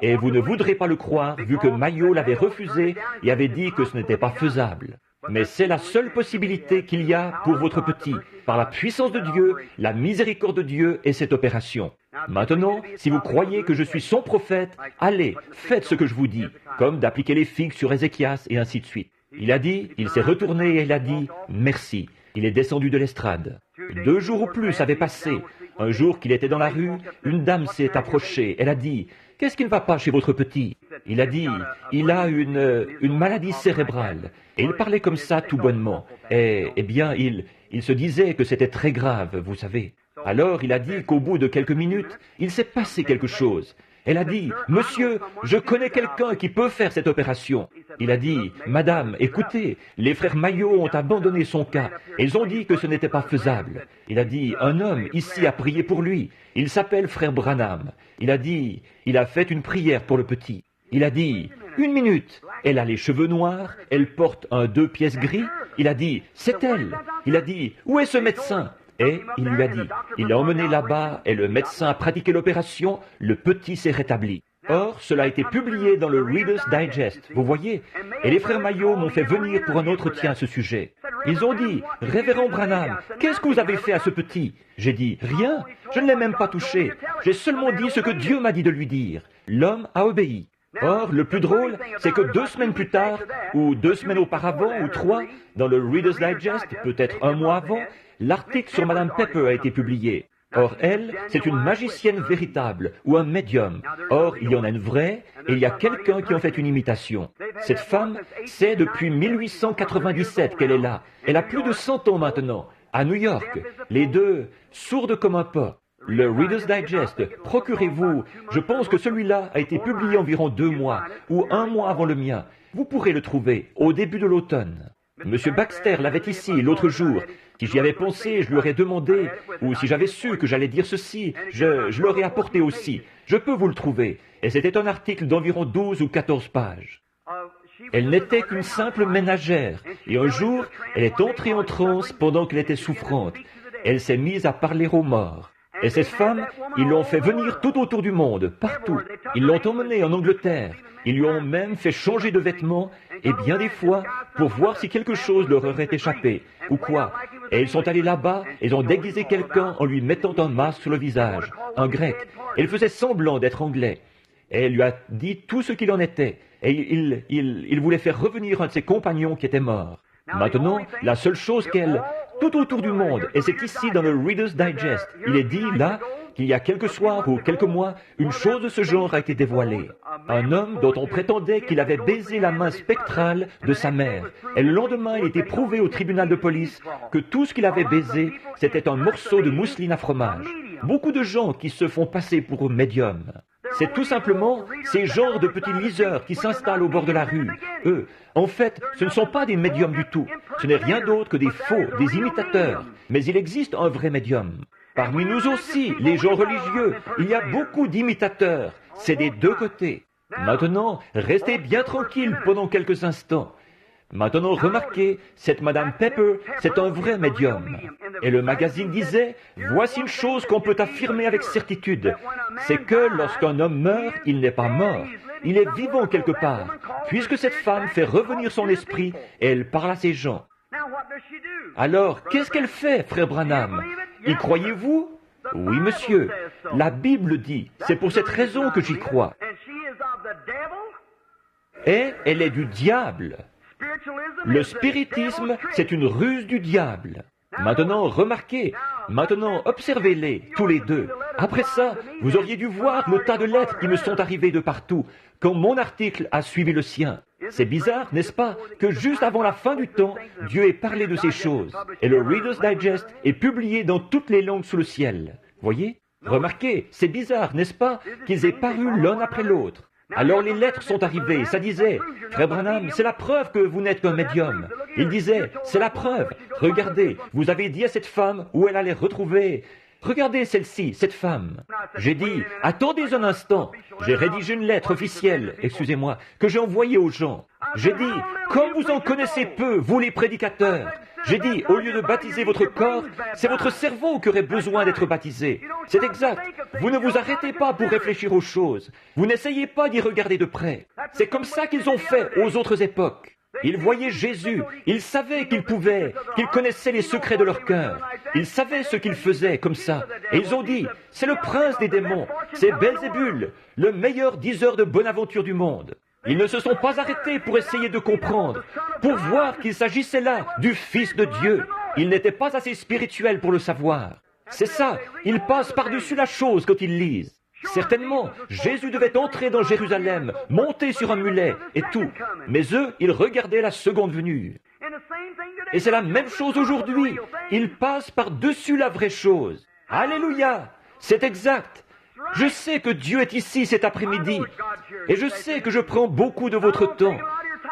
Et vous ne voudrez pas le croire, vu que Mayo l'avait refusé et avait dit que ce n'était pas faisable. Mais c'est la seule possibilité qu'il y a pour votre petit, par la puissance de Dieu, la miséricorde de Dieu et cette opération. Maintenant, si vous croyez que je suis son prophète, allez, faites ce que je vous dis, comme d'appliquer les figues sur Ézéchias et ainsi de suite. Il a dit, il s'est retourné et il a dit, merci. Il est descendu de l'estrade. 2 jours ou plus avaient passé. Un jour qu'il était dans la rue, une dame s'est approchée. Elle a dit, « Qu'est-ce qui ne va pas chez votre petit ?» Il a dit, « Il a une maladie cérébrale. » Et il parlait comme ça tout bonnement. Et, eh bien, il se disait que c'était très grave, vous savez. Alors il a dit qu'au bout de quelques minutes, il s'est passé quelque chose. Elle a dit, « Monsieur, je connais quelqu'un qui peut faire cette opération. » Il a dit, « Madame, écoutez, les frères Mayo ont abandonné son cas. Ils ont dit que ce n'était pas faisable. » Il a dit, « Un homme ici a prié pour lui. Il s'appelle frère Branham. » Il a dit, « Il a fait une prière pour le petit. » Il a dit, « 1 minute. Elle a les cheveux noirs, elle porte un 2 pièces gris. » Il a dit, « C'est elle. » Il a dit, « Où est ce médecin ?» Et il lui a dit, il l'a emmené là-bas et le médecin a pratiqué l'opération, le petit s'est rétabli. Or, cela a été publié dans le Reader's Digest, vous voyez, et les frères Mayo m'ont fait venir pour un entretien à ce sujet. Ils ont dit, « Révérend Branham, qu'est-ce que vous avez fait à ce petit ?» J'ai dit, « Rien, je ne l'ai même pas touché. J'ai seulement dit ce que Dieu m'a dit de lui dire. » L'homme a obéi. Or, le plus drôle, c'est que 2 semaines plus tard, ou 2 semaines auparavant, ou 3, dans le Reader's Digest, peut-être un mois avant, l'article sur Madame Pepper a été publié. Or, elle, c'est une magicienne véritable, ou un médium. Or, il y en a une vraie, et il y a quelqu'un qui en fait une imitation. Cette femme, c'est depuis 1897 qu'elle est là. Elle a plus de 100 ans maintenant, à New York. Les deux, sourdes comme un porc. Le Reader's Digest, procurez-vous, je pense que celui-là a été publié environ 2 mois, ou 1 mois avant le mien. Vous pourrez le trouver, au début de l'automne. Monsieur Baxter l'avait ici l'autre jour. Si j'y avais pensé, je lui aurais demandé, ou si j'avais su que j'allais dire ceci, je l'aurais apporté aussi. Je peux vous le trouver. Et c'était un article d'environ 12 ou 14 pages. Elle n'était qu'une simple ménagère, et un jour, elle est entrée en transe pendant qu'elle était souffrante. Elle s'est mise à parler aux morts. Et cette femme, ils l'ont fait venir tout autour du monde, partout. Ils l'ont emmenée en Angleterre. Ils lui ont même fait changer de vêtements, et bien des fois, pour voir si quelque chose leur aurait échappé, ou quoi. Et ils sont allés là-bas, et ils ont déguisé quelqu'un en lui mettant un masque sur le visage, un grec. Et il faisait semblant d'être anglais. Et elle lui a dit tout ce qu'il en était. Et il voulait faire revenir un de ses compagnons qui était mort. Maintenant, la seule chose qu'elle... Tout autour du monde, et c'est ici dans le Reader's Digest, il est dit là qu'il y a quelques soirs ou quelques mois, une chose de ce genre a été dévoilée. Un homme dont on prétendait qu'il avait baisé la main spectrale de sa mère. Et le lendemain, il était prouvé au tribunal de police que tout ce qu'il avait baisé, c'était un morceau de mousseline à fromage. Beaucoup de gens qui se font passer pour médiums. C'est tout simplement ces genres de petits liseurs qui s'installent au bord de la rue. Eux, en fait, ce ne sont pas des médiums du tout. Ce n'est rien d'autre que des faux, des imitateurs. Mais il existe un vrai médium. Parmi nous aussi, les gens religieux, il y a beaucoup d'imitateurs. C'est des deux côtés. Maintenant, restez bien tranquilles pendant quelques instants. Maintenant, remarquez, cette Madame Pepper, c'est un vrai médium. Et le magazine disait, voici une chose qu'on peut affirmer avec certitude, c'est que lorsqu'un homme meurt, il n'est pas mort, il est vivant quelque part, puisque cette femme fait revenir son esprit et elle parle à ces gens. Alors, qu'est-ce qu'elle fait, frère Branham? Y croyez-vous? Oui, monsieur. La Bible dit, c'est pour cette raison que j'y crois. Et elle est du diable. Le spiritisme, c'est une ruse du diable. Maintenant, remarquez, maintenant, observez-les, tous les deux. Après ça, vous auriez dû voir le tas de lettres qui me sont arrivées de partout, quand mon article a suivi le sien. C'est bizarre, n'est-ce pas, que juste avant la fin du temps, Dieu ait parlé de ces choses. Et le Reader's Digest est publié dans toutes les langues sous le ciel. Voyez? Remarquez, c'est bizarre, n'est-ce pas, qu'ils aient paru l'un après l'autre. Alors les lettres sont arrivées, ça disait, « Frère Branham, c'est la preuve que vous n'êtes qu'un médium. » Il disait, « C'est la preuve. Regardez, vous avez dit à cette femme où elle allait retrouver. Regardez celle-ci, cette femme. » J'ai dit, « Attendez un instant. » J'ai rédigé une lettre officielle, excusez-moi, que j'ai envoyée aux gens. J'ai dit, « Comme vous en connaissez peu, vous les prédicateurs. » J'ai dit, au lieu de baptiser votre corps, c'est votre cerveau qui aurait besoin d'être baptisé. C'est exact. Vous ne vous arrêtez pas pour réfléchir aux choses. Vous n'essayez pas d'y regarder de près. C'est comme ça qu'ils ont fait aux autres époques. Ils voyaient Jésus. Ils savaient qu'ils pouvaient, qu'ils connaissaient les secrets de leur cœur. Ils savaient ce qu'ils faisaient comme ça. Et ils ont dit, c'est le prince des démons. C'est Belzébul, le meilleur diseur de bonne aventure du monde. Ils ne se sont pas arrêtés pour essayer de comprendre, pour voir qu'il s'agissait là du Fils de Dieu. Ils n'étaient pas assez spirituels pour le savoir. C'est ça, ils passent par-dessus la chose quand ils lisent. Certainement, Jésus devait entrer dans Jérusalem, monter sur un mulet et tout. Mais eux, ils regardaient la seconde venue. Et c'est la même chose aujourd'hui. Ils passent par-dessus la vraie chose. Alléluia! C'est exact. Je sais que Dieu est ici cet après-midi, et je sais que je prends beaucoup de votre temps,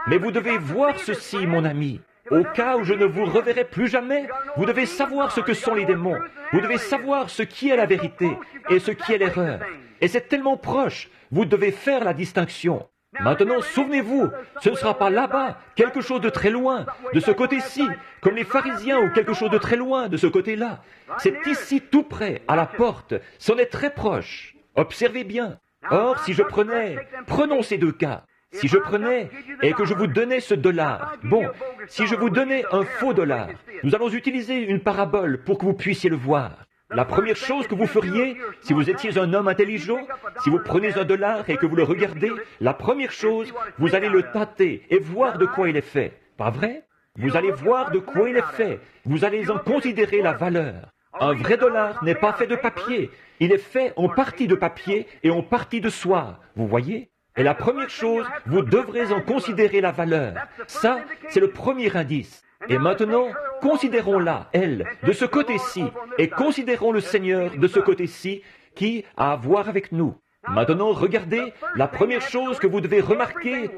mais vous devez voir ceci, mon ami. Au cas où je ne vous reverrai plus jamais, vous devez savoir ce que sont les démons, vous devez savoir ce qui est la vérité et ce qui est l'erreur. Et c'est tellement proche, vous devez faire la distinction. Maintenant, souvenez-vous, ce ne sera pas là-bas, quelque chose de très loin, de ce côté-ci, comme les pharisiens ou quelque chose de très loin, de ce côté-là. C'est ici tout près, à la porte, c'en est très proche. Observez bien. Or, si je prenons ces deux cas. Si je prenais et que je vous donnais ce dollar, bon, si je vous donnais un faux dollar, nous allons utiliser une parabole pour que vous puissiez le voir. La première chose que vous feriez, si vous étiez un homme intelligent, si vous prenez un dollar et que vous le regardez, la première chose, vous allez le tâter et voir de quoi il est fait. Pas vrai? Vous allez voir de quoi il est fait. Vous allez en considérer la valeur. Un vrai dollar n'est pas fait de papier. Il est fait en partie de papier et en partie de soie. Vous voyez? Et la première chose, vous devrez en considérer la valeur. Ça, c'est le premier indice. Et maintenant, considérons-la, elle, de ce côté-ci, et considérons le Seigneur de ce côté-ci, qui a à voir avec nous. Maintenant, regardez, la première chose que vous devez remarquer,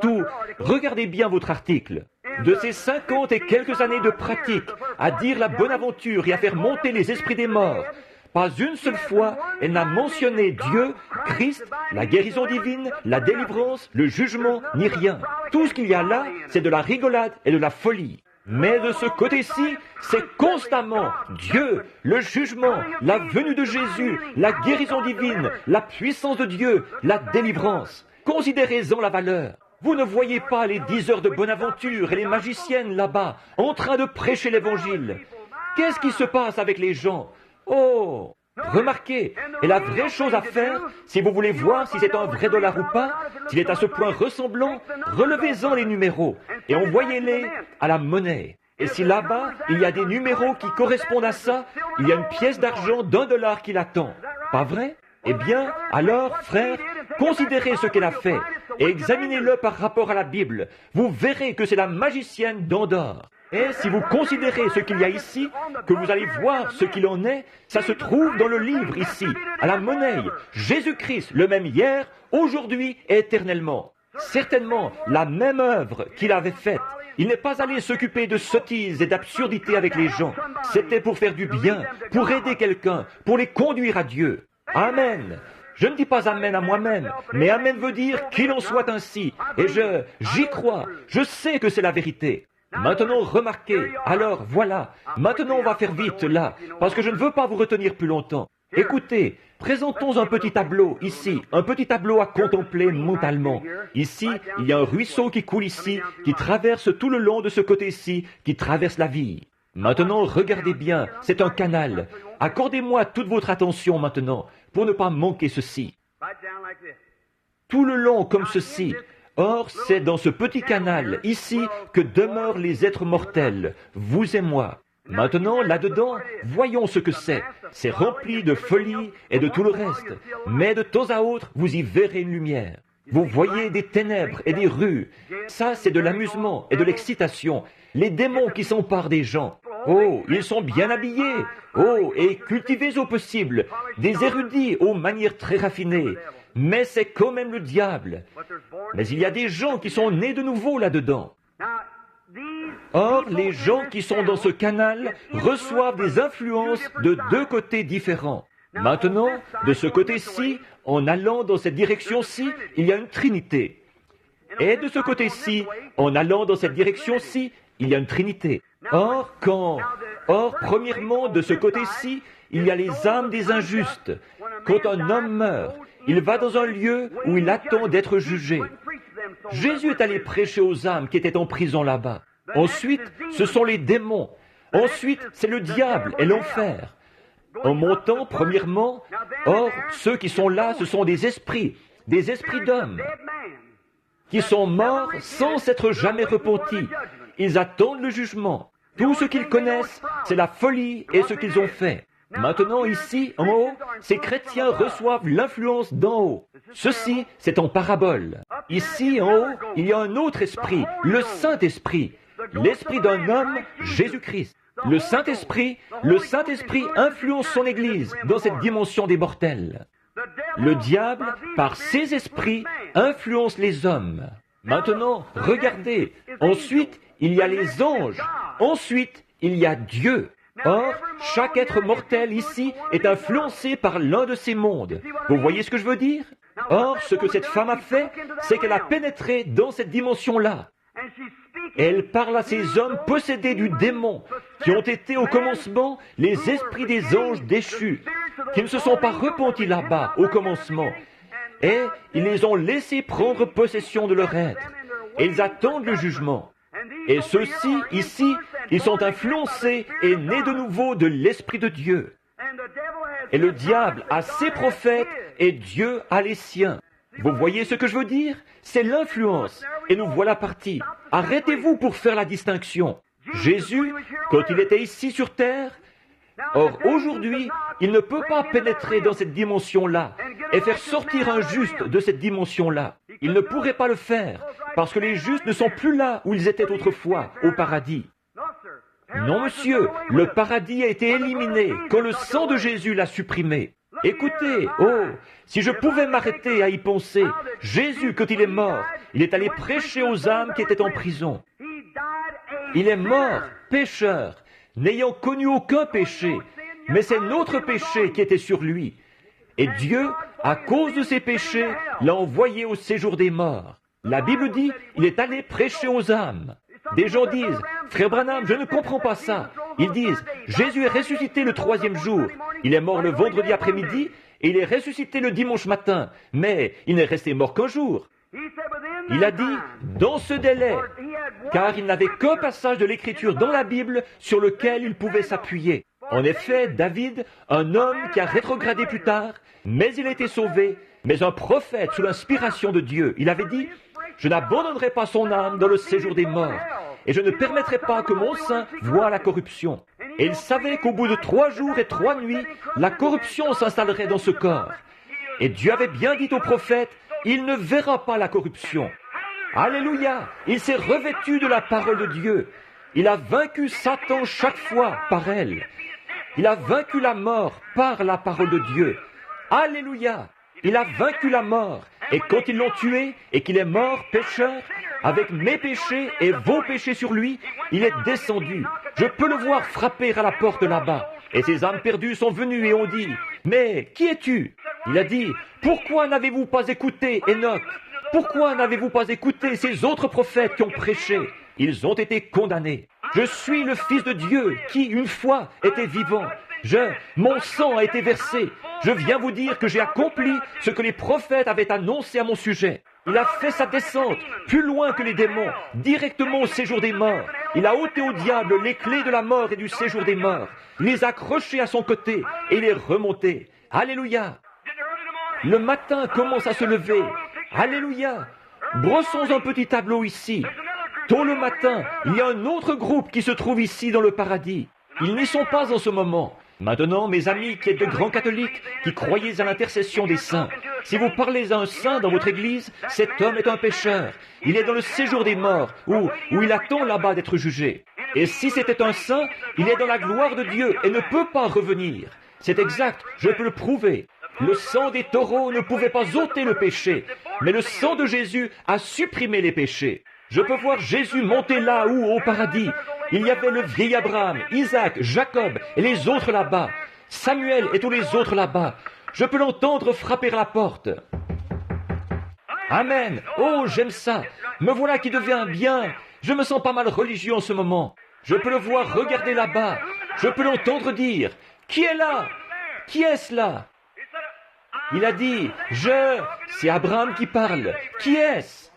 regardez bien votre article. De ces 50 et quelques années de pratique, à dire la bonne aventure et à faire monter les esprits des morts, pas une seule fois, elle n'a mentionné Dieu, Christ, la guérison divine, la délivrance, le jugement, ni rien. Tout ce qu'il y a là, c'est de la rigolade et de la folie. Mais de ce côté-ci, c'est constamment Dieu, le jugement, la venue de Jésus, la guérison divine, la puissance de Dieu, la délivrance. Considérez-en la valeur. Vous ne voyez pas les diseurs de Bonaventure et les magiciennes là-bas, en train de prêcher l'Évangile. Qu'est-ce qui se passe avec les gens? Oh! Remarquez, et la vraie chose à faire, si vous voulez voir si c'est un vrai dollar ou pas, s'il est à ce point ressemblant, relevez-en les numéros et envoyez-les à la monnaie. Et si là-bas, il y a des numéros qui correspondent à ça, il y a une pièce d'argent d'$1 qui l'attend. Pas vrai? Eh bien, alors, frères, considérez ce qu'elle a fait et examinez-le par rapport à la Bible. Vous verrez que c'est la magicienne d'Andorre. Et si vous considérez ce qu'il y a ici, que vous allez voir ce qu'il en est, ça se trouve dans le livre ici, à la monnaie. Jésus-Christ, le même hier, aujourd'hui et éternellement. Certainement la même œuvre qu'il avait faite. Il n'est pas allé s'occuper de sottises et d'absurdités avec les gens. C'était pour faire du bien, pour aider quelqu'un, pour les conduire à Dieu. Amen. Je ne dis pas Amen à moi-même, mais Amen veut dire qu'il en soit ainsi. Et j'y crois, je sais que c'est la vérité. Maintenant, remarquez, alors voilà, maintenant on va faire vite là, parce que je ne veux pas vous retenir plus longtemps. Écoutez, présentons un petit tableau ici, un petit tableau à contempler mentalement. Ici, il y a un ruisseau qui coule ici, qui traverse tout le long de ce côté-ci, qui traverse la vie. Maintenant, regardez bien, c'est un canal. Accordez-moi toute votre attention maintenant, pour ne pas manquer ceci. Tout le long comme ceci. Or, c'est dans ce petit canal, ici, que demeurent les êtres mortels, vous et moi. Maintenant, là-dedans, voyons ce que c'est. C'est rempli de folie et de tout le reste. Mais de temps à autre, vous y verrez une lumière. Vous voyez des ténèbres et des rues. Ça, c'est de l'amusement et de l'excitation. Les démons qui s'emparent des gens. Oh, ils sont bien habillés. Oh, et cultivés au possible. Des érudits aux manières très raffinées. Mais c'est quand même le diable. Mais il y a des gens qui sont nés de nouveau là-dedans. Or, les gens qui sont dans ce canal reçoivent des influences de deux côtés différents. Maintenant, de ce côté-ci, en allant dans cette direction-ci, il y a une trinité. Et de ce côté-ci, en allant dans cette direction-ci, il y a une trinité. Or, premièrement, de ce côté-ci, il y a les âmes des injustes. Quand un homme meurt, il va dans un lieu où il attend d'être jugé. Jésus est allé prêcher aux âmes qui étaient en prison là-bas. Ensuite, ce sont les démons. Ensuite, c'est le diable et l'enfer. En montant, premièrement, or, ceux qui sont là, ce sont des esprits d'hommes, qui sont morts sans s'être jamais repentis. Ils attendent le jugement. Tout ce qu'ils connaissent, c'est la folie et ce qu'ils ont fait. Maintenant, ici, en haut, ces chrétiens reçoivent l'influence d'en haut. Ceci, c'est en parabole. Ici, en haut, il y a un autre esprit, le Saint-Esprit. L'esprit d'un homme, Jésus-Christ. Le Saint-Esprit influence son Église dans cette dimension des mortels. Le diable, par ses esprits, influence les hommes. Maintenant, regardez. Ensuite, il y a les anges. Ensuite, il y a Dieu. Or, chaque être mortel ici est influencé par l'un de ces mondes. Vous voyez ce que je veux dire? Or, ce que cette femme a fait, c'est qu'elle a pénétré dans cette dimension-là. Elle parle à ces hommes possédés du démon, qui ont été au commencement les esprits des anges déchus, qui ne se sont pas repentis là-bas au commencement. et ils les ont laissés prendre possession de leur être. Et ils attendent le jugement. Et ceux-ci, ici, ils sont influencés et nés de nouveau de l'Esprit de Dieu. Et le diable a ses prophètes et Dieu a les siens. Vous voyez ce que je veux dire? C'est l'influence. Et nous voilà partis. Arrêtez-vous pour faire la distinction. Jésus, quand il était ici sur terre, or aujourd'hui, il ne peut pas pénétrer dans cette dimension-là et faire sortir un juste de cette dimension-là. Il ne pourrait pas le faire parce que les justes ne sont plus là où ils étaient autrefois, au paradis. Non, monsieur, le paradis a été éliminé quand le sang de Jésus l'a supprimé. Écoutez, oh, si je pouvais m'arrêter à y penser, Jésus, quand il est mort, il est allé prêcher aux âmes qui étaient en prison. Il est mort, pécheur, n'ayant connu aucun péché, mais c'est notre péché qui était sur lui. Et Dieu, à cause de ses péchés, l'a envoyé au séjour des morts. La Bible dit, il est allé prêcher aux âmes. Des gens disent, frère Branham, je ne comprends pas ça. Ils disent, Jésus est ressuscité le 3e jour. Il est mort le vendredi après-midi et il est ressuscité le dimanche matin. Mais il n'est resté mort qu'un jour. Il a dit, dans ce délai, car il n'avait qu'un passage de l'Écriture dans la Bible sur lequel il pouvait s'appuyer. En effet, David, un homme qui a rétrogradé plus tard, mais il a été sauvé, mais un prophète sous l'inspiration de Dieu, il avait dit, je n'abandonnerai pas son âme dans le séjour des morts, et je ne permettrai pas que mon sein voie la corruption. Et il savait qu'au bout de 3 jours et 3 nuits, la corruption s'installerait dans ce corps. Et Dieu avait bien dit au prophète, il ne verra pas la corruption. Alléluia! Il s'est revêtu de la parole de Dieu. Il a vaincu Satan chaque fois par elle. Il a vaincu la mort par la parole de Dieu. Alléluia! Il a vaincu la mort. Et quand ils l'ont tué et qu'il est mort, pécheur, avec mes péchés et vos péchés sur lui, il est descendu. Je peux le voir frapper à la porte là-bas. Et ces âmes perdues sont venues et ont dit, « Mais qui es-tu » Il a dit, « Pourquoi n'avez-vous pas écouté Enoch? Pourquoi n'avez-vous pas écouté ces autres prophètes qui ont prêché? Ils ont été condamnés. Je suis le Fils de Dieu qui, une fois, était vivant. Mon sang a été versé. Je viens vous dire que j'ai accompli ce que les prophètes avaient annoncé à mon sujet. Il a fait sa descente plus loin que les démons, directement au séjour des morts. Il a ôté au diable les clés de la mort et du séjour des morts. Il les a accrochés à son côté et il est remonté. Alléluia! Le matin commence à se lever. Alléluia! Brossons un petit tableau ici. Tôt le matin, il y a un autre groupe qui se trouve ici dans le paradis. Ils n'y sont pas en ce moment. Maintenant, mes amis qui êtes de grands catholiques, qui croyez à l'intercession des saints, si vous parlez à un saint dans votre église, cet homme est un pécheur. Il est dans le séjour des morts, où il attend là-bas d'être jugé. Et si c'était un saint, il est dans la gloire de Dieu et ne peut pas revenir. C'est exact, je peux le prouver. Le sang des taureaux ne pouvait pas ôter le péché, mais le sang de Jésus a supprimé les péchés. Je peux voir Jésus monter là où, au paradis. Il y avait le vieil Abraham, Isaac, Jacob et les autres là-bas. Samuel et tous les autres là-bas. Je peux l'entendre frapper à la porte. Amen. Oh, j'aime ça. Me voilà qui devient bien. Je me sens pas mal religieux en ce moment. Je peux le voir regarder là-bas. Je peux l'entendre dire, « Qui est là? Qui est-ce là ?» Il a dit, « C'est Abraham qui parle. Qui est-ce?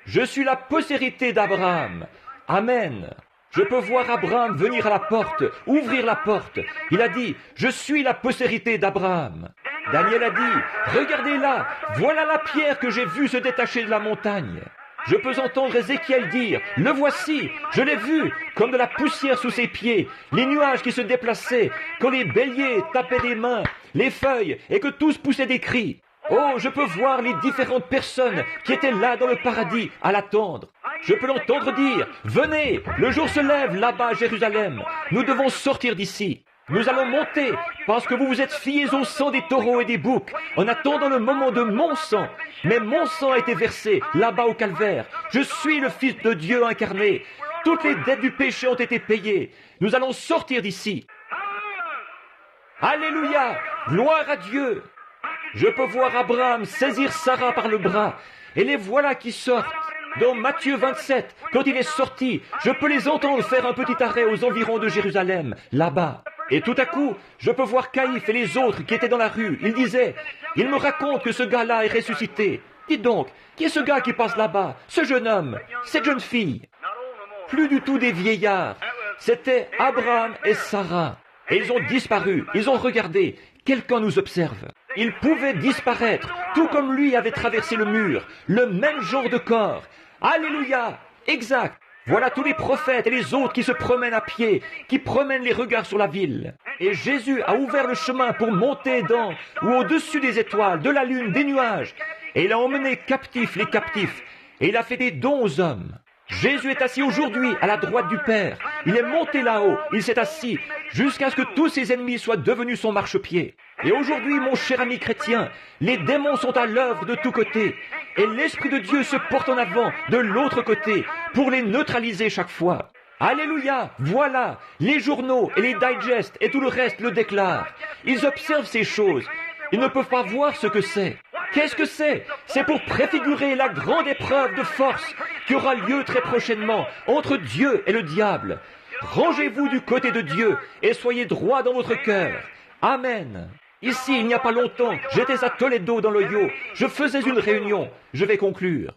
Je suis la postérité d'Abraham. Amen. » Je peux voir Abraham venir à la porte, ouvrir la porte. Il a dit, « Je suis la postérité d'Abraham. » Daniel a dit, « Regardez là, voilà la pierre que j'ai vue se détacher de la montagne. » Je peux entendre Ézéchiel dire, « Le voici, je l'ai vu, comme de la poussière sous ses pieds, les nuages qui se déplaçaient, quand les béliers tapaient des mains, les feuilles, et que tous poussaient des cris. » Oh, je peux voir les différentes personnes qui étaient là dans le paradis à l'attendre. Je peux l'entendre dire, « Venez, le jour se lève là-bas à Jérusalem. Nous devons sortir d'ici. Nous allons monter parce que vous vous êtes fiés au sang des taureaux et des boucs en attendant le moment de mon sang. Mais mon sang a été versé là-bas au calvaire. Je suis le Fils de Dieu incarné. Toutes les dettes du péché ont été payées. Nous allons sortir d'ici. » Alléluia! Gloire à Dieu! Je peux voir Abraham saisir Sarah par le bras, et les voilà qui sortent. Dans Matthieu 27, quand il est sorti, je peux les entendre faire un petit arrêt aux environs de Jérusalem, là-bas. Et tout à coup, je peux voir Caïphe et les autres qui étaient dans la rue. Ils disaient, il me raconte que ce gars-là est ressuscité. Dites donc, qui est ce gars qui passe là-bas? Ce jeune homme, cette jeune fille? Plus du tout des vieillards. C'était Abraham et Sarah. Et ils ont disparu, ils ont regardé. Quelqu'un nous observe. Ils pouvaient disparaître, tout comme lui avait traversé le mur. Le même genre de corps. Alléluia! Exact. Voilà tous les prophètes et les autres qui se promènent à pied, qui promènent les regards sur la ville. Et Jésus a ouvert le chemin pour monter dans ou au-dessus des étoiles, de la lune, des nuages. Et il a emmené captifs les captifs. Et il a fait des dons aux hommes. Jésus est assis aujourd'hui à la droite du Père. Il est monté là-haut, il s'est assis, jusqu'à ce que tous ses ennemis soient devenus son marchepied. Et aujourd'hui, mon cher ami chrétien, les démons sont à l'œuvre de tous côtés. Et l'Esprit de Dieu se porte en avant de l'autre côté pour les neutraliser chaque fois. Alléluia! Voilà! Les journaux et les digests et tout le reste le déclarent. Ils observent ces choses. Ils ne peuvent pas voir ce que c'est. Qu'est-ce que c'est? C'est pour préfigurer la grande épreuve de force qui aura lieu très prochainement entre Dieu et le diable. Rangez-vous du côté de Dieu et soyez droit dans votre cœur. Amen. Ici, il n'y a pas longtemps, j'étais à Toledo dans l'Ohio. Je faisais une réunion. Je vais conclure.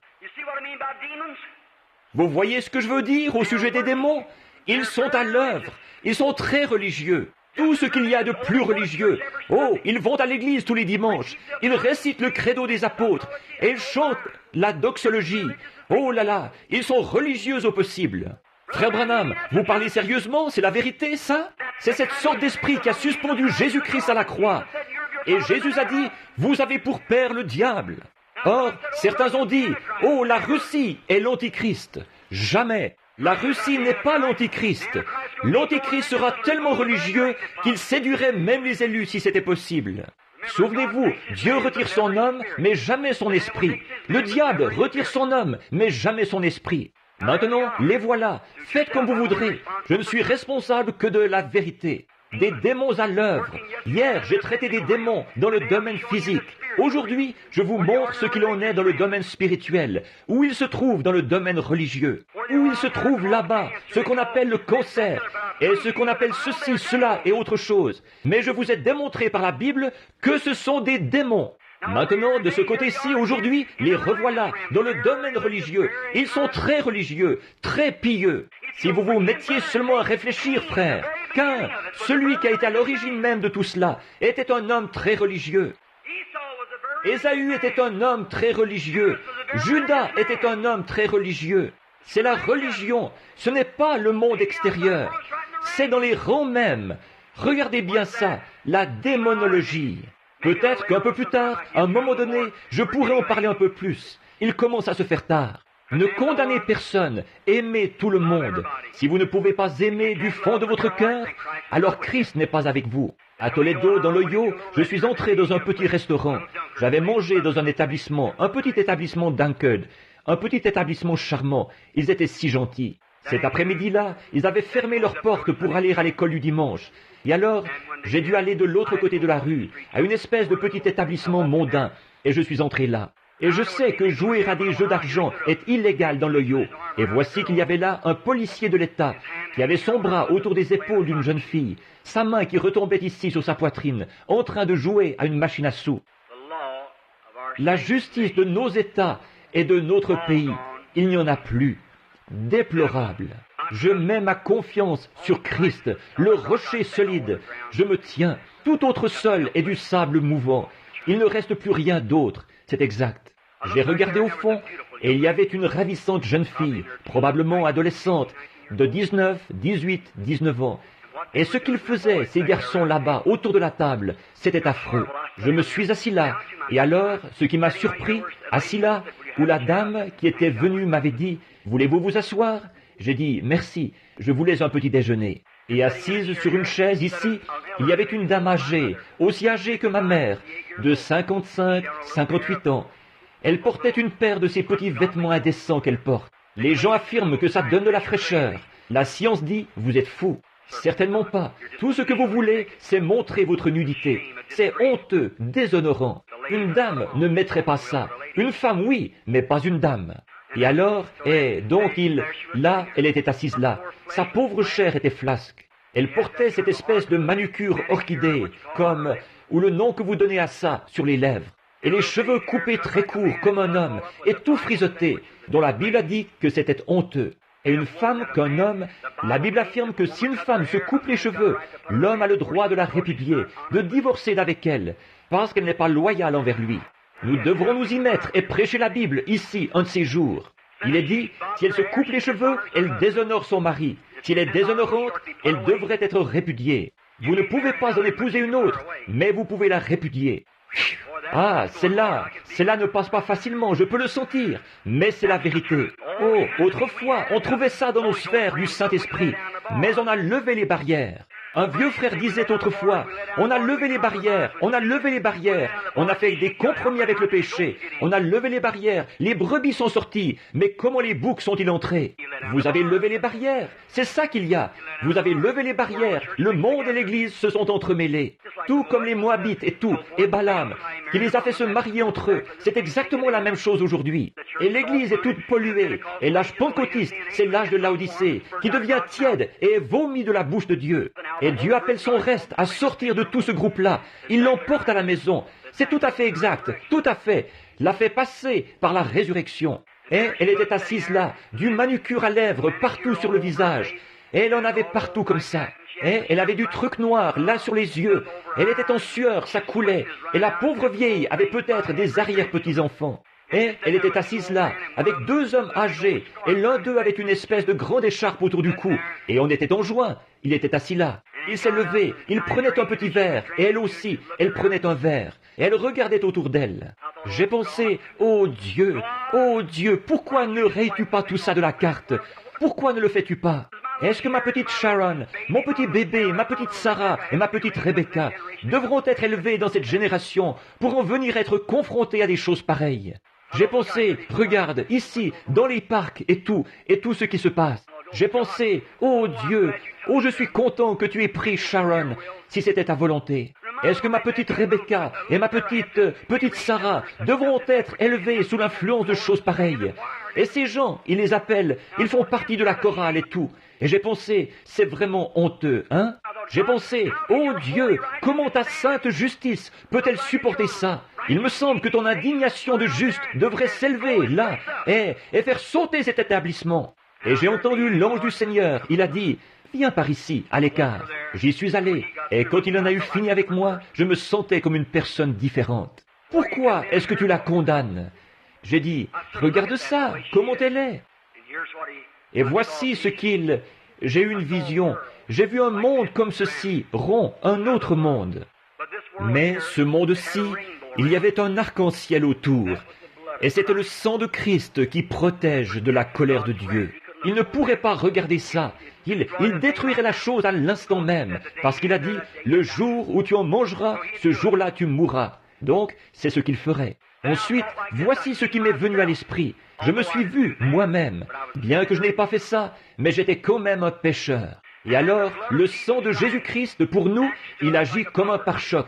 Vous voyez ce que je veux dire au sujet des démons? Ils sont à l'œuvre. Ils sont très religieux. Tout ce qu'il y a de plus religieux. Oh, ils vont à l'église tous les dimanches. Ils récitent le credo des apôtres. Et ils chantent la doxologie. Oh là là, ils sont religieux au possible. Frère Branham, vous parlez sérieusement? C'est la vérité, ça? C'est cette sorte d'esprit qui a suspendu Jésus-Christ à la croix. Et Jésus a dit, vous avez pour père le diable. Or, certains ont dit, oh, la Russie est l'Antichrist. Jamais. La Russie n'est pas l'Antichrist. L'Antichrist sera tellement religieux qu'il séduirait même les élus si c'était possible. Souvenez-vous, Dieu retire son homme, mais jamais son esprit. Le diable retire son homme, mais jamais son esprit. Maintenant, les voilà. Faites comme vous voudrez. Je ne suis responsable que de la vérité. Des démons à l'œuvre. Hier, j'ai traité des démons dans le domaine physique. Aujourd'hui, je vous montre ce qu'il en est dans le domaine spirituel, où il se trouve dans le domaine religieux, où il se trouve là-bas, ce qu'on appelle le cancer, et ce qu'on appelle ceci, cela et autre chose. Mais je vous ai démontré par la Bible que ce sont des démons. Maintenant, de ce côté-ci, aujourd'hui, les revoilà dans le domaine religieux. Ils sont très religieux, très pieux. Si vous vous mettiez seulement à réfléchir, frère, car celui qui a été à l'origine même de tout cela était un homme très religieux. Ésaü était un homme très religieux. Judas était un homme très religieux. C'est la religion, ce n'est pas le monde extérieur. C'est dans les rangs mêmes. Regardez bien ça, la démonologie. Peut-être qu'un peu plus tard, à un moment donné, je pourrais en parler un peu plus. Il commence à se faire tard. Ne condamnez personne, aimez tout le monde. Si vous ne pouvez pas aimer du fond de votre cœur, alors Christ n'est pas avec vous. À Toledo, dans l'Ohio, je suis entré dans un petit restaurant. J'avais mangé dans un établissement, un petit établissement d'Ankud, un petit établissement charmant. Ils étaient si gentils. Cet après-midi-là, ils avaient fermé leurs portes pour aller à l'école du dimanche. Et alors, j'ai dû aller de l'autre côté de la rue, à une espèce de petit établissement mondain, et je suis entré là. Et je sais que jouer à des jeux d'argent est illégal dans l'Ohio. Et voici qu'il y avait là un policier de l'État qui avait son bras autour des épaules d'une jeune fille, sa main qui retombait ici sur sa poitrine, en train de jouer à une machine à sous. La justice de nos États et de notre pays, il n'y en a plus. Déplorable. Je mets ma confiance sur Christ, le rocher solide. Je me tiens. Tout autre sol est du sable mouvant. Il ne reste plus rien d'autre. C'est exact. J'ai regardé au fond et il y avait une ravissante jeune fille, probablement adolescente, de 19, 18, 19 ans. Et ce qu'ils faisaient, ces garçons là-bas, autour de la table, c'était affreux. Je me suis assis là. Et alors, ce qui m'a surpris, assis là, où la dame qui était venue m'avait dit « Voulez-vous vous asseoir ?» J'ai dit « Merci, je voulais un petit déjeuner. » Et assise sur une chaise ici, il y avait une dame âgée, aussi âgée que ma mère, de 55, 58 ans. Elle portait une paire de ces petits vêtements indécents qu'elle porte. Les gens affirment que ça donne de la fraîcheur. La science dit « Vous êtes fous ». Certainement pas. Tout ce que vous voulez, c'est montrer votre nudité. C'est honteux, déshonorant. Une dame ne mettrait pas ça. Une femme, oui, mais pas une dame. Et alors, donc là, elle était assise là. Sa pauvre chair était flasque. Elle portait cette espèce de manucure orchidée, ou le nom que vous donnez à ça, sur les lèvres. Et les cheveux coupés très courts comme un homme, et tout frisoté, dont la Bible a dit que c'était honteux. Et une femme qu'un homme, la Bible affirme que si une femme se coupe les cheveux, l'homme a le droit de la répudier, de divorcer d'avec elle, parce qu'elle n'est pas loyale envers lui. Nous devrons nous y mettre et prêcher la Bible ici, un de ces jours. Il est dit, si elle se coupe les cheveux, elle déshonore son mari. Si elle est déshonorante, elle devrait être répudiée. Vous ne pouvez pas en épouser une autre, mais vous pouvez la répudier. Ah, celle-là ne passe pas facilement, je peux le sentir, mais c'est la vérité. Oh, autrefois, on trouvait ça dans nos sphères du Saint-Esprit, mais on a levé les barrières. Un vieux frère disait autrefois, on a levé les barrières, on a levé les barrières, on a fait des compromis avec le péché, on a levé les barrières, les brebis sont sorties, mais comment les boucs sont-ils entrés? Vous avez levé les barrières, c'est ça qu'il y a. Vous avez levé les barrières, le monde et l'Église se sont entremêlés. Tout comme les Moabites et Balaam, qui les a fait se marier entre eux, c'est exactement la même chose aujourd'hui. Et l'Église est toute polluée, et l'âge pentecôtiste, c'est l'âge de Laodicée, qui devient tiède et est vomi de la bouche de Dieu. Et Dieu appelle son reste à sortir de tout ce groupe-là. Il l'emporte à la maison. C'est tout à fait exact, tout à fait. L'a fait passer par la résurrection. Et elle était assise là, du manucure à lèvres partout sur le visage. Et elle en avait partout comme ça. Et elle avait du truc noir là sur les yeux. Elle était en sueur, ça coulait. Et la pauvre vieille avait peut-être des arrière-petits-enfants. Et elle était assise là, avec deux hommes âgés, et l'un d'eux avait une espèce de grande écharpe autour du cou. Et on était en juin, il était assis là. Il s'est levé, il prenait un petit verre, et elle aussi, elle prenait un verre. Et elle regardait autour d'elle. J'ai pensé, oh Dieu, pourquoi ne rayes-tu pas tout ça de la carte? Pourquoi ne le fais-tu pas? Est-ce que ma petite Sharon, mon petit bébé, ma petite Sarah et ma petite Rebecca devront être élevés dans cette génération pour en venir être confrontés à des choses pareilles? J'ai pensé, regarde, ici, dans les parcs et tout ce qui se passe. J'ai pensé, oh Dieu, oh je suis content que tu aies pris Sharon, si c'était ta volonté. Est-ce que ma petite Rebecca et ma petite Sarah devront être élevées sous l'influence de choses pareilles? Et ces gens, ils les appellent, ils font partie de la chorale et tout. Et j'ai pensé, c'est vraiment honteux, hein? J'ai pensé, oh Dieu, comment ta sainte justice peut-elle supporter ça? Il me semble que ton indignation de juste devrait s'élever là et faire sauter cet établissement. Et j'ai entendu l'ange du Seigneur, il a dit, viens par ici, à l'écart. J'y suis allé, et quand il en a eu fini avec moi, je me sentais comme une personne différente. Pourquoi est-ce que tu la condamnes? J'ai dit, regarde ça, comment elle est. Et voici ce qu'il... J'ai eu une vision, j'ai vu un monde comme ceci, rond, un autre monde. Mais ce monde-ci, il y avait un arc-en-ciel autour, et c'était le sang de Christ qui protège de la colère de Dieu. Il ne pourrait pas regarder ça. Il détruirait la chose à l'instant même, parce qu'il a dit, le jour où tu en mangeras, ce jour-là tu mourras. Donc, c'est ce qu'il ferait. Ensuite, voici ce qui m'est venu à l'esprit. Je me suis vu moi-même, bien que je n'ai pas fait ça, mais j'étais quand même un pécheur. Et alors, le sang de Jésus-Christ, pour nous, il agit comme un pare-choc.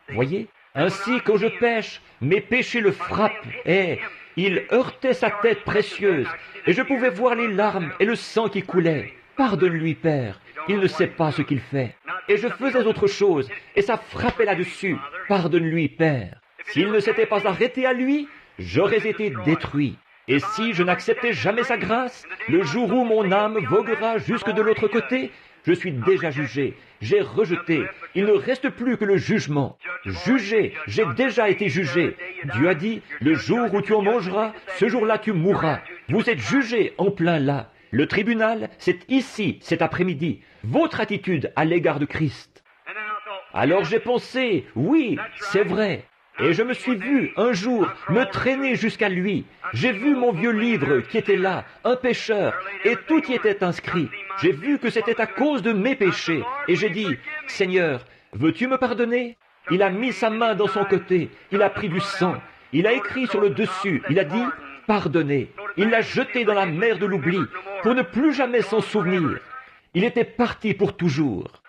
Voyez? Ainsi, quand je pêche, mes péchés le frappent, et il heurtait sa tête précieuse, et je pouvais voir les larmes et le sang qui coulait. Pardonne-lui, Père, il ne sait pas ce qu'il fait. Et je faisais autre chose, et ça frappait là-dessus. Pardonne-lui, Père. S'il ne s'était pas arrêté à lui, j'aurais été détruit. Et si je n'acceptais jamais sa grâce, le jour où mon âme voguera jusque de l'autre côté, je suis déjà jugé, j'ai rejeté, il ne reste plus que le jugement. Jugé, j'ai déjà été jugé. Dieu a dit, le jour où tu en mangeras, ce jour-là tu mourras. Vous êtes jugé en plein là. Le tribunal, c'est ici, cet après-midi. Votre attitude à l'égard de Christ. Alors j'ai pensé, oui, c'est vrai. Et je me suis vu, un jour, me traîner jusqu'à lui. J'ai vu mon vieux livre qui était là, un pécheur, et tout y était inscrit. J'ai vu que c'était à cause de mes péchés. Et j'ai dit, Seigneur, veux-tu me pardonner? Il a mis sa main dans son côté, il a pris du sang. Il a écrit sur le dessus, il a dit, pardonnez. Il l'a jeté dans la mer de l'oubli, pour ne plus jamais s'en souvenir. Il était parti pour toujours.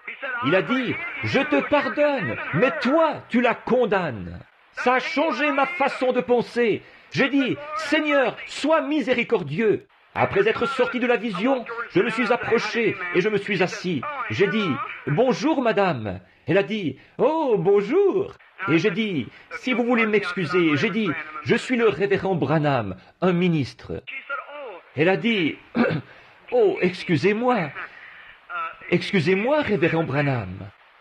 Il a dit, je te pardonne, mais toi, tu la condamnes. Ça a changé ma façon de penser. J'ai dit, Seigneur, sois miséricordieux. Après être sorti de la vision, je me suis approché et je me suis assis. J'ai dit, « Bonjour, madame ». Elle a dit, « Oh, bonjour ». Et j'ai dit, « Si vous voulez m'excuser », j'ai dit, « Je suis le révérend Branham, un ministre ». Elle a dit, « Oh, excusez-moi. Excusez-moi, révérend Branham. »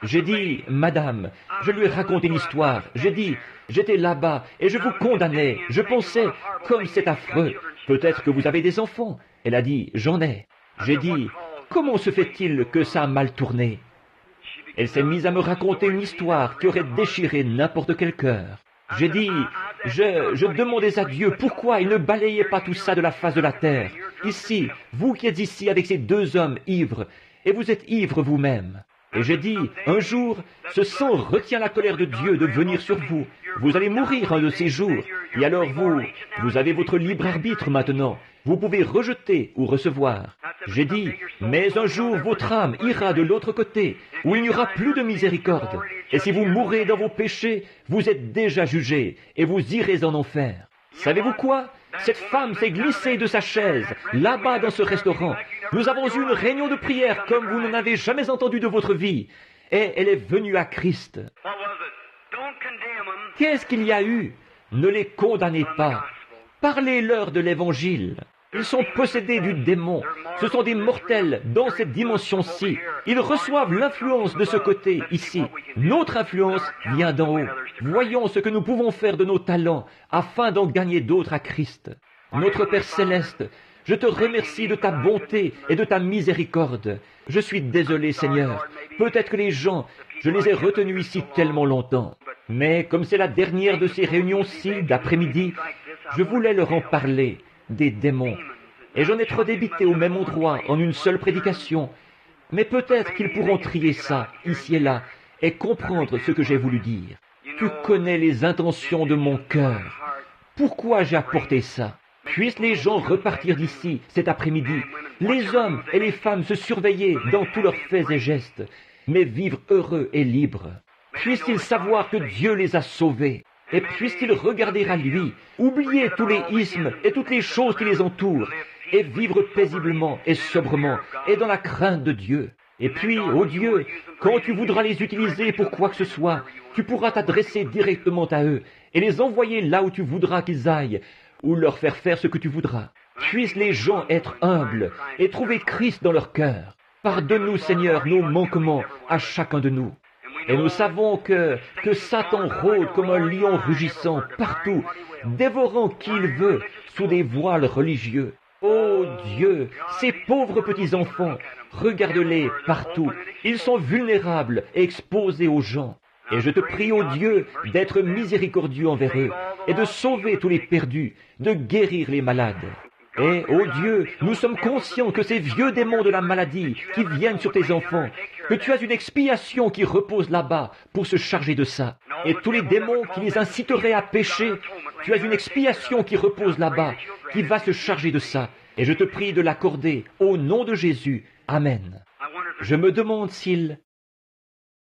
J'ai dit, « Madame, je lui ai raconté l'histoire. J'ai dit, j'étais là-bas et je vous condamnais. Je pensais, comme c'est affreux, peut-être que vous avez des enfants. » Elle a dit, « J'en ai. » J'ai dit, « Comment se fait-il que ça a mal tourné ?» Elle s'est mise à me raconter une histoire qui aurait déchiré n'importe quel cœur. J'ai dit, je demandais à Dieu pourquoi il ne balayait pas tout ça de la face de la terre. Ici, vous qui êtes ici avec ces deux hommes ivres, et vous êtes ivres vous-même. Et j'ai dit, un jour, ce sang retient la colère de Dieu de venir sur vous. Vous allez mourir un de ces jours. Et alors vous avez votre libre arbitre maintenant. Vous pouvez rejeter ou recevoir. J'ai dit, mais un jour votre âme ira de l'autre côté, où il n'y aura plus de miséricorde. Et si vous mourrez dans vos péchés, vous êtes déjà jugés, et vous irez en enfer. Savez-vous quoi? Cette femme s'est glissée de sa chaise, là-bas dans ce restaurant. Nous avons eu une réunion de prière comme vous n'en avez jamais entendu de votre vie. Et elle est venue à Christ. Qu'est-ce qu'il y a eu? Ne les condamnez pas. Parlez-leur de l'Évangile. Ils sont possédés du démon. Ce sont des mortels dans cette dimension-ci. Ils reçoivent l'influence de ce côté, ici. Notre influence vient d'en haut. Voyons ce que nous pouvons faire de nos talents afin d'en gagner d'autres à Christ. Notre Père Céleste, je te remercie de ta bonté et de ta miséricorde. Je suis désolé, Seigneur. Peut-être que les gens, je les ai retenus ici tellement longtemps. Mais comme c'est la dernière de ces réunions-ci d'après-midi, je voulais leur en parler, des démons. Et j'en ai trop débité au même endroit, en une seule prédication. Mais peut-être qu'ils pourront trier ça, ici et là, et comprendre ce que j'ai voulu dire. Tu connais les intentions de mon cœur. Pourquoi j'ai apporté ça? Puissent les gens repartir d'ici cet après-midi, les hommes et les femmes se surveiller dans tous leurs faits et gestes, mais vivre heureux et libres. Puissent-ils savoir que Dieu les a sauvés, et puissent-ils regarder à lui, oublier tous les ismes et toutes les choses qui les entourent, et vivre paisiblement et sobrement, et dans la crainte de Dieu. Et puis, ô Dieu, quand tu voudras les utiliser pour quoi que ce soit, tu pourras t'adresser directement à eux, et les envoyer là où tu voudras qu'ils aillent, ou leur faire faire ce que tu voudras. Puissent les gens être humbles, et trouver Christ dans leur cœur. Pardonne-nous, Seigneur, nos manquements à chacun de nous. Et nous savons que Satan rôde comme un lion rugissant partout, dévorant qui il veut sous des voiles religieux. Ô Dieu, ces pauvres petits-enfants, regarde-les partout. Ils sont vulnérables et exposés aux gens. Et je te prie, ô Dieu, d'être miséricordieux envers eux et de sauver tous les perdus, de guérir les malades. Et, ô Dieu, nous sommes conscients que ces vieux démons de la maladie qui viennent sur tes enfants, que tu as une expiation qui repose là-bas pour se charger de ça. Et tous les démons qui les inciteraient à pécher, tu as une expiation qui repose là-bas, qui va se charger de ça. Et je te prie de l'accorder au nom de Jésus. Amen. Je me demande s'il